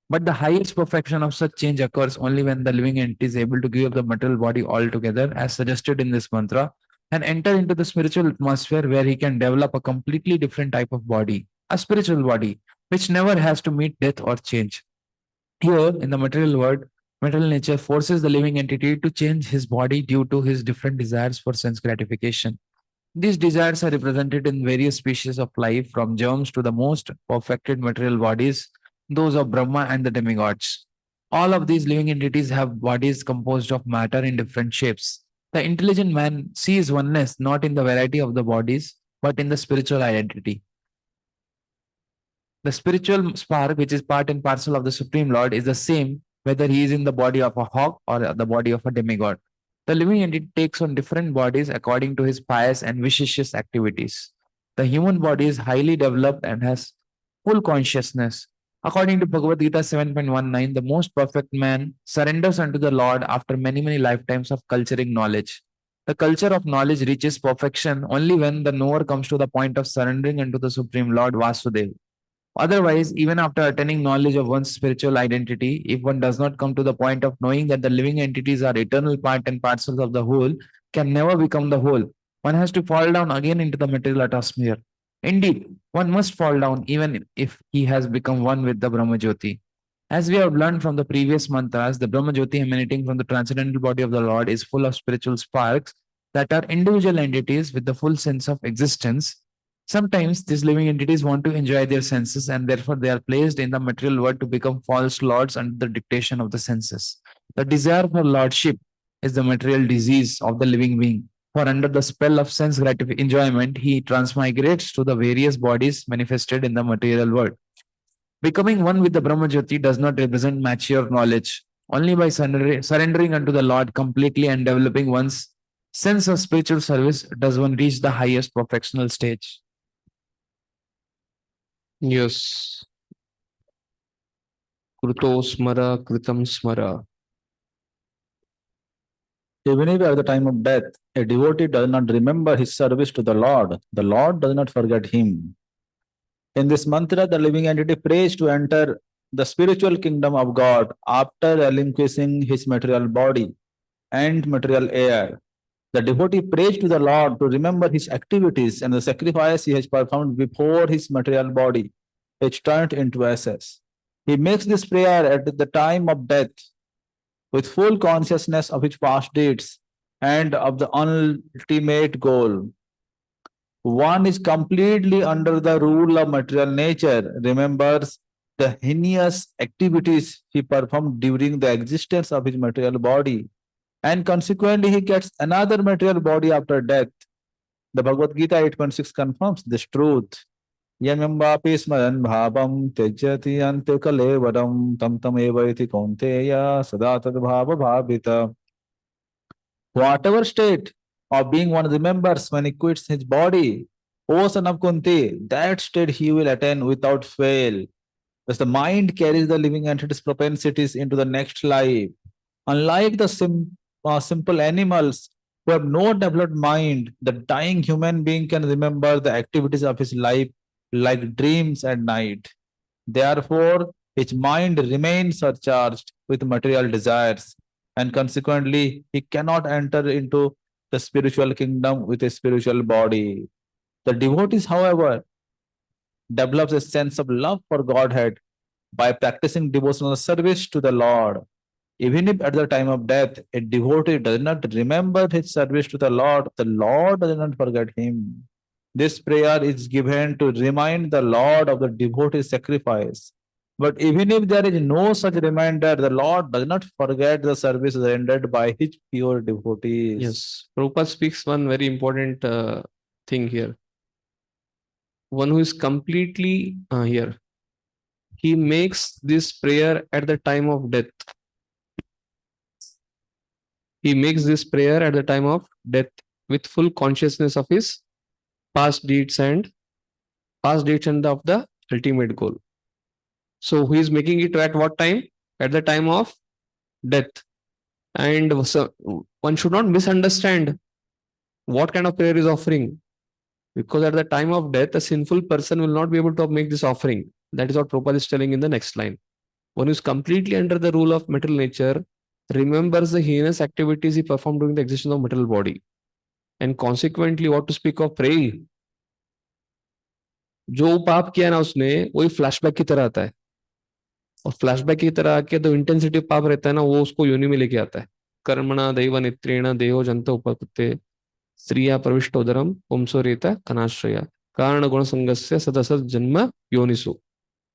But the highest perfection of such change occurs only when the living entity is able to give up the material body altogether, as suggested in this mantra, and enter into the spiritual atmosphere where he can develop a completely different type of body, a spiritual body, which never has to meet death or change. Here, in the material world, material nature forces the living entity to change his body due to his different desires for sense gratification. These desires are represented in various species of life, from germs to the most perfected material bodies, those of Brahma and the demigods. All of these living entities have bodies composed of matter in different shapes. The intelligent man sees oneness not in the variety of the bodies, but in the spiritual identity. The spiritual spark, which is part and parcel of the Supreme Lord, is the same whether he is in the body of a hawk or the body of a demigod. The living entity takes on different bodies according to his pious and vicious activities. The human body is highly developed and has full consciousness. According to Bhagavad Gita 7.19, the most perfect man surrenders unto the Lord after many, many lifetimes of culturing knowledge. The culture of knowledge reaches perfection only when the knower comes to the point of surrendering unto the Supreme Lord Vasudeva. Otherwise, even after attaining knowledge of one's spiritual identity, if one does not come to the point of knowing that the living entities are eternal part and parcels of the whole, can never become the whole. One has to fall down again into the material atmosphere. Indeed, one must fall down even if he has become one with the Brahmajyoti. As we have learned from the previous mantras, the Brahmajyoti emanating from the transcendental body of the Lord is full of spiritual sparks that are individual entities with the full sense of existence. Sometimes these living entities want to enjoy their senses and therefore they are placed in the material world to become false lords under the dictation of the senses. The desire for lordship is the material disease of the living being. For under the spell of sense enjoyment, he transmigrates to the various bodies manifested in the material world. Becoming one with the Brahmajyoti does not represent mature knowledge. Only by surrendering unto the Lord completely and developing one's sense of spiritual service does one reach the highest perfectional stage. Yes. Kruto smara, kritam smara. Even if at the time of death, a devotee does not remember his service to the Lord does not forget him. In this mantra, the living entity prays to enter the spiritual kingdom of God after relinquishing his material body and material air. The devotee prays to the Lord to remember his activities and the sacrifice he has performed before his material body is turned into ashes. He makes this prayer at the time of death with full consciousness of his past deeds and of the ultimate goal. One is completely under the rule of material nature, remembers the heinous activities he performed during the existence of his material body, and consequently he gets another material body after death. The Bhagavad Gita 8.6 confirms this truth. Yamambapi smaran bhavam tejyati ante kalevaram tam tam eva iti kaunteya sada tad bhava bhavita. Whatever state of being one remembers when he quits his body, O son of Kunti, that state he will attain without fail. Thus the mind carries the living entity's propensities into the next life. Unlike the simple animals who have no developed mind, the dying human being can remember the activities of his life like dreams at night. Therefore, his mind remains surcharged with material desires, and consequently, he cannot enter into the spiritual kingdom with a spiritual body. The devotees, however, develops a sense of love for Godhead by practicing devotional service to the Lord. Even if at the time of death a devotee does not remember his service to the Lord does not forget him. This prayer is given to remind the Lord of the devotee's sacrifice. But even if there is no such reminder, the Lord does not forget the service rendered by his pure devotees. Yes. Prabhupada speaks one very important thing here. One who is completely here. He makes this prayer at the time of death. He makes this prayer at the time of death with full consciousness of his past deeds and of the ultimate goal. So he is making it at what time? At the time of death. And so one should not misunderstand what kind of prayer is offering. Because at the time of death, a sinful person will not be able to make this offering. That is what Prabhupada is telling in the next line. One who is completely under the rule of material nature remembers the heinous activities he performed during the existence of material body. And consequently, what to speak of praying? जो पाप किया ना उसने वही flashback की तरह आता है और फ्लैशबैक की तरह आके तो इंटेंसिटी पाप रहता है ना वो उसको योनि में लेके आता है कर्मणा दैव नित्रेण देहो जंत उपपत्ते स्त्रिया प्रविष्ट उदरम पुंसो रेता कनाश्रया कारण गुण संगस्य सदसद जन्म योनिसु.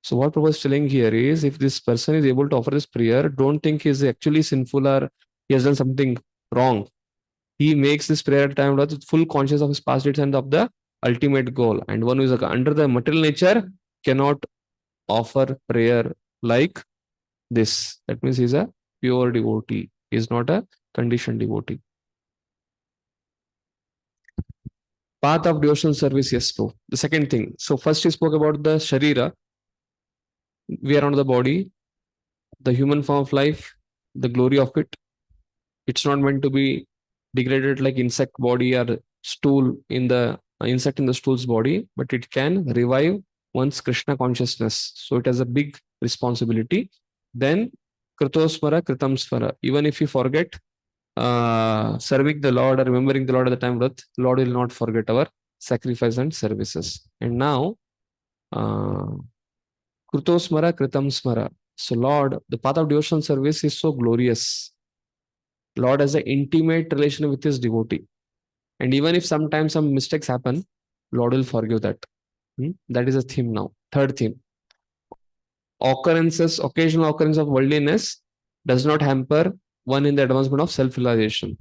So what Prabhupada is telling here is if this person is able to offer this prayer, don't think he is actually sinful or he has done something wrong. He makes this prayer at time with full conscious of his past deeds and of the ultimate goal. And one who is under the material nature cannot offer prayer like this. That means he is a pure devotee. He is not a conditioned devotee. Path of devotional service, yes, bro. The second thing. So first he spoke about the Sharira. We are on the body, the human form of life, the glory of it. It's not meant to be degraded like insect body or stool in the insect in the stool's body, but it can revive one's Krishna consciousness. So it has a big responsibility. Then Kritosmara Kritam Smara. Even if you forget serving the Lord or remembering the Lord at the time of birth, Lord will not forget our sacrifice and services. And now Krutosmara Kritam Smara. So Lord, the path of devotional service is so glorious. Lord has an intimate relation with his devotee. And even if sometimes some mistakes happen, Lord will forgive that. That is a theme now. Third theme. Occasional occurrence of worldliness does not hamper one in the advancement of self-realization.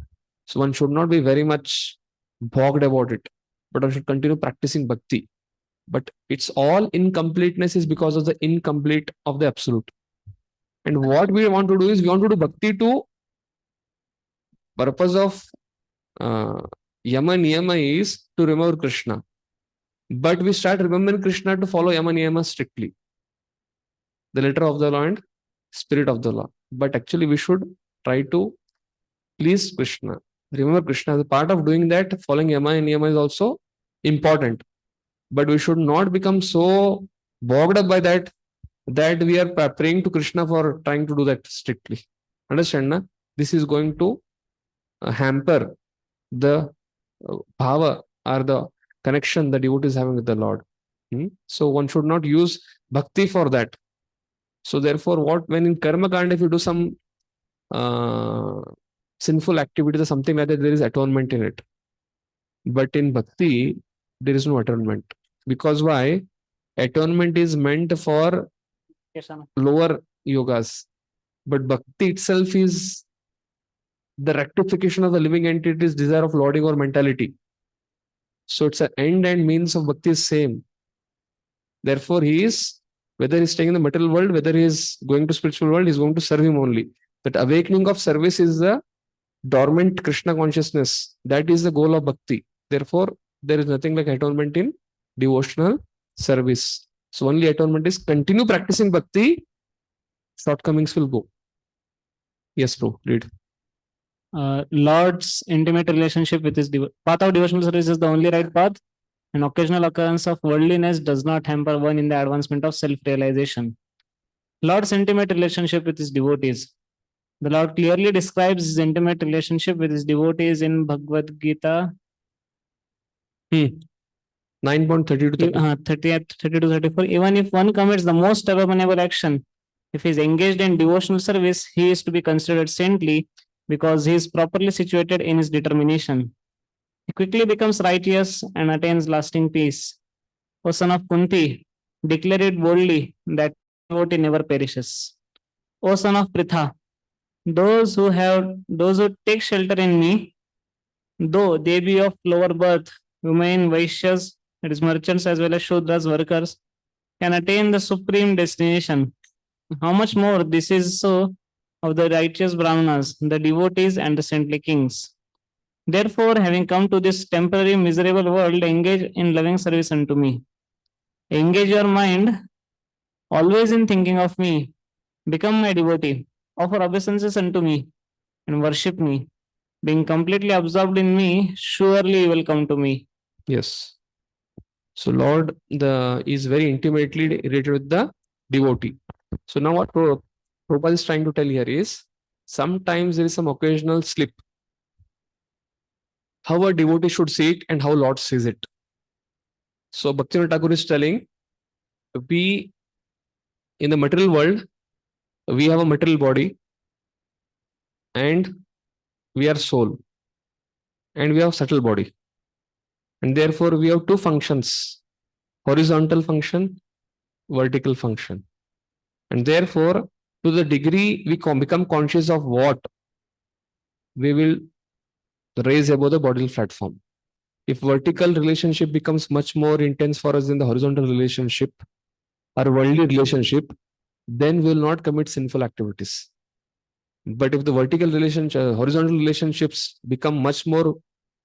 So one should not be very much bogged about it, but one should continue practicing bhakti. But its all incompleteness is because of the incomplete of the absolute. And what we want to do is we want to do bhakti to purpose of yama niyama is to remember Krishna. But we start remembering Krishna to follow yama niyama strictly. The letter of the law and spirit of the law. But actually we should try to please Krishna. Remember Krishna. As a part of doing that, following yama and niyama is also important. But we should not become so bogged up by that we are praying to Krishna for trying to do that strictly. Understand, na? This is going to hamper the bhava or the connection the devotee is having with the Lord. So one should not use bhakti for that. So therefore, when in karma kanda, if you do some sinful activities or something like that, there is atonement in it. But in bhakti, there is no atonement. Because why? Atonement is meant for lower yogas. But bhakti itself is the rectification of the living entity's desire of lording or mentality. So it's an end and means of bhakti is same. Therefore, whether he's staying in the material world, whether he's going to spiritual world, he's going to serve him only. That awakening of service is the dormant Krishna consciousness. That is the goal of bhakti. Therefore, there is nothing like atonement in devotional service. So only atonement is continue practicing bhakti, shortcomings will go. Yes, bro, read. Lord's intimate relationship with his path of devotional service is the only right path, and occasional occurrence of worldliness does not hamper one in the advancement of self-realization. Lord's intimate relationship with his devotees. The Lord clearly describes his intimate relationship with his devotees in Bhagavad Gita 9.30 to 34. Even if one commits the most abominable action, if he is engaged in devotional service, he is to be considered saintly because he is properly situated in his determination. He quickly becomes righteous and attains lasting peace. O son of Kunti, declare it boldly that devotee never perishes. O son of Pritha, those who take shelter in me, though they be of lower birth, women, Vaishyas, that is merchants as well as Shudras, workers, can attain the supreme destination. How much more this is so of the righteous Brahmanas, the devotees and the saintly kings. Therefore, having come to this temporary miserable world, engage in loving service unto me. Engage your mind always in thinking of me. Become my devotee. Offer obeisances unto me and worship me. Being completely absorbed in me, surely you will come to me. Yes. So Lord is very intimately related with the devotee. So now what Prabhupada is trying to tell here is, sometimes there is some occasional slip. How a devotee should see it and how Lord sees it. So Bhaktivinoda Thakur is telling, we in the material world, we have a material body and we are soul and we have subtle body. And therefore we have two functions, horizontal function, vertical function. And therefore, to the degree we become conscious of what, we will raise above the bodily platform. If vertical relationship becomes much more intense for us than the horizontal relationship or worldly relationship, then we will not commit sinful activities. But if the vertical relationship, horizontal relationships become much more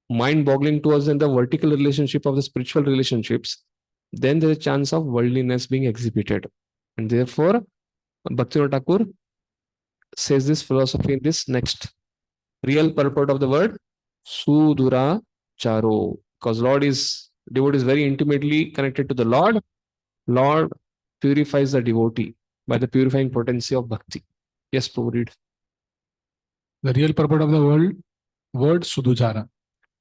mind-boggling to us than the vertical relationship of the spiritual relationships, then there is a chance of worldliness being exhibited. And therefore, Bhaktivinoda Thakur says this philosophy in this next. Real purport of the word, Sudura Charo. Because devotee is very intimately connected to the Lord. Lord purifies the devotee by the purifying potency of bhakti. Yes, Prabhu, read. The real purport of the word Sudhuchara.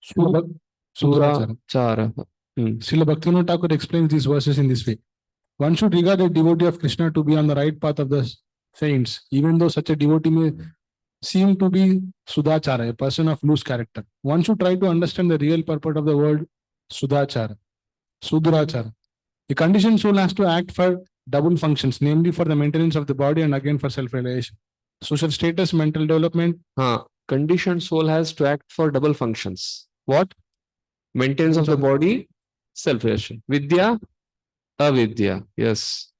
Sudhurachara. Chara. Srila Bhaktivinoda Thakur explains these verses in this way. One should regard a devotee of Krishna to be on the right path of the saints, even though such a devotee may seem to be Sudhachara, a person of loose character. One should try to understand the real purport of the word Sudhachara, Sudhurachara. A conditioned soul has to act for double functions, namely for the maintenance of the body and again for self-realization. Social status, mental development. Conditioned soul has to act for double functions. What? Maintenance of the body, self-realization. Vidya, avidya. Yes.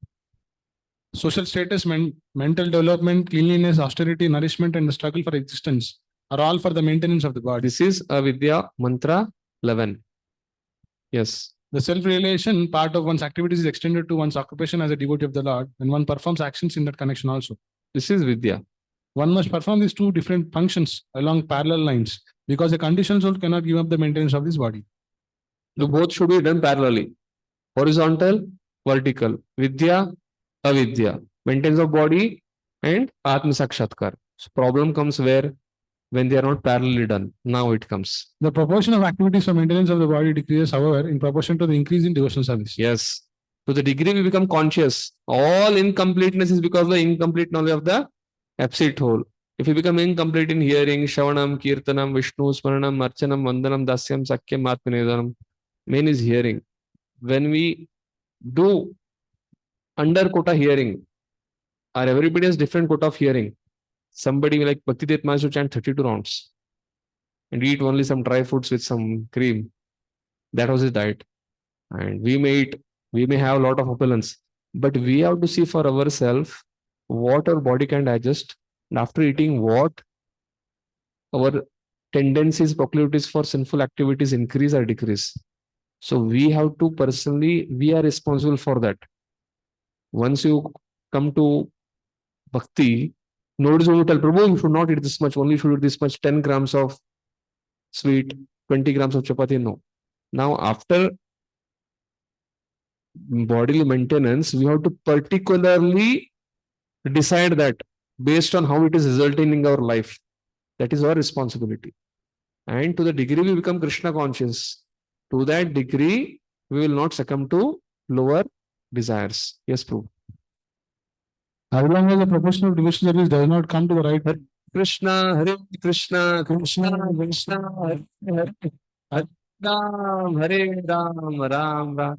Social status, mental development, cleanliness, austerity, nourishment, and the struggle for existence are all for the maintenance of the body. This is avidya mantra 11. Yes. The self-realization part of one's activities is extended to one's occupation as a devotee of the Lord, and one performs actions in that connection also. This is vidya. One must perform these two different functions along parallel lines because a conditioned soul cannot give up the maintenance of this body. So both should be done parallelly. Horizontal, vertical. Vidya, avidya. Maintenance of body and atma sakshatkar. So problem comes when they are not parallelly done. Now it comes. The proportion of activities for maintenance of the body decreases, however, in proportion to the increase in devotional service. Yes. To the degree we become conscious, all incompleteness is because of the incomplete knowledge of the absolute whole. If we become incomplete in hearing, Shavanam, Kirtanam, Vishnu, Smaranam, Archanam, Vandanam, Dasyam, Sakyam, Atmanedanam, main is hearing. When we do under quota hearing, or everybody has different quota of hearing. Somebody like Bhakti Tet Maharaj to chant 32 rounds and eat only some dry foods with some cream. That was his diet. And we may have a lot of opulence, but we have to see for ourselves what our body can digest, and after eating what our tendencies, proclivities for sinful activities increase or decrease. So we have to personally, we are responsible for that. Once you come to bhakti, nobody is going to tell Prabhu, you should not eat this much, only you should eat this much, 10 grams of sweet, 20 grams of chapati. No. Now, after bodily maintenance, we have to particularly decide that based on how it is resulting in our life. That is our responsibility. And to the degree we become Krishna conscious, to that degree, we will not succumb to lower desires. Yes, Prabhu. As long as the proportion of devotional service does not come to the right Krishna, Hare Krishna, Krishna, Krishna, Hare Ram, Ram, Ram.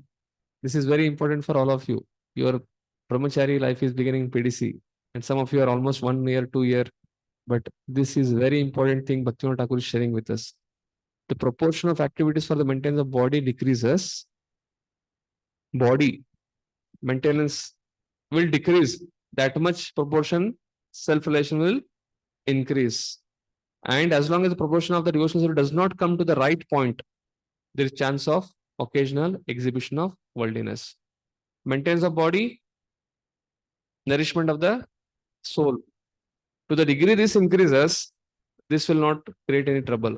This is very important for all of you. Your brahmachari life is beginning PDC, and some of you are almost 1 year, 2 year. But this is very important thing Bhaktivinoda Thakur is sharing with us. The proportion of activities for the maintenance of body decreases. Body maintenance will decrease. That much proportion self-relation will increase. And as long as the proportion of the devotional service does not come to the right point, there is chance of occasional exhibition of worldliness. Maintenance of body, nourishment of the soul. To the degree this increases, this will not create any trouble.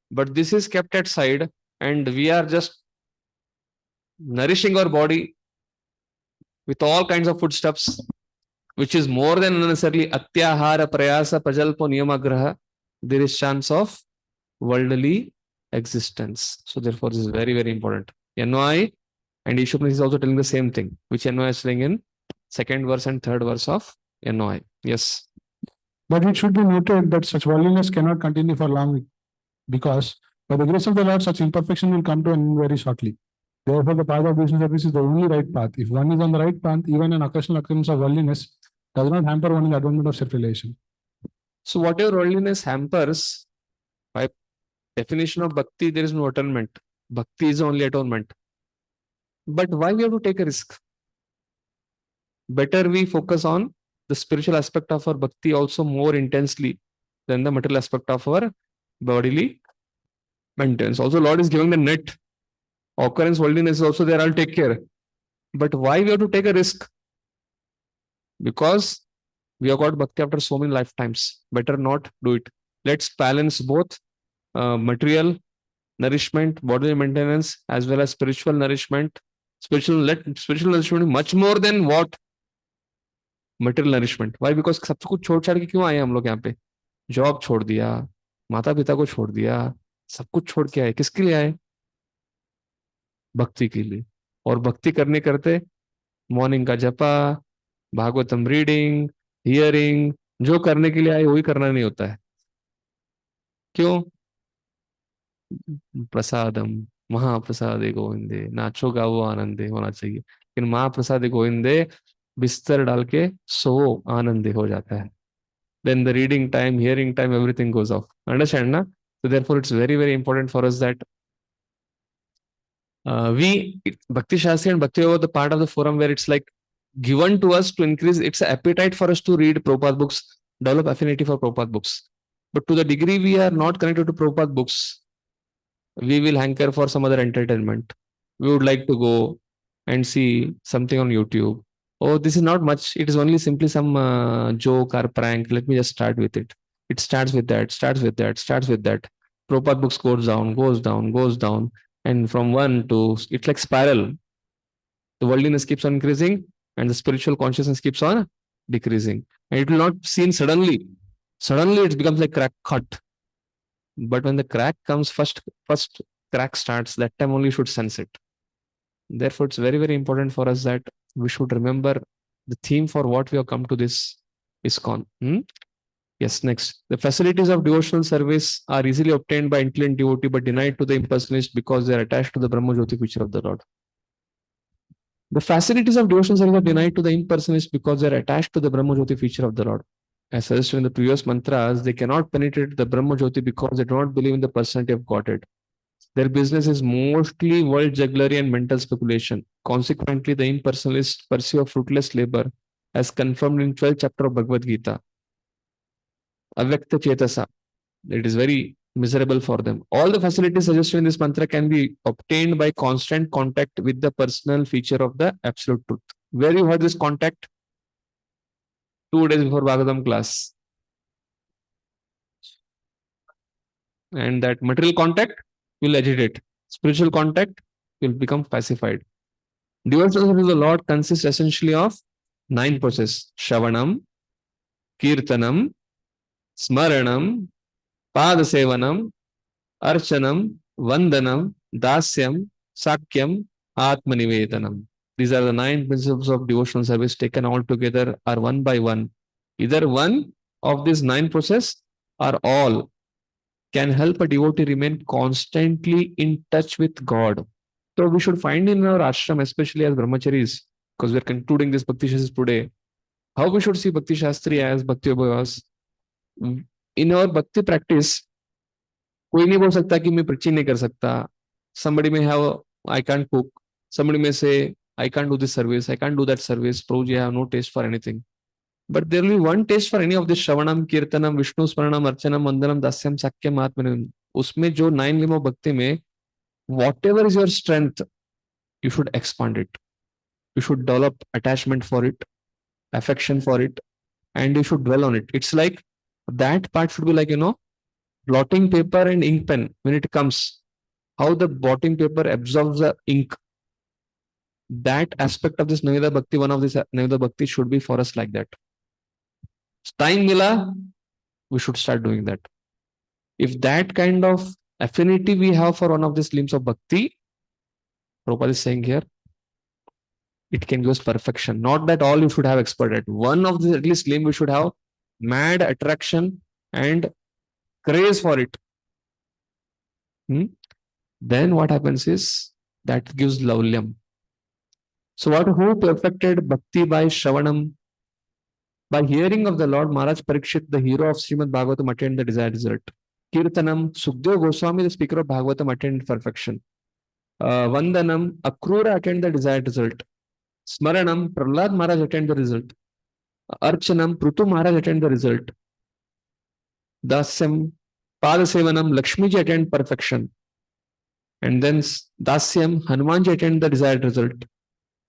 But this is kept at side and we are just nourishing our body with all kinds of foodstuffs, which is more than necessarily atyahara, prayasa, prajalpo, niyamagraha. There is chance of worldly existence. So therefore, this is very, very important. NY and Ishupnis is also telling the same thing, which NY is saying in 2nd verse and 3rd verse of NY. Yes. But it should be noted that such worldliness cannot continue for long because by the grace of the Lord, such imperfection will come to an end very shortly. Therefore, the path of devotional service is the only right path. If one is on the right path, even an occasional occurrence of worldliness does not hamper one in the advancement of self-realization. So whatever worldliness hampers, by definition of bhakti, there is no atonement. Bhakti is only atonement. But why we have to take a risk? Better we focus on the spiritual aspect of our bhakti also more intensely than the material aspect of our bodily maintenance. Also, Lord is giving the net. Occurrence, worldliness is also there. I'll take care. But why we have to take a risk? Because we have got bhakti after so many lifetimes. Better not do it. Let's balance both material nourishment, bodily maintenance, as well as spiritual nourishment. Spiritual nourishment much more than what material nourishment. Why? Because सब कुछ छोड़ छाड़ के क्यों आए हम लोग यहाँ पे? जॉब छोड़ दिया, माता पिता को छोड़ दिया, सब कुछ छोड़ के आए. किसके लिए आए? भक्ति के लिए. और भक्ति करने करते मॉर्निंग का जपा, भागवतम रीडिंग, हियरिंग, जो करने के लिए आए वही करना नहीं होता है. क्यों? प्रसादम महाप्रसादे गोविंदे, नाचो गावो आनंदे होना चाहिए. लेकिन महाप्रसादे गोविंदे बिस्तर डाल के सो आनंदे हो जाता है. Then the reading time, hearing time, everything goes off. Understand, na? So therefore, it's very, very important for us that Bhakti Shastri and Bhakti Yoga, the part of the forum where it's like given to us to increase its appetite for us to read Prabhupada books, develop affinity for Prabhupada books. But to the degree we are not connected to Prabhupada books, we will hanker for some other entertainment. We would like to go and see something on YouTube. Oh, this is not much. It is only simply some joke or prank. Let me just start with it. It starts with that, starts with that, starts with that. Prabhupada books goes down, goes down, goes down. And from one to, it's like spiral. The worldliness keeps on increasing and the spiritual consciousness keeps on decreasing. And it will not seen suddenly. Suddenly it becomes like crack cut. But when the crack comes, first crack starts, that time only you should sense it. Therefore, it's very, very important for us that we should remember the theme for what we have come to this ISKCON. Yes, next. The facilities of devotional service are easily obtained by intelligent devotee but denied to the impersonalist because they are attached to the Brahma Jyoti feature of the Lord. The facilities of devotional service are denied to the impersonalist because they are attached to the Brahma Jyoti feature of the Lord. As suggested in the previous mantras, they cannot penetrate the Brahma Jyoti because they do not believe in the personality of Godhead. Their business is mostly world jugglery and mental speculation. Consequently, the impersonalists pursue a fruitless labor, as confirmed in 12th chapter of Bhagavad Gita. Avyakta Chetasa. It is very miserable for them. All the facilities suggested in this mantra can be obtained by constant contact with the personal feature of the absolute truth. Where you heard this contact? 2 days before Bhagavatam class. And that material contact will agitate. Spiritual contact will become pacified. Devotional service of the Lord consists essentially of 9 processes: Shavanam, Kirtanam, Smaranam, Padasevanam, Archanam, Vandanam, Dasyam, Sakyam, Atmanivedanam. These are the 9 principles of devotional service taken all together are one by one. Either one of these 9 processes or all can help a devotee remain constantly in touch with God. So we should find in our ashram, especially as brahmacharis, because we are concluding this Bhakti Shastri today, how we should see Bhakti Shastri as Bhakti Yogas. In our Bhakti practice, कोई नहीं बोल सकता कि मैं preaching नहीं कर सकता. Somebody may have, I can't cook. Somebody may say, I can't do this service, I can't do that service. Prabhuji, I have no taste for anything. But there will be one taste for any of this Shravanam, Kirtanam, Vishnu Smaranam, Archanam, Vandanam, Dasyam, Sakyam, Atmanam. उसमें जो 9 limb of bhakti में, whatever is your strength, you should expand it. You should develop attachment for it, affection for it, and you should dwell on it. It's like that part should be like, blotting paper and ink pen. When it comes, how the blotting paper absorbs the ink. That aspect of this Navida Bhakti, one of this Navida Bhakti should be for us like that. Time mila, we should start doing that. If that kind of affinity we have for one of these limbs of bhakti, Prabhupada is saying here, it can give us perfection. Not that all you should have expert at. One of the at least limb we should have mad attraction and craze for it. Then what happens is that gives laulyam. So who perfected bhakti by Shravanam? By hearing of the Lord, Maharaj Parikshit, the hero of Srimad Bhagavatam, attained the desired result. Kirtanam, Sukdev Goswami, the speaker of Bhagavatam, attained perfection. Vandanam, Akrura attained the desired result. Smaranam, Prahlad Maharaj attained the result. Archanam, Prutu Maharaj attained the result. Dasyam, Padasevanam, Lakshmiji attained perfection. And then Dasyam, Hanumanji attained the desired result.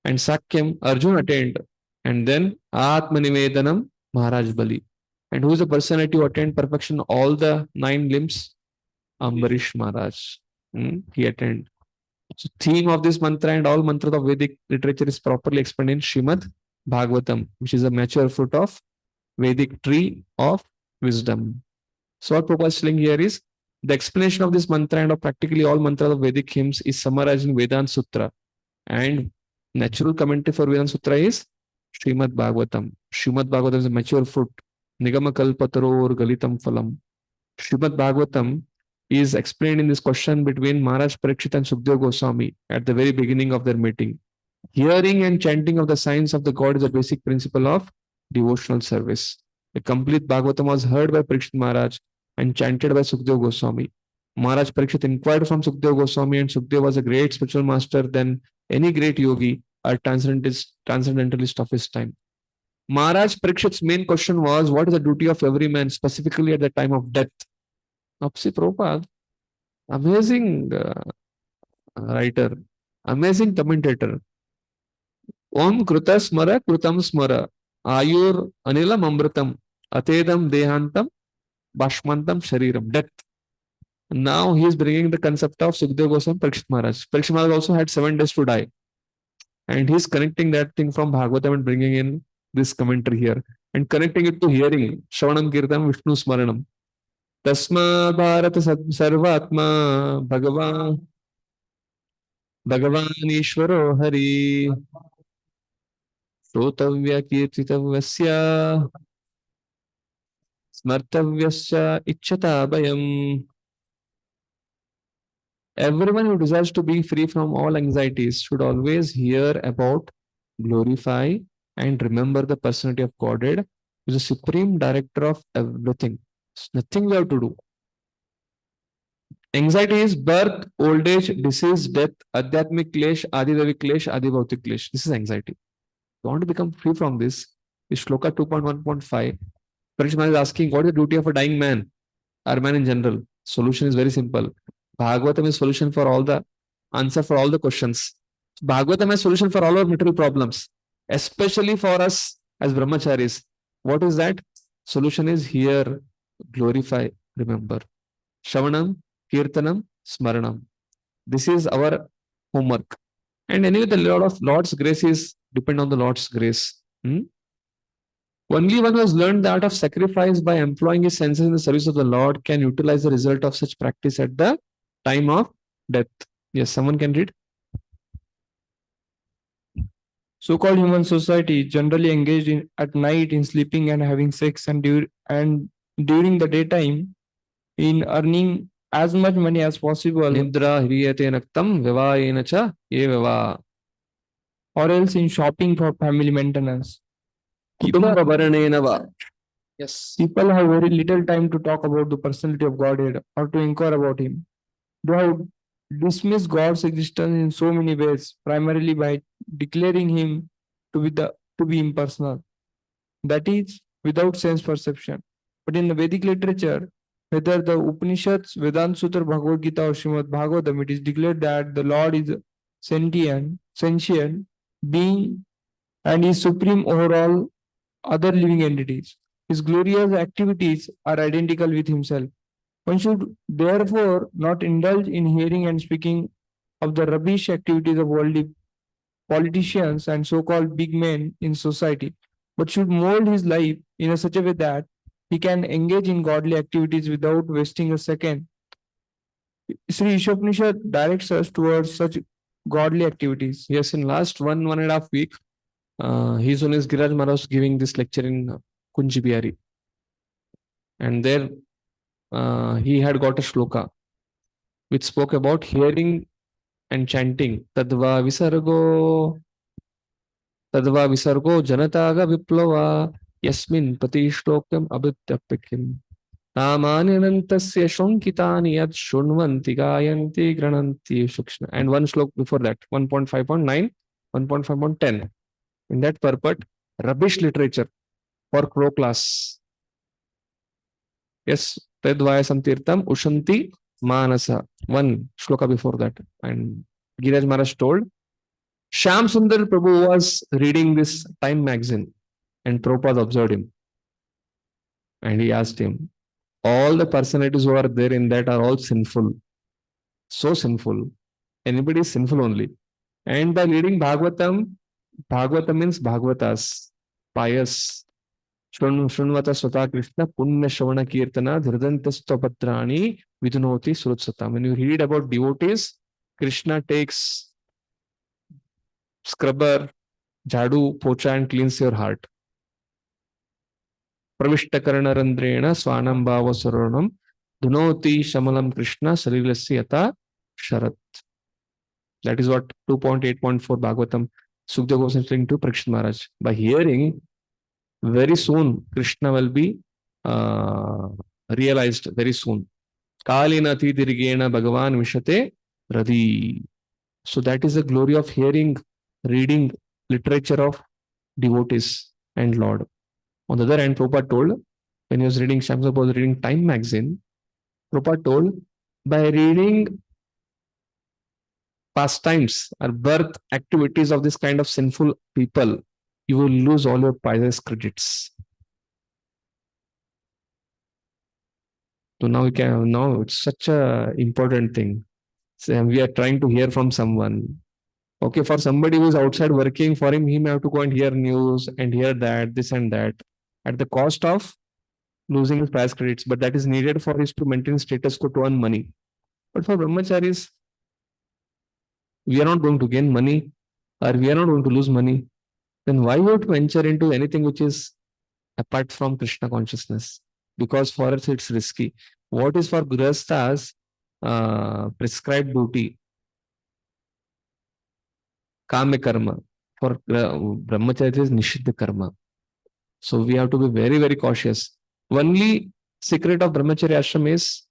And Sakyam, Arjun attained. And then Atmanivedanam, Maharaj Bali. And who is the personality who attained perfection all the 9 limbs? Ambarish Maharaj. He attended. So theme of this mantra and all mantras of Vedic literature is properly explained in Srimad Bhagavatam, which is a mature fruit of Vedic tree of wisdom. So what Prabhupada is saying here is the explanation of this mantra and of practically all mantras of Vedic hymns is summarized in Vedanta Sutra. And natural commentary for Vedanta Sutra is Srimad Bhagavatam. Srimad Bhagavatam is a mature fruit. Nigama kalpataror galitam phalam. Srimad Bhagavatam is explained in this question between Maharaj Parikshit and Sukadeva Goswami at the very beginning of their meeting. Hearing and chanting of the signs of the God is a basic principle of devotional service. The complete Bhagavatam was heard by Parikshit Maharaj and chanted by Sukadeva Goswami. Maharaj Parikshit inquired from Sukadeva Goswami, and Sukadeva was a great spiritual master than any great yogi or transcendentalist of his time. Maharaj Parikshit's main question was, what is the duty of every man, specifically at the time of death? Apsi Prabhupada, amazing writer, amazing commentator. Om Kruta Smara Krutam Smara Ayur Anilam Amritam Atedam Dehantam Bashmantam Shariram. Death. Now he is bringing the concept of Sukadeva Goswami Parikshit Maharaj. Parikshit Maharaj also had 7 days to die. And he is connecting that thing from Bhagavatam and bringing in this commentary here. And connecting it to hearing. Shravanam Kirtam Vishnu Smaranam. Tasma Bharata Sarvatma Bhagavan Ishvaro Hari Shrotavya Kirtitavasya Smartavyasya Ichchata Bhayam. Everyone who desires to be free from all anxieties should always hear about, glorify, and remember the personality of Godhead, who is the supreme director of everything. It's nothing we have to do. Anxiety is birth, old age, disease, death, adhyatmic klesh, adidavi klesh, adibhautik klesh. This is anxiety. You want to become free from this? Is Shloka 2.1.5. Parikshit Maharaj is asking, what is the duty of a dying man or man in general? Solution is very simple. Bhagavatam is solution for all the answer for all the questions. Bhagavatam is solution for all our material problems, especially for us as brahmacharis. What is that? Solution is hear, glorify, remember. Shravanam, Kirtanam, Smaranam. This is our homework. And anyway, the Lord's grace is depend on the Lord's grace. Only one who has learned the art of sacrifice by employing his senses in the service of the Lord can utilize the result of such practice at the time of death. Yes, someone can read. So-called human society generally engaged in at night in sleeping and having sex, and during the daytime in earning as much money as possible. Nidra hriyate naktam vivayena cha ye viva. Or else in shopping for family maintenance. Yes. People have very little time to talk about the personality of Godhead or to inquire about Him. They have dismissed God's existence in so many ways, primarily by declaring Him to be impersonal. That is, without sense perception. But in the Vedic literature, whether the Upanishads, Vedanta Sutra, Bhagavad Gita, or Srimad Bhagavatam, it is declared that the Lord is sentient being and is supreme over all other living entities. His glorious activities are identical with himself. One should therefore not indulge in hearing and speaking of the rubbish activities of worldly politicians and so-called big men in society, but should mold his life in such a way that he can engage in godly activities without wasting a second. Sri Ishopanishad directs us towards such godly activities. Yes, in last 1.5 weeks, His Holiness Giriraj Maharaj was giving this lecture in Kunji Bihari. And there he had got a shloka which spoke about hearing and chanting. Tadva visargo janataga viplava yasmin pati shlokam abhityapikim. Tamanyanantasya shonkitani yad shunvanti gayanti grananti shukshna. And one slok before that, 1.5.9, 1.5.10. In that purport, rubbish literature for crow class. Yes, Tadvayasam Tirtam Ushanti Manasa. One shloka before that. And Giriraj Maharaj told, Shyam Sundar Prabhu was reading this Time magazine and Prabhupada observed him. And he asked him, all the personalities who are there in that are all sinful. So sinful. Anybody is sinful only. And by reading Bhagavatam, Bhagavatam means Bhagavatas, pious. Shrunvata Swata Krishna Punya Shavana Kirtana Dhridantastopatrani Vidunoti Surutsata. When you read about devotees, Krishna takes scrubber, jadu, pocha and cleans your heart. Pravishtakarana Randrena Swanam Bhava Saranam Dhunoti Shamalam Krishna Sarilasya Yata Sharat. That is what 2.8.4 Bhagavatam Sukdev Goswami is saying to Parikshit Maharaj. By hearing, very soon Krishna will be realized very soon. Kalina Dirigena Bhagavan Vishate Radhi. So that is the glory of hearing, reading literature of devotees and Lord. On the other hand, Prabhupada told, when he was reading, Shamsa was reading Time magazine, Prabhupada told, by reading pastimes or birth activities of this kind of sinful people, you will lose all your pious credits. So now it's such a important thing. So we are trying to hear from someone. Okay, for somebody who is outside working, for him, he may have to go and hear news and hear that, this and that, at the cost of losing his pious credits. But that is needed for his to maintain status quo to earn money. But for brahmacharis, we are not going to gain money or we are not going to lose money. Then why would we venture into anything which is apart from Krishna consciousness? Because for us it's risky. What is for grihasthas prescribed duty? Kama karma. For brahmacharya is nishiddha karma. So we have to be very, very cautious. Only secret of brahmacharya ashram is,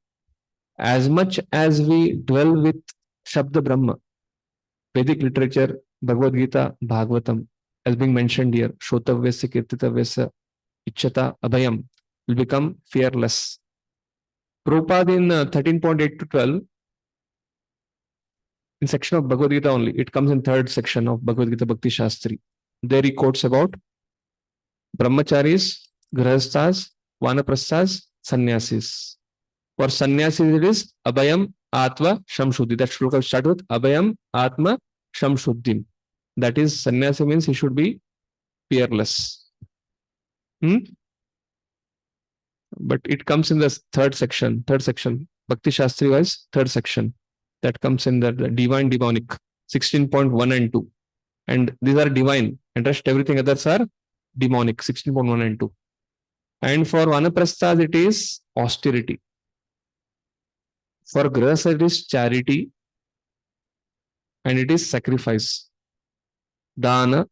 as much as we dwell with Shabda Brahma, Vedic literature, Bhagavad Gita, Bhagavatam, as being mentioned here, Shrotavyasya, Kirtitavyasya, Ichchata, Abhayam, will become fearless. Prabhupada in 13.8 to 12, in section of Bhagavad Gita only, it comes in third section of Bhagavad Gita Bhakti Shastri. There he quotes about brahmacharis, grihasthas, vanaprasthas, sannyasis. For sannyasis it is Abhayam, Atma, Shamshuddhi. That shloka start with Abhayam, Atma, Shamshuddhim. That is, sannyasi means he should be fearless. But it comes in the third section, Bhakti Shastri wise, third section. That comes in the divine demonic, 16.1 and 2. And these are divine, and rest everything others are demonic, 16.1 and 2. And for vanaprasthas, it is austerity. For grihastha, it is charity, and it is sacrifice, dana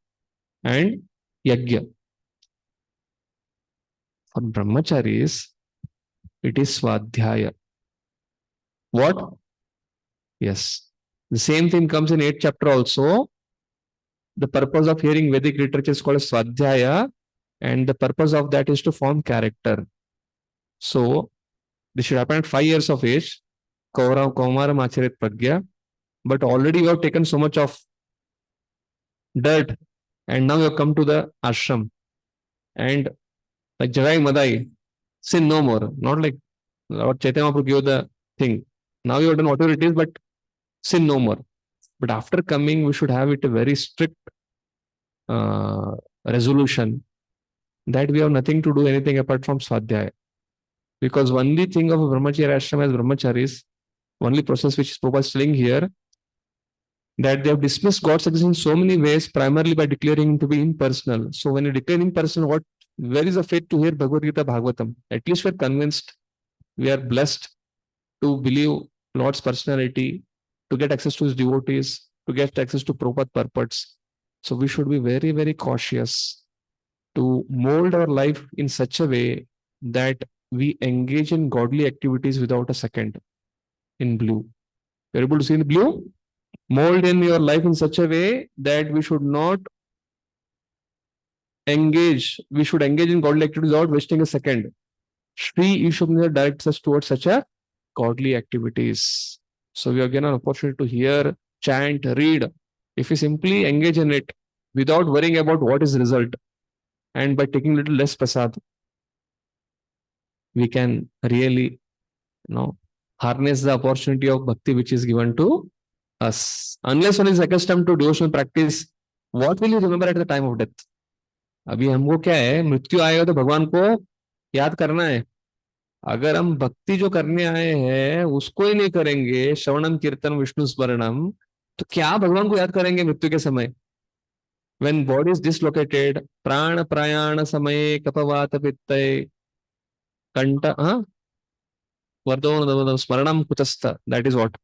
and yajna. For brahmacharis, it is swadhyaya. What? Yes. The same thing comes in 8th chapter also. The purpose of hearing Vedic literature is called swadhyaya, and the purpose of that is to form character. So, this should happen at 5 years of age. Kaumaram acharit pragya. But already you have taken so much of dirt, and now you have come to the ashram. And like Jagai Madai, sin no more. Not like Lord Chaitanya Mahaprabhu gave the thing. Now you have done whatever it is, but sin no more. But after coming, we should have it a very strict resolution that we have nothing to do anything apart from Swadhyaya. Because only thing of a brahmacharya ashram as brahmacharis, only process which is Prabhupada telling here, that they have dismissed God's existence in so many ways, primarily by declaring him to be impersonal. So when you declare impersonal, where is the faith to hear Bhagavad Gita, Bhagavatam? At least we are convinced, we are blessed to believe Lord's personality, to get access to his devotees, to get access to Prabhupada purports. So we should be very, very cautious to mold our life in such a way that we engage in godly activities without a second. In blue. You're able to see in blue? Mold in your life in such a way that we should not engage, we should engage in godly activities without wasting a second. Shri Ishwamitra directs us towards such a godly activities. So we are given an opportunity to hear, chant, read. If we simply engage in it without worrying about what is the result, and by taking little less prasad, we can really, harness the opportunity of bhakti which is given to us. Unless one is accustomed to devotional practice, what will you remember at the time of death? अभी हमको क्या है, मृत्यु आएगा तो भगवान को याद करना है. अगर हम भक्ति जो करने आए हैं उसको ही नहीं करेंगे, श्रवणम कीर्तन विष्णु स्मरणम, तो क्या भगवान को याद करेंगे मृत्यु के समय? When body is dislocated, प्राण प्रयाण समय कपवात पित्तय कंठ वर्धो स्मरणम कुतस्थ. That is what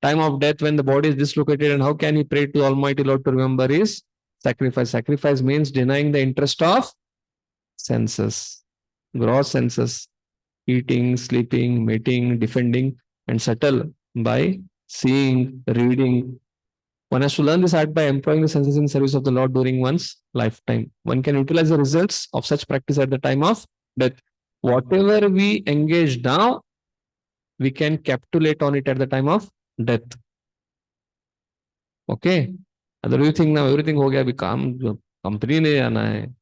time of death, when the body is dislocated, and how can he pray to Almighty Lord to remember is sacrifice. Sacrifice means denying the interest of senses, gross senses, eating, sleeping, mating, defending, and subtle by seeing, reading. One has to learn this art by employing the senses in service of the Lord during one's lifetime. One can utilize the results of such practice at the time of death. Whatever we engage now, we can capitulate on it at the time of death. Okay? Other you think now everything हो गया, अभी काम company नहीं जाना है,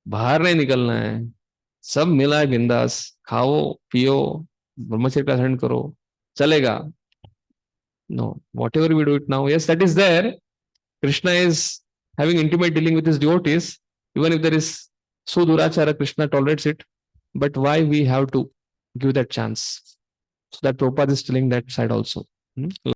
बाहर नहीं निकलना है, सब मिला है बिंदास, खाओ पियो ब्रह्मचर्य का आचरण करो, चलेगा. No, whatever we do it now, yes, that is there. Krishna is having intimate dealing with his devotees. Even if there is Sudurachara, Krishna tolerates it. But why we have to give that chance? So that Prabhupada is telling that side also.